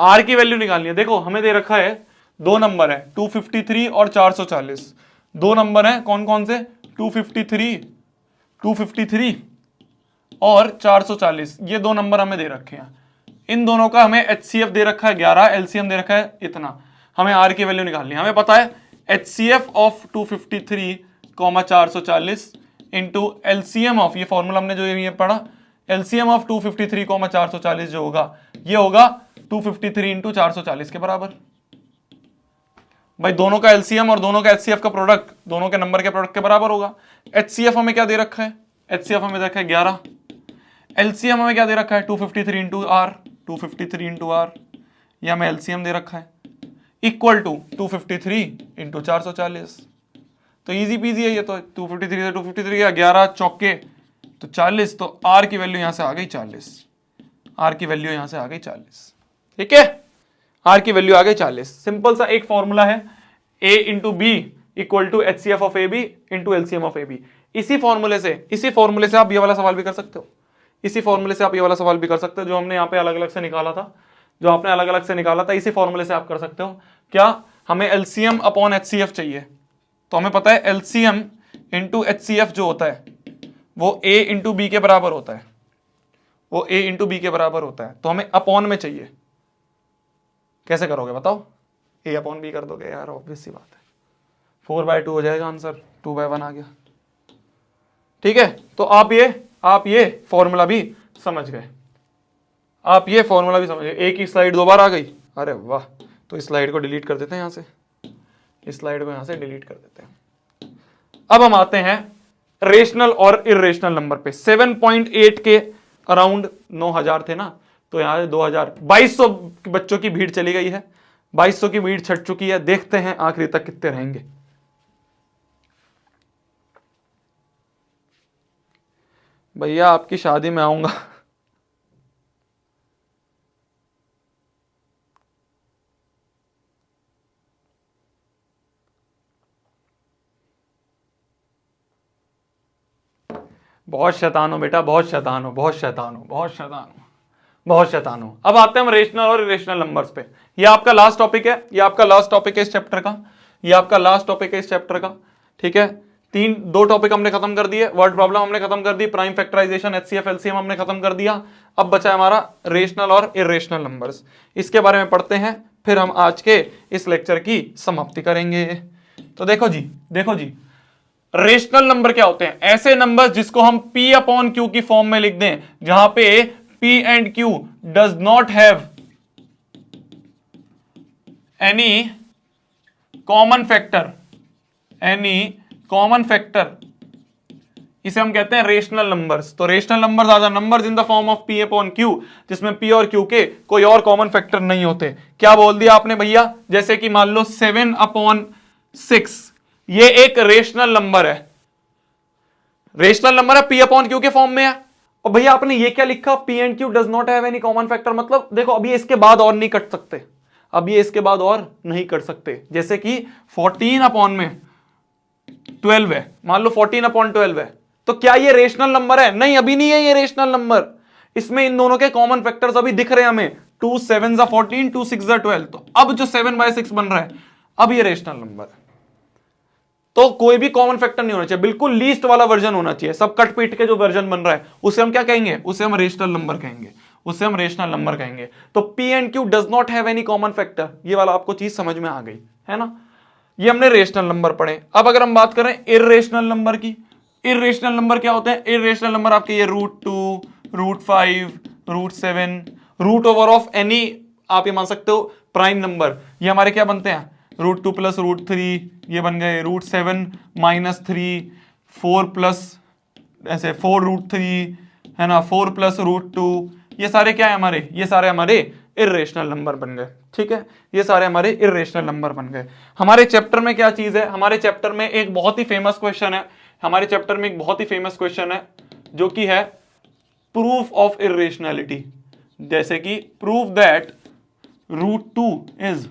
आर की वैल्यू निकालनी है। देखो हमें दे रखा है दो नंबर है 253 और 440। दो नंबर है कौन कौन से, 253 और 440, ये दो नंबर हमें दे रखे हैं। इन दोनों का हमें HCF दे रखा है 11, LCM दे रखा है इतना। हमें आर की वैल्यू निकालनी है। हमें पता है HCF of 253 440 into LCM of, ये फॉर्मूला हमने जो ये पढ़ा, LCM ऑफ 253 440 जो होगा ये होगा 253 इंटू 440 के बराबर। भाई दोनों का LCM और दोनों का HCF का प्रोडक्ट, दोनों के नंबर के प्रोडक्ट के बराबर होगा। HCF हमें क्या दे रखा है, HCF हमें दे रखा है 11, LCM हमें क्या दे रखा है 253 इंटू आर, 253 इंटू आर, यह हमें LCM दे रखा है, इक्वल टू 253 इंटू 440। तो इजी पीजी है ये तो, 253 से 253 या 11 चौके तो 40, तो आर की वैल्यू यहां से आ गई 40। आर की वैल्यू यहां से आ गई 40। ठीक है, आर की वैल्यू आ गई 40। सिंपल सा एक फॉर्मूला है, A into B equal to HCF of A B into LCM of A B. इसी फॉर्मूले से आप ये वाला सवाल भी कर सकते हो। इसी फॉर्मूले से आप ये वाला सवाल भी कर सकते हो जो हमने यहाँ पे अलग अलग से निकाला था, जो आपने अलग अलग से निकाला था, इसी फॉर्मूले से आप कर सकते हो। क्या, हमें LCM अपॉन HCF चाहिए, तो हमें पता है LCM इंटू HCF जो होता है वो A इंटू बी के बराबर होता है, वो A इंटू बी के बराबर होता है। तो हमें अपॉन में चाहिए, कैसे करोगे बताओ, A अपॉन बी कर दोगे यार, ऑब्वियस सी बात है, 4/2 हो जाएगा आंसर, 2/1 आ गया। ठीक है, तो आप ये फॉर्मूला भी समझ गए, आप ये फॉर्मूला भी समझ गए। एक ही स्लाइड दो बार आ गई, अरे वाह। तो इस स्लाइड को डिलीट कर देते हैं यहां से, इस स्लाइड को यहां से डिलीट कर देते हैं। अब हम आते हैं रेशनल और इरेशनल नंबर पे। 7.8 के अराउंड 9000 थे ना, तो यहां 2000 2200 बच्चों की भीड़ चली गई है, 2200 की भीड़ छट चुकी है। देखते हैं आखिरी तक कितने रहेंगे। भैया आपकी शादी में आऊंगा। बहुत शैतान हो बेटा, बहुत शैतान हो, बहुत शैतान हो, बहुत शैतान हो, बहुत शैतान हो। अब आते हैं हम रेशनल और इरेशनल नंबर्स पे। ये आपका लास्ट टॉपिक है, ये आपका लास्ट टॉपिक है इस चैप्टर का, ये आपका लास्ट टॉपिक है इस चैप्टर का। ठीक है, दो टॉपिक हमने खत्म कर दिए, वर्ड प्रॉब्लम हमने खत्म कर दी, प्राइम फैक्टराइजेशन, HCF LCM हमने खत्म कर दिया। अब बचा है हमारा रेशनल और इरेशनल नंबर्स। इसके बारे में पढ़ते हैं, फिर हम आज के इस लेक्चर की समाप्ति करेंगे। तो देखो जी, रेशनल नंबर क्या होते हैं, ऐसे नंबर जिसको हम P अपॉन Q की फॉर्म में लिख दें, जहां पे P and Q does not have any common factor, इसे हम कहते हैं रेशनल नंबर्स। तो rational numbers are the numbers in the form of P upon Q, जिसमें P और Q के कोई और कॉमन फैक्टर नहीं होते। क्या बोल दिया आपने भैया, जैसे कि मान लो 7/6, ये एक रेशनल नंबर है, रेशनल नंबर है, P अपॉन Q के फॉर्म में है। और भैया आपने ये क्या लिखा, P and Q does not have any common factor, मतलब देखो अभी इसके बाद और नहीं कट सकते, अब ये इसके बाद और नहीं कर सकते। जैसे कि 14/12 है, मान लो 14/12 है, तो क्या ये रेशनल नंबर है? नहीं, अभी नहीं है ये रेशनल नंबर। इसमें इन दोनों के कॉमन फैक्टर्स अभी दिख रहे हैं हमें, 2 7 14, 2 6 12। तो अब जो 7/6 बन रहा है, अब ये रेशनल नंबर है। तो कोई भी कॉमन फैक्टर नहीं होना चाहिए, बिल्कुल लीस्ट वाला वर्जन होना चाहिए। सब कट पीट के जो वर्जन बन रहा है उसे हम क्या कहेंगे, उसे हम रेशनल नंबर कहेंगे, उसे हम रेशनल नंबर कहेंगे। तो P and Q does not have any common factor, ये वाला आपको चीज समझ में आ गई है ना। ये हमने रेशनल नंबर पढ़े। अब अगर हम बात करें इर्रेशनल नंबर की, इर्रेशनल नंबर क्या होते हैं? इर्रेशनल नंबर आपके ये √2, √5, √7, रूट ओवर ऑफ एनी, आप ये मान सकते हो प्राइम नंबर। ये हमारे क्या बनते हैं, √2 प्लस √3, ये बन गए √7 - 3, 4 प्लस ऐसे 4 √3 है ना, 4 प्लस √2, ये सारे क्या है हमारे, ये सारे हमारे इर्रेशनल नंबर बन गए। ठीक है, ये सारे हमारे इर्रेशनल नंबर बन गए। हमारे चैप्टर में क्या चीज है, हमारे चैप्टर में एक बहुत ही फेमस क्वेश्चन है, हमारे चैप्टर में एक बहुत ही फेमस क्वेश्चन है जो कि है प्रूफ ऑफ इर्रेशनैलिटी। जैसे कि प्रूव दैट √2 इज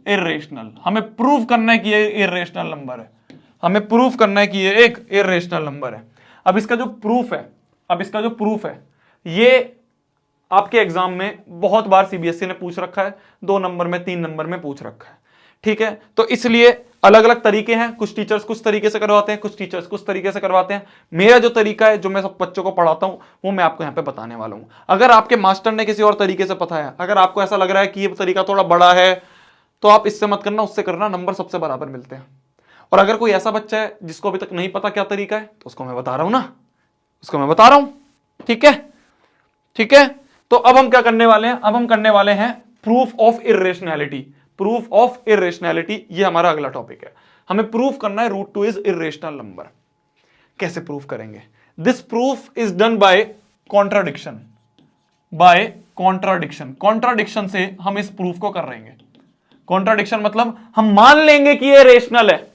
इर्रेशनल, हमें प्रूव करना है कि ये इर्रेशनल नंबर है, हमें प्रूव करना है कि ये एक इर्रेशनल नंबर है। अब इसका जो प्रूफ है, ये आपके एग्जाम में बहुत बार सीबीएसई ने पूछ रखा है, 2 नंबर में, 3 नंबर में पूछ रखा है, ठीक है। तो इसलिए अलग अलग तरीके हैं, कुछ टीचर्स कुछ तरीके से करवाते हैं, कुछ टीचर्स कुछ तरीके से करवाते हैं। मेरा जो तरीका है, जो मैं सब बच्चों को पढ़ाता हूं, वो मैं आपको यहां पे बताने वाला हूं। अगर आपके मास्टर ने किसी और तरीके से बताया, अगर आपको ऐसा लग रहा है कि ये तरीका थोड़ा बड़ा है, तो आप इससे मत करना, उससे करना, नंबर सबसे बराबर मिलते हैं। और अगर कोई ऐसा बच्चा है जिसको अभी तक नहीं पता क्या तरीका है, तो उसको मैं बता रहा हूं ना, उसको मैं बता रहा हूं, ठीक है, ठीक है। तो अब हम क्या करने वाले हैं, अब हम करने वाले हैं proof of irrationality. Proof of irrationality, ये हमारा अगला टॉपिक है। हमें प्रूफ करना है रूट 2 इज इर्रेशनल नंबर। कैसे प्रूफ करेंगे? This proof is done by contradiction, by contradiction. Contradiction से हम इस प्रूफ को कर रहेंगे। कॉन्ट्राडिक्शन मतलब हम मान लेंगे कि ये रेशनल है,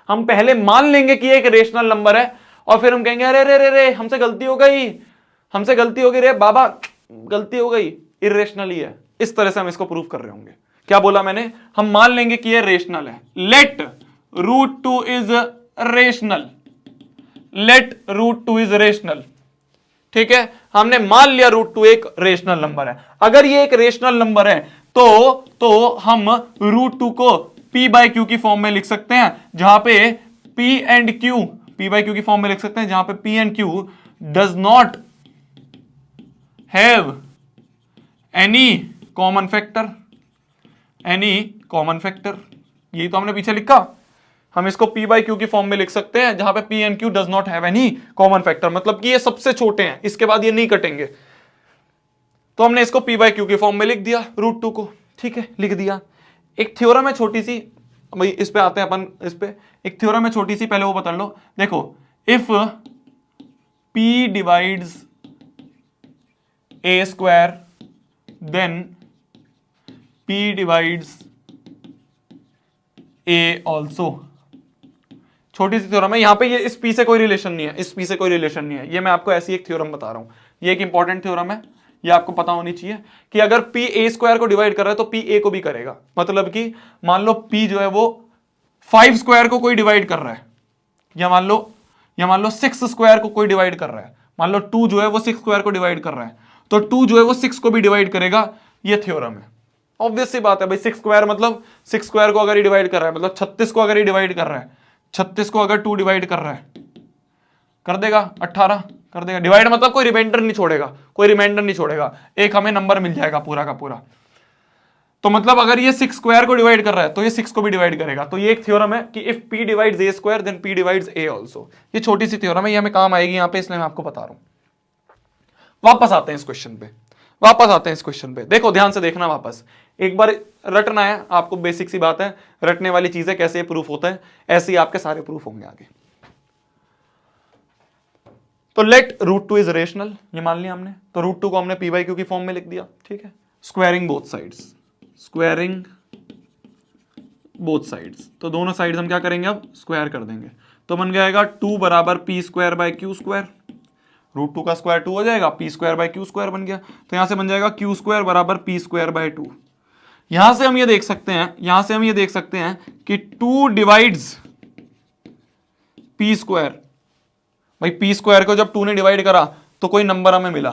हम पहले मान लेंगे कि ये एक रेशनल नंबर है, और फिर हम कहेंगे अरे रे रे रे हमसे गलती हो गई, हमसे गलती हो गई रे बाबा, गलती हो गई, इर्रेशनल ही है। इस तरह से हम इसको प्रूफ कर रहे होंगे। क्या बोला मैंने? हम मान लेंगे कि ये रेशनल है। Let root 2 is rational, let root 2 is rational, ठीक है। हमने मान लिया रूट 2 एक रेशनल नंबर है। अगर ये एक रेशनल नंबर है तो हम रूट 2 को p बाई क्यू की फॉर्म में लिख सकते हैं, जहां पे p and q, p by Q की फॉर्म में लिख सकते हैं, जहां पे p and q does not have any common factor, any common factor. यही तो हमने पीछे लिखा। हम इसको p बाई क्यू की फॉर्म में लिख सकते हैं, जहां पे p and q does not have any common factor, मतलब कि ये सबसे छोटे हैं, इसके बाद ये नहीं कटेंगे। तो हमने इसको p बाई क्यू की फॉर्म में लिख दिया रूट 2 को, ठीक है, लिख दिया। एक थ्योरम है छोटी सी, भाई इस पे आते हैं अपन, इस पे एक थ्योरम है छोटी सी, पहले वो बता लो। देखो, if p divides a square then p divides a also. छोटी सी थ्योरम है, यहां पे ये इस p से कोई रिलेशन नहीं है, इस p से कोई रिलेशन नहीं है, ये मैं आपको ऐसी एक थ्योरम बता रहा हूं। ये एक इंपॉर्टेंट थ्योरम है, ये आपको पता होनी चाहिए कि अगर p a स्क्वायर को डिवाइड कर रहा है तो p a को भी करेगा। मतलब कि मान लो p जो है वो 5 स्क्वायर को कोई डिवाइड कर रहा है, या मान लो 6 स्क्वायर को कोई डिवाइड कर रहा है, मान लो 2 जो है वो 6 स्क्वायर को डिवाइड कर रहा है, तो 2 जो है वो 6 को भी डिवाइड करेगा। ये थ्योरम है। ऑब्वियस सी बात है भाई, 6 स्क्वायर मतलब 6 स्क्वायर को अगर ये डिवाइड कर रहा है, मतलब 36 को अगर ये डिवाइड कर रहा है, 36 को अगर 2 डिवाइड कर रहा है, कर देगा 18 कर देगा। डिवाइड मतलब कोई रिमाइंडर नहीं छोड़ेगा, कोई रिमाइंडर नहीं छोड़ेगा, एक हमें नंबर मिल जाएगा पूरा का पूरा। तो मतलब अगर ये 6 स्क्वायर को डिवाइड कर रहा है तो ये 6 को भी डिवाइड करेगा। तो ये एक थ्योरम है कि if p divides a square then p divides a also. ये छोटी सी थ्योरम है, ये हमें काम आएगी यहां पे, इसलिए मैं आपको बता रहा हूं। वापस आते हैं इस क्वेश्चन पे, वापस आते हैं इस क्वेश्चन पे। देखो ध्यान से देखना, वापस एक बार रटना है आपको, बेसिक सी बात है, रटने वाली चीजें कैसे प्रूफ होता है, ऐसे ही आपके सारे प्रूफ होंगे आगे। तो लेट रूट 2 इज रेशनल, ये मान लिया हमने, तो रूट 2 को हमने p बाई क्यू की फॉर्म में लिख दिया, ठीक है। Squaring both sides, squaring both sides, तो दोनों साइड्स हम क्या करेंगे, अब स्क्वायर कर देंगे। तो बन जाएगा 2 बराबर p square by Q square, root 2 का स्क्वायर 2 हो जाएगा, p square by Q square बन गया। तो यहां से बन जाएगा q स्क्वायर बराबर p स्क्वायर बाई 2। यहां से हम ये देख सकते हैं, यहां से हम ये देख सकते हैं कि 2 डिवाइड्स p स्क्वायर। भाई p स्क्वायर को जब 2 ने डिवाइड करा तो कोई नंबर हमें मिला,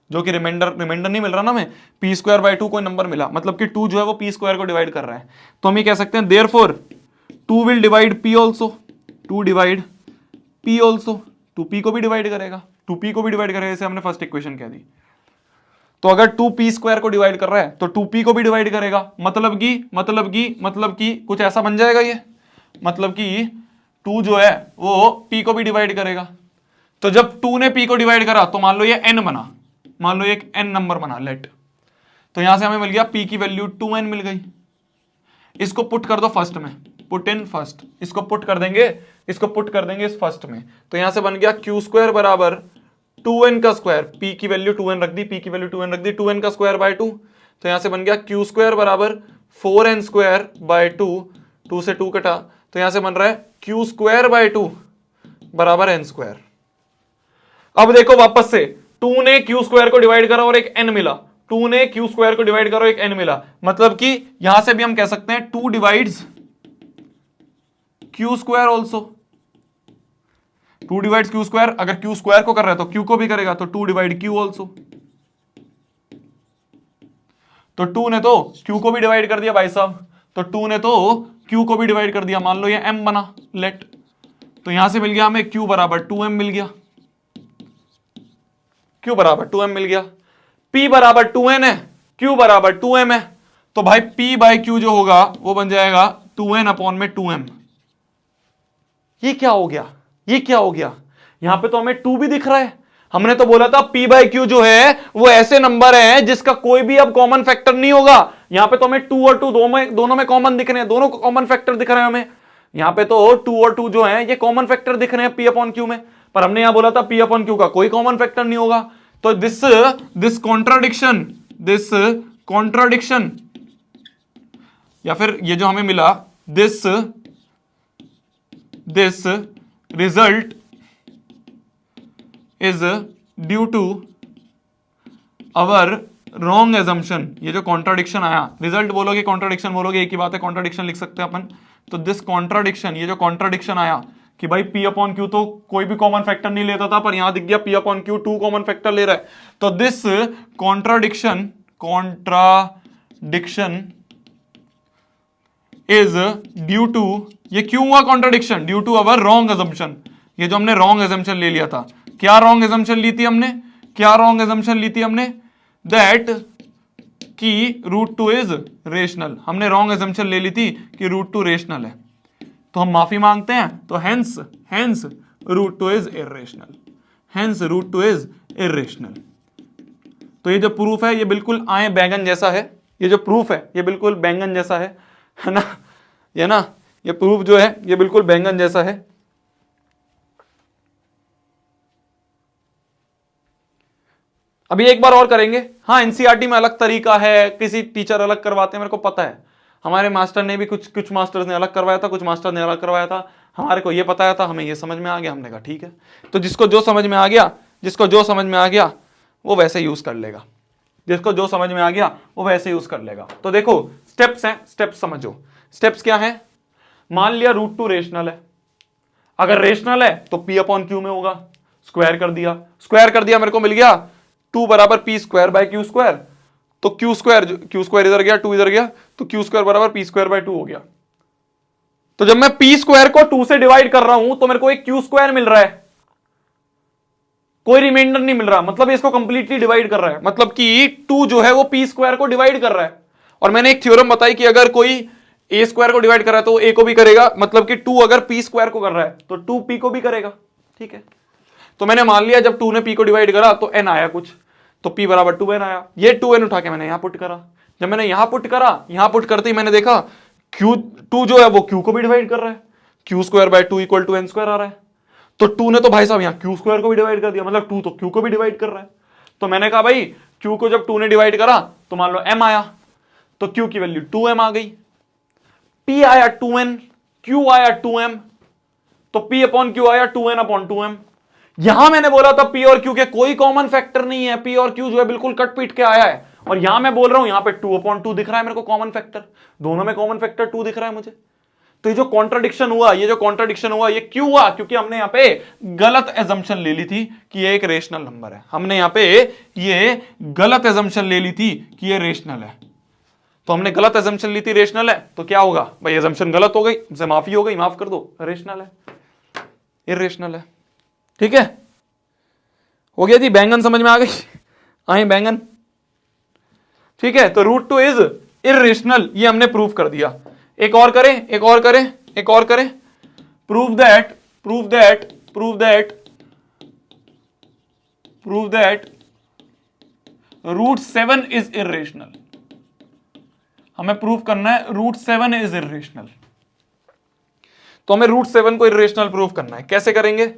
जो कि रिमाइंडर नहीं मिल रहा ना हमें, p स्क्वायर बाई 2 कोई नंबर मिला, मतलब कि 2 जो है वो p स्क्वायर को डिवाइड कर रहा है। तो हम ये कह सकते हैं therefore 2 will divide p also, 2 divide p also, 2p को भी डिवाइड करेगा, 2p को भी डिवाइड करेगा, जैसे हमने फर्स्ट इक्वेशन कह दी। तो अगर 2p स्क्वायर को डिवाइड कर रहा है तो 2p को भी डिवाइड करेगा, मतलब कि कुछ ऐसा बन जाएगा ये, मतलब कि 2 जो है वो p को भी डिवाइड करेगा। तो जब 2 ने p को डिवाइड करा तो मान लो ये n बना, मान लो एक n नंबर बना, लेट। तो यहां से हमें मिल गया p की वैल्यू 2n मिल गई। इसको पुट कर दो फर्स्ट में, पुट इन फर्स्ट, इसको पुट कर देंगे, इसको पुट कर देंगे इस फर्स्ट में। तो यहां से बन गया q स्क्वायर बराबर 2n का स्क्वायर, p की वैल्यू 2n रख दी, p की वैल्यू 2n रख दी, 2n का स्क्वायर बाय 2। तो यहां से बन गया q स्क्वायर बराबर 4n स्क्वायर बाय 2, 2 से 2 कटा, तो यहां से बन रहा है q स्क्वायर बाय 2 बराबर n स्क्वायर। अब देखो वापस से 2 ने q स्क्वायर को डिवाइड करा और एक n मिला, 2 ने q स्क्वायर को डिवाइड करा और एक n मिला, मतलब कि यहां से भी हम कह सकते हैं 2 divides q square also, 2 divides q square, अगर q स्क्वायर को कर रहा है तो q को भी करेगा, तो 2 डिवाइड q ऑल्सो। तो 2 ने तो q को भी डिवाइड कर दिया भाई साहब, तो 2 ने तो q को भी डिवाइड कर दिया, मान लो ये m बना लेट, तो यहां से मिल गया हमें q बराबर 2m मिल गया, q बराबर 2m मिल गया, p बराबर 2n है, q बराबर 2m है, तो भाई p बाई q जो होगा वो बन जाएगा 2n अपॉन में 2m। ये क्या हो गया, ये क्या हो गया, यहां पे तो हमें 2 भी दिख रहा है, हमने तो बोला था p बाई क्यू जो है वो ऐसे नंबर है जिसका कोई भी अब कॉमन फैक्टर नहीं होगा, यहां पे तो हमें 2 और 2 दोनों में कॉमन दिख रहे हैं, दोनों कॉमन फैक्टर दिख रहे हैं हमें, यहां पे तो 2 और 2 जो है ये कॉमन फैक्टर दिख रहे हैं p अपॉन क्यू में, पर हमने यहां बोला था p अपॉन क्यू का कोई कॉमन फैक्टर नहीं होगा, तो दिस कॉन्ट्राडिक्शन या फिर ये जो हमें मिला this result is due to our wrong assumption, ये जो कॉन्ट्राडिक्शन आया, रिजल्ट बोलोगे कॉन्ट्राडिक्शन बोलोगे एक ही बात है, कॉन्ट्राडिक्शन लिख सकते हैं अपन, तो दिस कॉन्ट्राडिक्शन, ये जो कॉन्ट्राडिक्शन आया कि भाई p अपॉन क्यू तो कोई भी कॉमन फैक्टर नहीं लेता था, पर यहां दिख गया p upon Q 2 common factor ले रहा है, तो this contradiction is due to, ये क्यों हुआ contradiction, due to our wrong assumption, ये जो हमने रॉन्ग एजम्पशन ले लिया था, क्या रॉन्ग एजम्पशन ली थी हमने, क्या रॉन्ग एजम्पशन ली थी हमने, दैट कि रूट 2 इज रेशनल, हमने रॉन्ग एजम्पशन ले ली थी कि रूट 2 रेशनल है, तो हम माफी मांगते हैं, तो hence root 2 is irrational, hence root 2 is irrational. तो ये जो प्रूफ है ये बिल्कुल आए बैंगन जैसा है, ये जो प्रूफ है ये बिल्कुल बैंगन जैसा है ना, ये ना, ये प्रूफ जो है ये बिल्कुल बैंगन जैसा है। अभी एक बार और करेंगे, हाँ एनसीईआरटी में अलग तरीका है, किसी टीचर अलग करवाते हैं, मेरे को पता है, हमारे मास्टर ने भी कुछ मास्टर्स ने अलग करवाया था, कुछ मास्टर ने अलग करवाया था, हमारे को ये पता था, हमें ये समझ में आ गया, हमने कहा ठीक है, तो जिसको जो समझ में आ गया, जिसको जो समझ में आ गया वो वैसे यूज कर लेगा, जिसको जो समझ में आ गया वो वैसे यूज कर लेगा। तो देखो स्टेप्स हैं, स्टेप्स समझो, स्टेप्स क्या है, मान लिया रूट 2 रेशनल है, अगर रेशनल है तो p अपॉन क्यू में होगा, स्क्वायर कर दिया, मेरे को मिल गया 2 बराबर P square by Q square, तो क्यू स्क्वायर इधर गया, 2 इधर गया, तो क्यू स्क्वायर बराबर पी स्क्वायर बाय 2 हो गया। तो जब मैं पी स्क्वायर को 2 से डिवाइड कर रहा हूं तो मेरे को एक क्यू स्क्वायर मिल रहा है, कोई रिमाइंडर नहीं मिल रहा, मतलब इसको कंप्लीटली डिवाइड कर रहा है, मतलब कि 2 जो है वो पी स्क्वायर को डिवाइड कर रहा है। और मैंने एक थ्योरम बताई कि अगर कोई ए स्क्वायर को डिवाइड कर रहा है तो ए को भी करेगा, मतलब कि 2 अगर पी स्क्वायर को कर रहा है तो 2 पी को भी करेगा, ठीक है। तो मैंने मान लिया जब 2 ने p को डिवाइड करा तो n आया कुछ, तो p बराबर 2n आया, ये 2n उठा के मैंने यहां पुट करा, जब मैंने यहां पुट करा, यहां पुट करते ही मैंने देखा q2 जो है वो q को भी डिवाइड कर रहा है, q square by 2 equal to n square आ रहा है, तो 2 ने तो भाई साहब यहां q स्क्वायर को भी डिवाइड कर दिया, मतलब 2 तो q को भी डिवाइड कर रहा है। तो मैंने कहा भाई q को जब 2 ने डिवाइड करा तो मान लो m आया, तो q की वैल्यू 2m आ गई, p आया 2n, q आया 2m, तो p अपॉन q आया 2n अपॉन 2m। यहां मैंने बोला था p और q के कोई कॉमन फैक्टर नहीं है, p और q जो है बिल्कुल कट पीट के आया है, और यहां मैं बोल रहा हूं यहां पे 2 अपॉन 2 दिख रहा है मेरे को कॉमन फैक्टर, दोनों में कॉमन फैक्टर 2 दिख रहा है मुझे। तो ये जो कॉन्ट्राडिक्शन हुआ, ये क्यों हुआ, क्योंकि हमने यहां पे गलत एजम्पशन ले ली थी कि ये एक रेशनल नंबर है, हमने यहां पे ये गलत एजम्पशन ले ली थी कि ये रेशनल है। तो हमने गलत एजम्पशन ली थी रेशनल है, तो क्या होगा भाई, एजम्पशन गलत हो गई, हमसे माफी हो गई, माफ कर दो, रेशनल है, इर्रेशनल है, ठीक है, हो गया जी, बैंगन समझ में आ गई, आए बैंगन, ठीक है। तो रूट 2 इज इर्रेशनल, ये हमने प्रूव कर दिया। एक और करें, prove that root 7 is irrational, हमें प्रूव करना है रूट 7 इज इर्रेशनल। तो हमें रूट 7 को इर्रेशनल प्रूव करना है, कैसे करेंगे,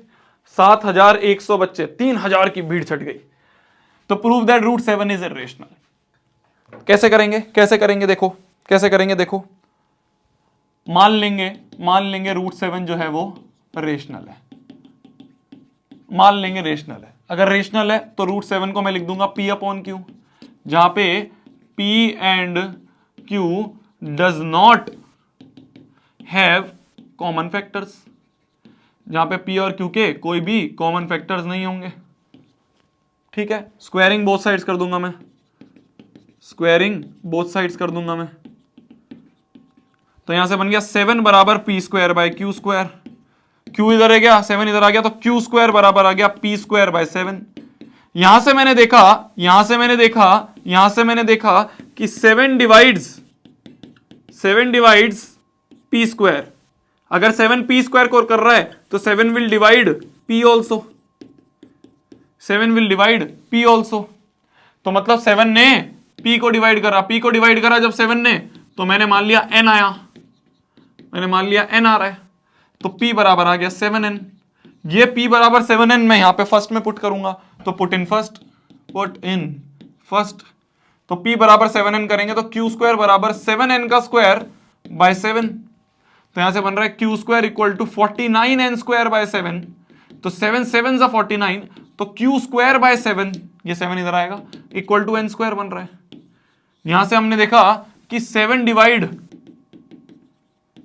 7100 बच्चे, 3000 की भीड़ छट गई, तो prove that root 7 is irrational. कैसे करेंगे देखो, कैसे करेंगे देखो, मान लेंगे रूट 7 जो है वो रेशनल है, मान लेंगे रेशनल है। अगर रेशनल है तो रूट 7 को मैं लिख दूंगा p अपॉन क्यू, जहां पे p and q does not have common factors, जहां पे p और q के कोई भी कॉमन फैक्टर्स नहीं होंगे, ठीक है। स्क्वायरिंग बोथ साइड्स कर दूंगा मैं, स्क्वायरिंग बोथ साइड्स कर दूंगा मैं, तो यहां से बन गया 7 बराबर P square by Q square. Q इधर है गया, 7 इधर आ गया, तो क्यू स्क्वायर बराबर आ गया पी स्क्वायर बाय 7। यहां से मैंने देखा कि 7 डिवाइड्स पी स्क्वायर। अगर 7 पी स्क्वायर को कर रहा है तो 7 will divide P also, 7 will divide P also. तो मतलब 7 ने p को डिवाइड करा, जब 7 ने, तो मैंने मान लिया n आया, n आ रहा है, तो p बराबर आ गया 7n। ये p बराबर 7n मैं यहां पे फर्स्ट में पुट करूंगा, तो पुट इन फर्स्ट, तो p बराबर 7n करेंगे तो q स्क्वायर बराबर 7n का स्क्वायर बाय 7। तो यहां से बन रहा है q square equal to 49n square by 7। तो 7 7 जा 49, तो q स्क्वायर बाय 7, ये 7 इधर आएगा, इक्वल टू n स्क्वायर बन रहा है। यहां से हमने देखा कि 7 डिवाइड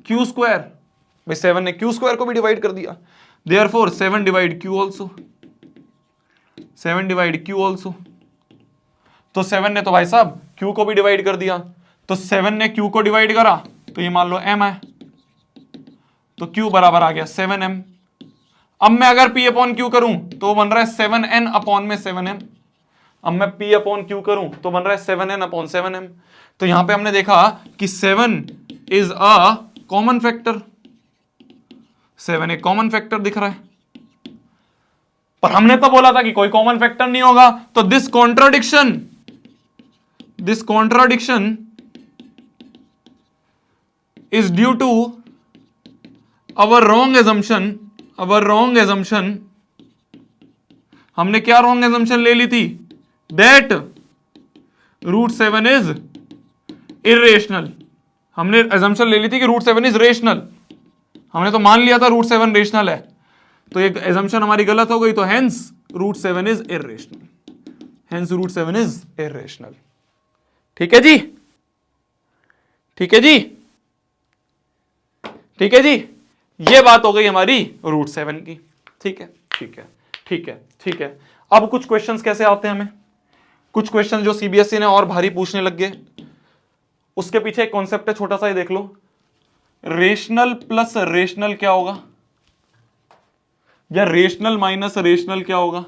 q स्क्वायर, भाई 7 ने q स्क्वायर को भी डिवाइड कर दिया, therefore 7 divide q also, 7 divide q also. तो 7 ने तो भाई साहब q को भी डिवाइड कर दिया, तो 7 ने q को डिवाइड करा, तो ये मान लो m है, तो q बराबर आ गया 7m। अब मैं अगर p अपॉन q करूं तो बन रहा है 7n अपॉन में 7m। अब मैं p अपॉन q करूं तो बन रहा है 7n अपॉन 7m। तो यहां पे हमने देखा कि 7 इज अ कॉमन फैक्टर, 7 एक कॉमन फैक्टर दिख रहा है, पर हमने तो बोला था कि कोई कॉमन फैक्टर नहीं होगा। तो this contradiction is due to our wrong assumption. हमने क्या रॉन्ग एजम्पशन ले ली थी? That √7 is irrational. हमने एजम्पशन ले ली थी कि √7 इज रेशनल, हमने तो मान लिया था √7 रेशनल है, तो ये एजम्पशन हमारी गलत हो गई, तो हेंस √7 इज इरेशनल। ठीक है जी, ये बात हो गई हमारी √7 की। ठीक है। अब कुछ क्वेश्चंस कैसे आते हैं हमें, कुछ क्वेश्चन जो सीबीएसई ने और भारी पूछने लग गए, उसके पीछे एक कॉन्सेप्ट है छोटा सा, ही देख लो। रेशनल प्लस रेशनल क्या होगा, या रेशनल माइनस रेशनल क्या होगा,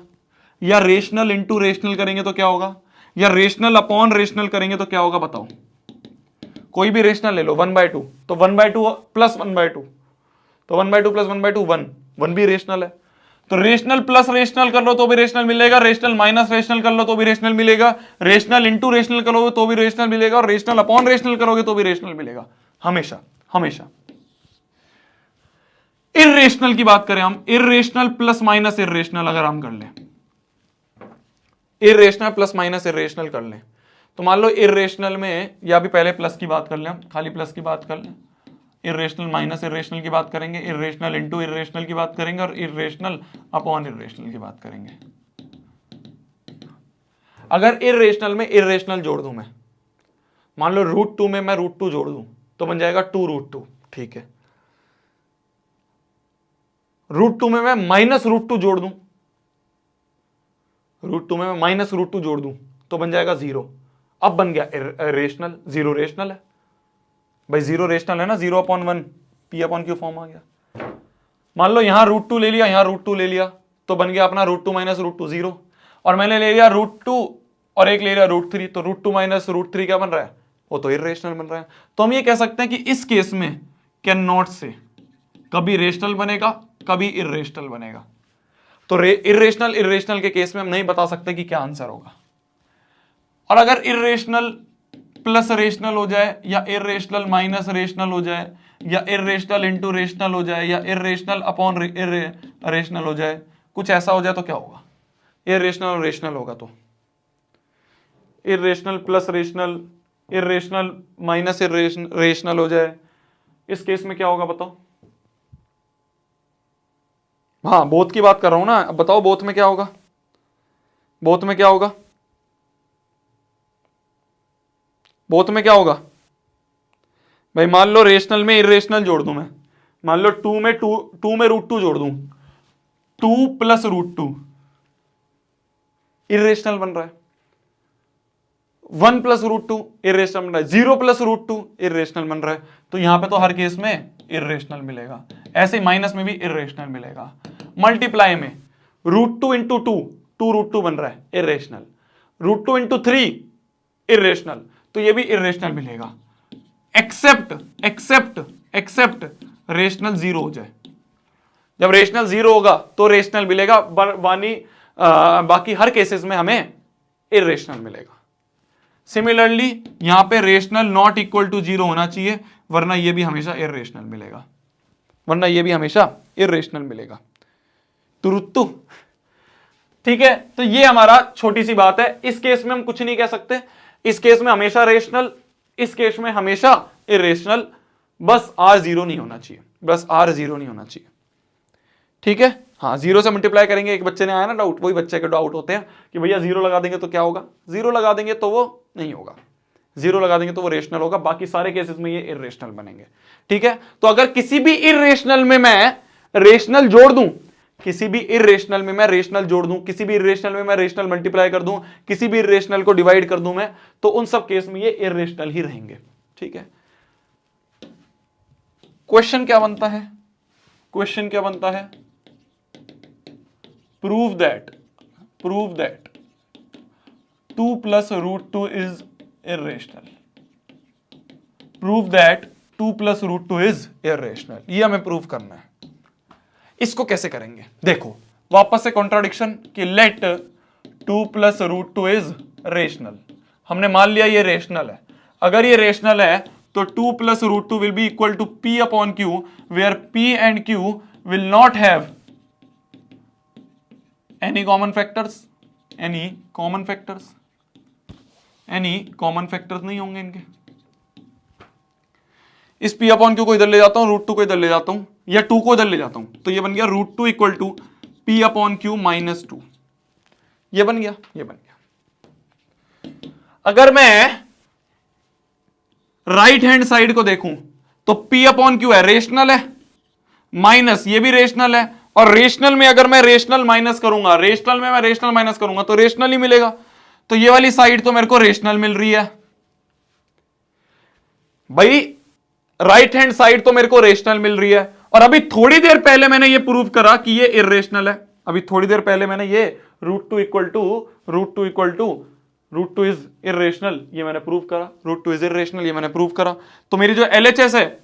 या रेशनल इंटू रेशनल करेंगे तो क्या होगा, या रेशनल अपॉन रेशनल करेंगे तो क्या होगा, बताओ। कोई भी रेशनल ले लो, 1/2, तो 1/2 प्लस 1/2, तो 1/2 प्लस 1/2 1 भी रेशनल है। तो रेशनल प्लस रेशनल कर लो तो भी रेशनल मिलेगा, रेशनल माइनस रेशनल कर लो तो भी रेशनल मिलेगा, रेशनल इंटू रेशनल करोगे तो भी रेशनल मिलेगा, और रेशनल अपॉन रेशनल करोगे तो भी रेशनल मिलेगा, हमेशा। इर्रेशनल की बात करें हम, इर्रेशनल प्लस माइनस इर्रेशनल अगर हम कर लें, इर्रेशनल प्लस माइनस इर्रेशनल कर लें, तो मान लो इर्रेशनल में, या भी पहले प्लस की बात कर लें, हम खाली प्लस की बात कर लें, इर्रेशनल माइनस इर्रेशनल की बात करेंगे, इर्रेशनल इंटू इर्रेशनल की बात करेंगे, और इर्रेशनल अपॉन इर्रेशनल की बात करेंगे। अगर इर्रेशनल में इर्रेशनल जोड़ दूं मैं, मान लो √2 में मैं √2 जोड़ दूं तो बन जाएगा 2√2, ठीक है। √2 में मैं माइनस √2 जोड़ दूं, √2 में मैं माइनस √2 जोड़ दूं तो बन जाएगा 0। अब बन गया रेशनल, 0 रेशनल है भाई, 0 रेशनल है ना, 0/1 p अपॉन q फॉर्म आ गया। मान लो यहां √2 ले लिया, यहां √2 ले लिया, तो बन गया अपना √2 माइनस √2 0, और मैंने ले लिया √2 और एक ले लिया √3, तो √2 माइनस √3 क्या बन रहा है, वो तो इर्रेशनल बन रहा है। तो हम ये कह सकते हैं कि इस केस में कैन नॉट से कभी रेशनल बनेगा, कभी इर्रेशनल बनेगा। तो इर्रेशनल के केस में हम नहीं बता सकते कि क्या आंसर होगा। और अगर इर्रेशनल प्लस रेशनल हो जाए, या इर्रेशनल माइनस रेशनल हो जाए, या इर्रेशनल इंटू रेशनल हो जाए, या इर्रेशनल अपॉन रेशनल हो जाए, कुछ ऐसा हो जाए तो क्या होगा, इर्रेशनल और रेशनल होगा, तो irrational plus rational, irrational minus rational हो जाए, इस केस में क्या होगा बताओ। हाँ, बोथ की बात कर रहा हूं ना, अब बताओ बोथ में क्या होगा, बोथ में क्या होगा, बोथ में क्या होगा भाई। मान लो रेशनल में इर्रेशनल जोड़ दूं मैं, मान लो 2 में √2 जोड़ दूं, 2 प्लस √2 इर्रेशनल बन रहा है, 1 प्लस रूट टू इरेशनल बन रहा है, 0 प्लस रूट टू इरेशनल बन रहा है, तो यहां पे तो हर केस में इरेशनल मिलेगा। ऐसे माइनस में भी इरेशनल मिलेगा। मल्टीप्लाई में root two into two root two बन रहा है, irrational. Root two into 3 irrational, तो ये भी इरेशनल मिलेगा। एक्सेप्ट रेशनल 0 हो जाए। जब रेशनल 0 होगा तो रेशनल मिलेगा, बाकी हर केसेस में हमें इरेशनल मिलेगा। सिमिलरली यहां पे रेशनल नॉट इक्वल टू 0 होना चाहिए, वरना ये भी हमेशा इरेशनल मिलेगा। तुरुत्तु, ठीक है। तो ये हमारा छोटी सी बात है। इस केस में हम कुछ नहीं कह सकते, इस केस में हमेशा रेशनल, इस केस में हमेशा इरेशनल, बस R 0 नहीं होना चाहिए, ठीक है। हाँ, 0 से मल्टीप्लाई करेंगे। एक बच्चे ने आया ना डाउट, वही बच्चे के डाउट होते हैं कि भैया 0 लगा देंगे तो क्या होगा। 0 लगा देंगे तो वो नहीं होगा, 0 लगा देंगे तो वो रेशनल होगा, बाकी सारे केसेस में ये इरेशनल बनेंगे, ठीक है। तो अगर किसी भी इरेशनल में मैं रेशनल जोड़ दूं, किसी भी इरेशनल में मैं रेशनल जोड़ दूं, किसी भी इरेशनल में मैं रेशनल मल्टीप्लाई कर दूं, किसी भी इरेशनल को डिवाइड कर दूं मैं, तो उन सब केस में ये इरेशनल ही रहेंगे, ठीक है। क्वेश्चन क्या बनता है, prove that 2 plus root 2 is irrational. Prove that 2 plus root 2 is irrational, ये हमें प्रूव करना है। इसको कैसे करेंगे, देखो वापस से कॉन्ट्राडिक्शन कि let 2 plus root 2 is rational. हमने मान लिया ये रेशनल है। अगर ये रेशनल है तो 2 plus root 2 will be equal to P upon Q, where P and Q will not have any common factors नहीं होंगे इनके। इस P अपॉन Q को इधर ले जाता हूं, रूट 2 को इधर ले जाता हूं, या 2 को इधर ले जाता हूं, तो ये बन गया root 2 equal to P upon Q minus 2। ये बन गया। अगर मैं राइट हैंड साइड को देखूं तो P अपॉन Q है, रेशनल है, माइनस ये भी रेशनल है, और रेशनल में अगर मैं रेशनल माइनस करूंगा, तो रेशनल ही मिलेगा। तो ये वाली साइड तो मेरे को रेशनल मिल रही है भाई, राइट हैंड साइड तो मेरे को रेशनल मिल रही है। और अभी थोड़ी देर पहले मैंने ये प्रूव करा कि ये इरेशनल है। अभी थोड़ी देर पहले मैंने ये root two equal to root two is irrational, ये मैंने प्रूव करा। रूट टू इज इरेशनल, ये मैंने प्रूव करा। तो मेरी जो LHS है,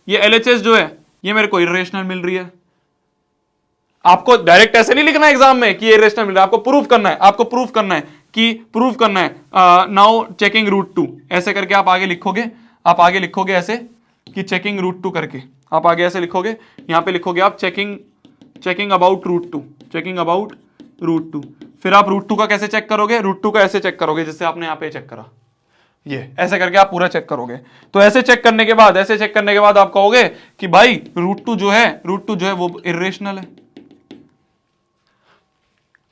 ये LHS जो है ये मेरे को इरेशनल मिल रही है। आपको डायरेक्ट ऐसे नहीं लिखना एग्जाम में कि ये इरेशनल मिल रहा है, आपको प्रूव करना है। नाउ चेकिंग रूट टू, ऐसे करके आप आगे लिखोगे ऐसे कि चेकिंग रूट टू करके आप आगे ऐसे लिखोगे। यहां पे लिखोगे आप चेकिंग अबाउट रूट टू। फिर आप रूट टू का कैसे चेक करोगे, रूट टू का ऐसे चेक करोगे जैसे आपने यहां पे चेक करा, ये ऐसे करके आप पूरा चेक करोगे। तो ऐसे चेक करने के बाद आप कहोगे कि भाई रूट टू जो है वो इरेशनल है।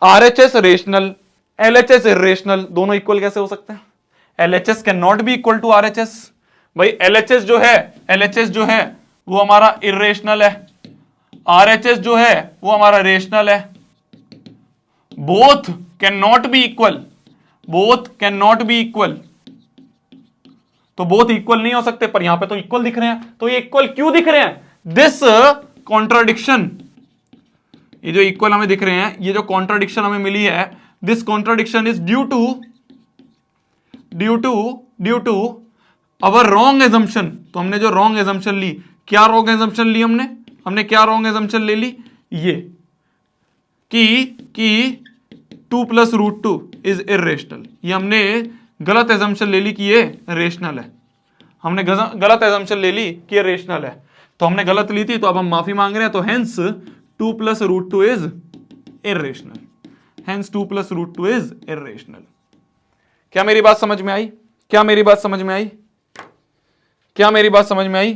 RHS रेशनल, LHS इरेशनल, दोनों इक्वल कैसे हो सकते हैं? LHS can not be equal to RHS। भाई LHS जो है वो हमारा इरेशनल है, RHS जो है वो हमारा रेशनल है। Both can not be equal, तो बोथ इक्वल नहीं हो सकते, पर यहां पे तो इक्वल दिख रहे हैं। तो ये इक्वल क्यों दिख रहे हैं? दिस कॉन्ट्राडिक्शन, ये जो इक्वल हमें दिख रहे हैं, ये जो कॉन्ट्राडिक्शन हमें मिली है, this contradiction is due to our wrong assumption. तो हमने जो रॉन्ग एजम्पशन ली, क्या रॉन्ग एजम्पशन ली हमने क्या रॉन्ग एजम्पशन ले ली? ये कि 2 प्लस रूट 2 इज इरेशनल। ये हमने गलत एजम्पशन ले ली कि ये रेशनल है। हमने गलत एजम्पशन ले ली कि ये रेशनल है, तो हमने गलत ली थी, तो अब हम माफी मांग रहे हैं। तो hence 2 plus root 2 is irrational. क्या मेरी बात समझ में आई?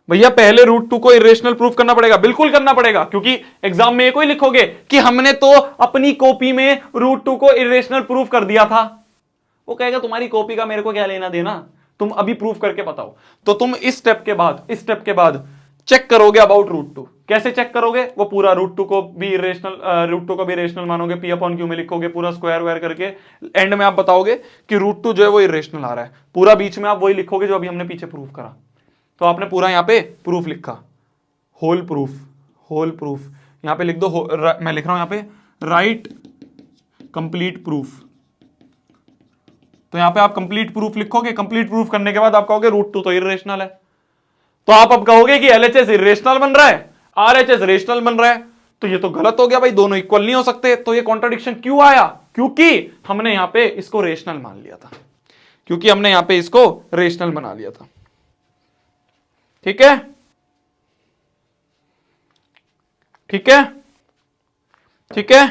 भैया पहले रूट 2 को इरेशनल प्रूफ करना पड़ेगा, बिल्कुल करना पड़ेगा, क्योंकि एग्जाम में कोई लिखोगे कि हमने तो अपनी कॉपी में रूट 2 को इरेशनल प्रूफ कर दिया था, वो कहेगा तुम्हारी कॉपी का मेरे को क्या लेना देना, तुम अभी प्रूफ करके बताओ। तो तुम इस स्टेप के बाद चेक करोगे अबाउट रूट 2। कैसे चेक करोगे? वो पूरा √2 को भी इरेशनल मानोगे, P अपॉन Q में लिखोगे पूरा स्क्वायर वायर करके, एंड में आप बताओगे कि √2 जो है वो इरेशनल आ रहा है, पूरा बीच में आप वही लिखोगे जो अभी हमने पीछे प्रूफ करा। तो आपने पूरा यहां पे प्रूफ लिखा, होल प्रूफ यहां पे लिख दो, मैं लिख रहा हूं यहां पे राइट कंप्लीट प्रूफ। तो यहां पे आप कंप्लीट प्रूफ लिखोगे, कंप्लीट प्रूफ करने के बाद आप कहोगे √2 तो इरेशनल है। तो आप अब कहोगे कि LHS इरेशनल बन रहा है, RHS रेशनल बन रहा है, तो ये तो गलत हो गया भाई, दोनों इक्वल नहीं हो सकते। तो ये कॉन्ट्रडिक्शन क्यों आया? क्योंकि हमने यहां पे इसको रेशनल मान लिया था, क्योंकि हमने यहां पे इसको रेशनल बना लिया था। ठीक है, ठीक है, ठीक है,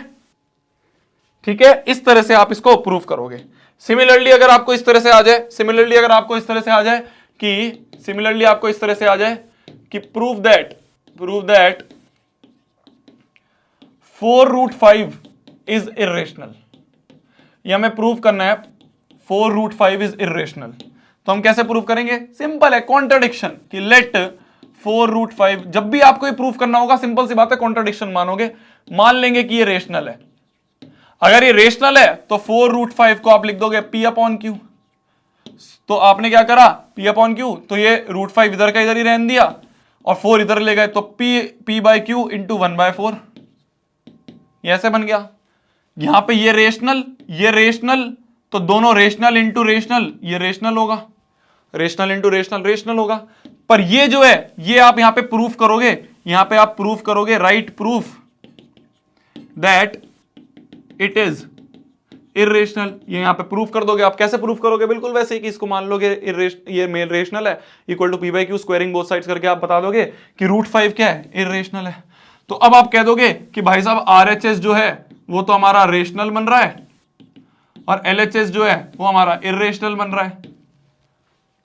ठीक है। इस तरह से आप इसको प्रूफ करोगे। सिमिलरली अगर आपको इस तरह से आ जाए, सिमिलरली अगर आपको इस तरह से आ जाए कि सिमिलरली आपको इस तरह से आ जाए कि प्रूव दैट 4√5 इज इरेशनल, या हमें प्रूव करना है 4√5 इज इरेशनल, तो हम कैसे प्रूव करेंगे? सिंपल है, कॉन्ट्रडिक्शन, कि लेट 4√5, जब भी आपको ये प्रूव करना होगा सिंपल सी बात है, कॉन्ट्रडिक्शन मानोगे, मान लेंगे कि ये रेशनल है। अगर ये रेशनल है तो 4√5 को आप लिख दोगे P अपॉन Q। तो आपने क्या करा, P अपॉन Q, तो ये √5 इधर का इधर ही रहने दिया और 4 इधर ले गए, तो P बाई Q इंटू 1/4, ये ऐसे बन गया। यहां पे ये रेशनल, तो दोनों रेशनल इंटू रेशनल, ये रेशनल होगा, रेशनल इंटू रेशनल होगा। पर ये जो है ये आप यहां पे प्रूफ करोगे, यहां पे आप प्रूफ करोगे, right proof that it is irrational, ये यहां पे प्रूफ कर दोगे। आप कैसे प्रूफ करोगे? बिल्कुल वैसे ही कि इसको मान लोगे ये मेल रेशनल है, equal to P/Q squaring both sides करके आप बता दोगे कि √5 क्या है, इरेशनल है। तो अब आप कह दोगे कि भाई साहब RHS जो है वो तो हमारा रेशनल बन रहा है और LHS जो है वो हमारा इरेशनल बन रहा है।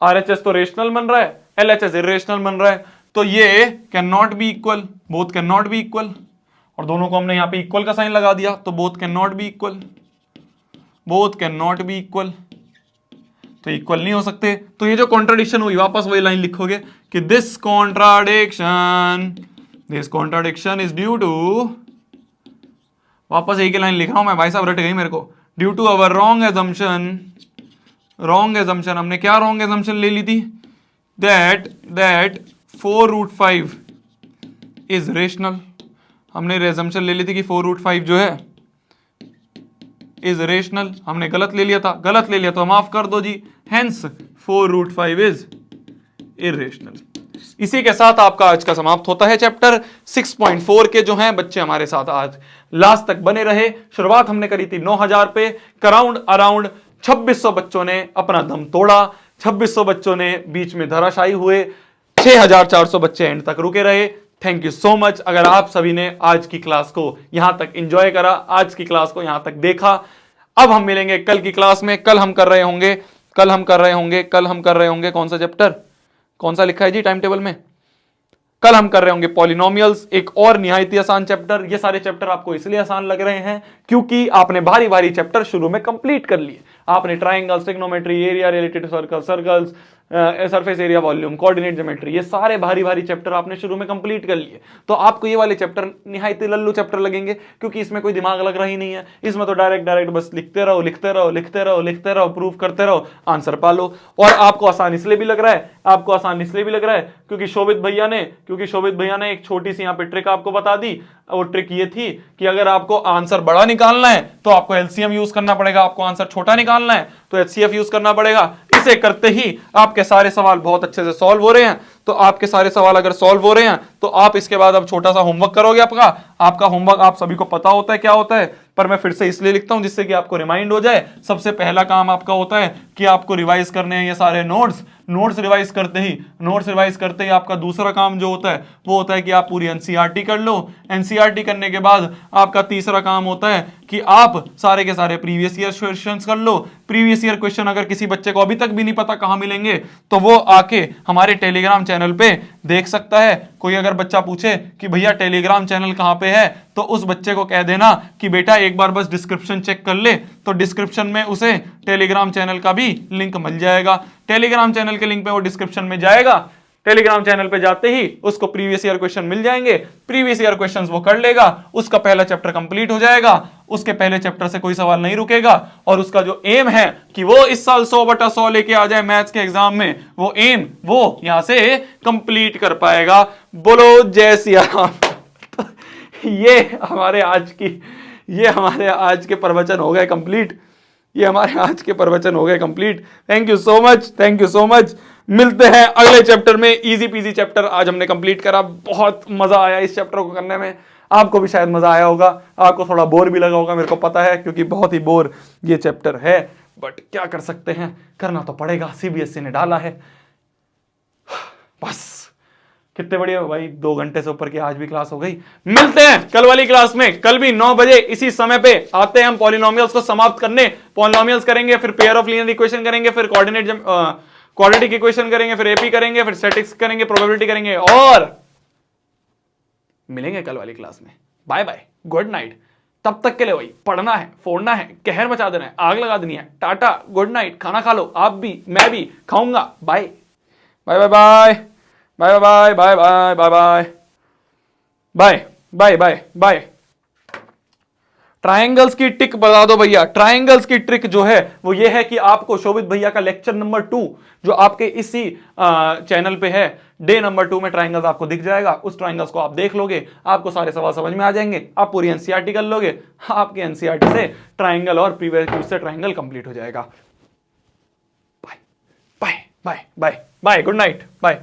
RHS तो रेशनल बन रहा है, LHS इरेशनल बन रहा है, तो ये can not be equal, both can not be equal, और दोनों को हमने यहां पे इक्वल का साइन लगा दिया, तो both can not be equal, both can not be equal, तो इक्वल नहीं हो सकते। तो ये जो कॉन्ट्राडिक्शन हुई, वापस वही लाइन लिखोगे कि this contradiction is due to, वापस एक ही लाइन लिख रहा हूं मैं, भाई साहब रट गई मेरे को, due to our wrong assumption, हमने क्या रॉन्ग एजम्पशन ले ली थी? दैट 4√5 इज रेशनल, हमने एजम्पशन ले ली थी कि 4√5 जो है इज रेशनल, हमने गलत ले लिया तो माफ कर दो जी, हेंस 4√5 इज इरेशनल। इसी के साथ आपका आज का समाप्त होता है चैप्टर 6.4 के जो हैं बच्चे हमारे साथ आज लास्ट तक बने रहे। शुरुआत हमने करी थी 9,000 पे, अराउंड 2600 बच्चों ने अपना दम तोड़ा, 2600 बच्चों ने बीच में धराशायी हुए, 6,400 बच्चे एंड तक रुके रहे। Thank you so much. अगर आप सभी ने आज की क्लास को यहां तक एंजॉय करा, आज की क्लास को यहां तक देखा, अब हम मिलेंगे कल की क्लास में। कल हम कर रहे होंगे कौन सा चैप्टर, कौन सा लिखा है जी टाइम टेबल में? कल हम कर रहे होंगे पॉलिनोमियल्स, एक और निहायत ही आसान चैप्टर। ये सारे चैप्टर आपको इसलिए आसान लग रहे हैं क्योंकि आपने भारी भारी चैप्टर शुरू में कंप्लीट कर लिए। आपने triangles, trigonometry, area related circles, surface area, volume, coordinate geometry, ये सारे भारी भारी चैप्टर आपने शुरू में कंप्लीट कर लिए। तो आपको ये वाले चैप्टर निहायत लल्लू चैप्टर लगेंगे क्योंकि इसमें कोई दिमाग लग रहा ही नहीं है। इसमें तो डायरेक्ट बस लिखते रहो, प्रूफ करते रहो, आंसर पालो। और आपको आसान इसलिए भी लग रहा है, क्योंकि शोभित भैया ने एक छोटी सी यहाँ पे ट्रिक आपको बता दी। वो ट्रिक ये थी कि अगर आपको आंसर बड़ा निकालना है तो आपको एलसीएम यूज करना पड़ेगा, आपको आंसर छोटा निकालना है तो एचसीएफ यूज करना पड़ेगा। इसे करते ही आपके सारे सवाल बहुत अच्छे से सॉल्व हो रहे हैं। तो आपके सारे सवाल अगर सॉल्व हो रहे हैं तो आप इसके बाद अब छोटा सा होमवर्क करोगे। आपका होमवर्क आप सभी को पता होता है क्या होता है, पर मैं फिर से इसलिए लिखता हूं जिससे कि आपको रिमाइंड हो जाए। सबसे पहला काम आपका होता है कि आपको रिवाइज करने हैं ये सारे नोट्स रिवाइज करते ही आपका दूसरा काम जो होता है वो होता है कि आप पूरी एनसीईआरटी कर लो। एनसीईआरटी करने के बाद आपका तीसरा काम होता है कि आप सारे के सारे प्रीवियस ईयर क्वेश्चंस कर लो। प्रीवियस ईयर क्वेश्चन अगर किसी बच्चे को अभी तक भी नहीं पता कहां मिलेंगे तो वो आके हमारे टेलीग्राम चैनल पे देख सकता है। कोई अगर बच्चा पूछे कि भैया टेलीग्राम चैनल कहां पे है तो उस बच्चे को कह देना कि बेटा एक बार बस डिस्क्रिप्शन चेक कर ले, तो डिस्क्रिप्शन में उसे टेलीग्राम चैनल का भी लिंक मिल जाएगा। टेलीग्राम चैनल के लिंक पे वो डिस्क्रिप्शन में जाएगा, टेलीग्राम चैनल पे जाते ही उसको प्रीवियस ईयर क्वेश्चन मिल जाएंगे, प्रीवियस ईयर क्वेश्चंस वो कर लेगा, उसका पहला चैप्टर कंप्लीट हो जाएगा, उसके पहले चैप्टर से कोई सवाल नहीं रुकेगा, और उसका जो एम है कि वो इस साल 100/100 लेके आ जाए मैथ्स के एग्जाम में, वो एम वो यहां से कंप्लीट कर पाएगा। बोलो जय सिया राम। ये हमारे आज के प्रवचन हो गए कंप्लीट, ये हमारे आज के प्रवचन हो गए complete. Thank you so much, thank you so much. मिलते हैं अगले चैप्टर में। इजी पीजी चैप्टर आज हमने कंप्लीट करा, बहुत मजा आया इस चैप्टर को करने में, आपको भी शायद मजा आया होगा, आपको थोड़ा बोर भी लगा होगा, मेरे को पता है, क्योंकि बहुत ही बोर ये चैप्टर है, बट क्या कर सकते हैं, करना तो पड़ेगा, सीबीएसई ने डाला है। बस कितने बढ़िया भाई, 2 घंटे से ऊपर की आज भी क्लास हो गई। मिलते हैं कल वाली क्लास में, कल भी 9 बजे इसी समय पे आते हैं हम पॉलिनोमियल्स को समाप्त करने। पॉलिनोमियल्स करेंगे, फिर पेयर ऑफ लीनियर इक्वेशन करेंगे, फिर क्वाड्रेटिक इक्वेशन करेंगे, फिर एपी करेंगे, फिर स्टैटिस्टिक्स करेंगे, प्रोबेबिलिटी करेंगे, और मिलेंगे कल वाली क्लास में। Bye bye, good night. तब तक के लिए वही पढ़ना है, फोड़ना है, कहर मचा देना है, आग लगा देनी है। टाटा, गुड नाइट, खाना खा लो, आप भी, मैं भी खाऊंगा। Bye bye bye bye bye bye bye bye bye bye bye bye bye bye. Triangles की ट्रिक बता दो भैया। ट्रायंगल्स की ट्रिक जो है वो ये है कि आपको शोभित भैया का लेक्चर नंबर 2 जो आपके इसी चैनल पे है, डे नंबर 2 में ट्रायंगल्स आपको दिख जाएगा। उस ट्रायंगल्स को आप देख लोगे, आपको सारे सवाल समझ में आ जाएंगे, आप पूरी एनसीईआरटी कर लोगे, आपके एनसीईआरटी से ट्रायंगल और प्रीवियस से ट्रायंगल कंप्लीट हो जाएगा। Bye bye bye bye bye, good night, bye.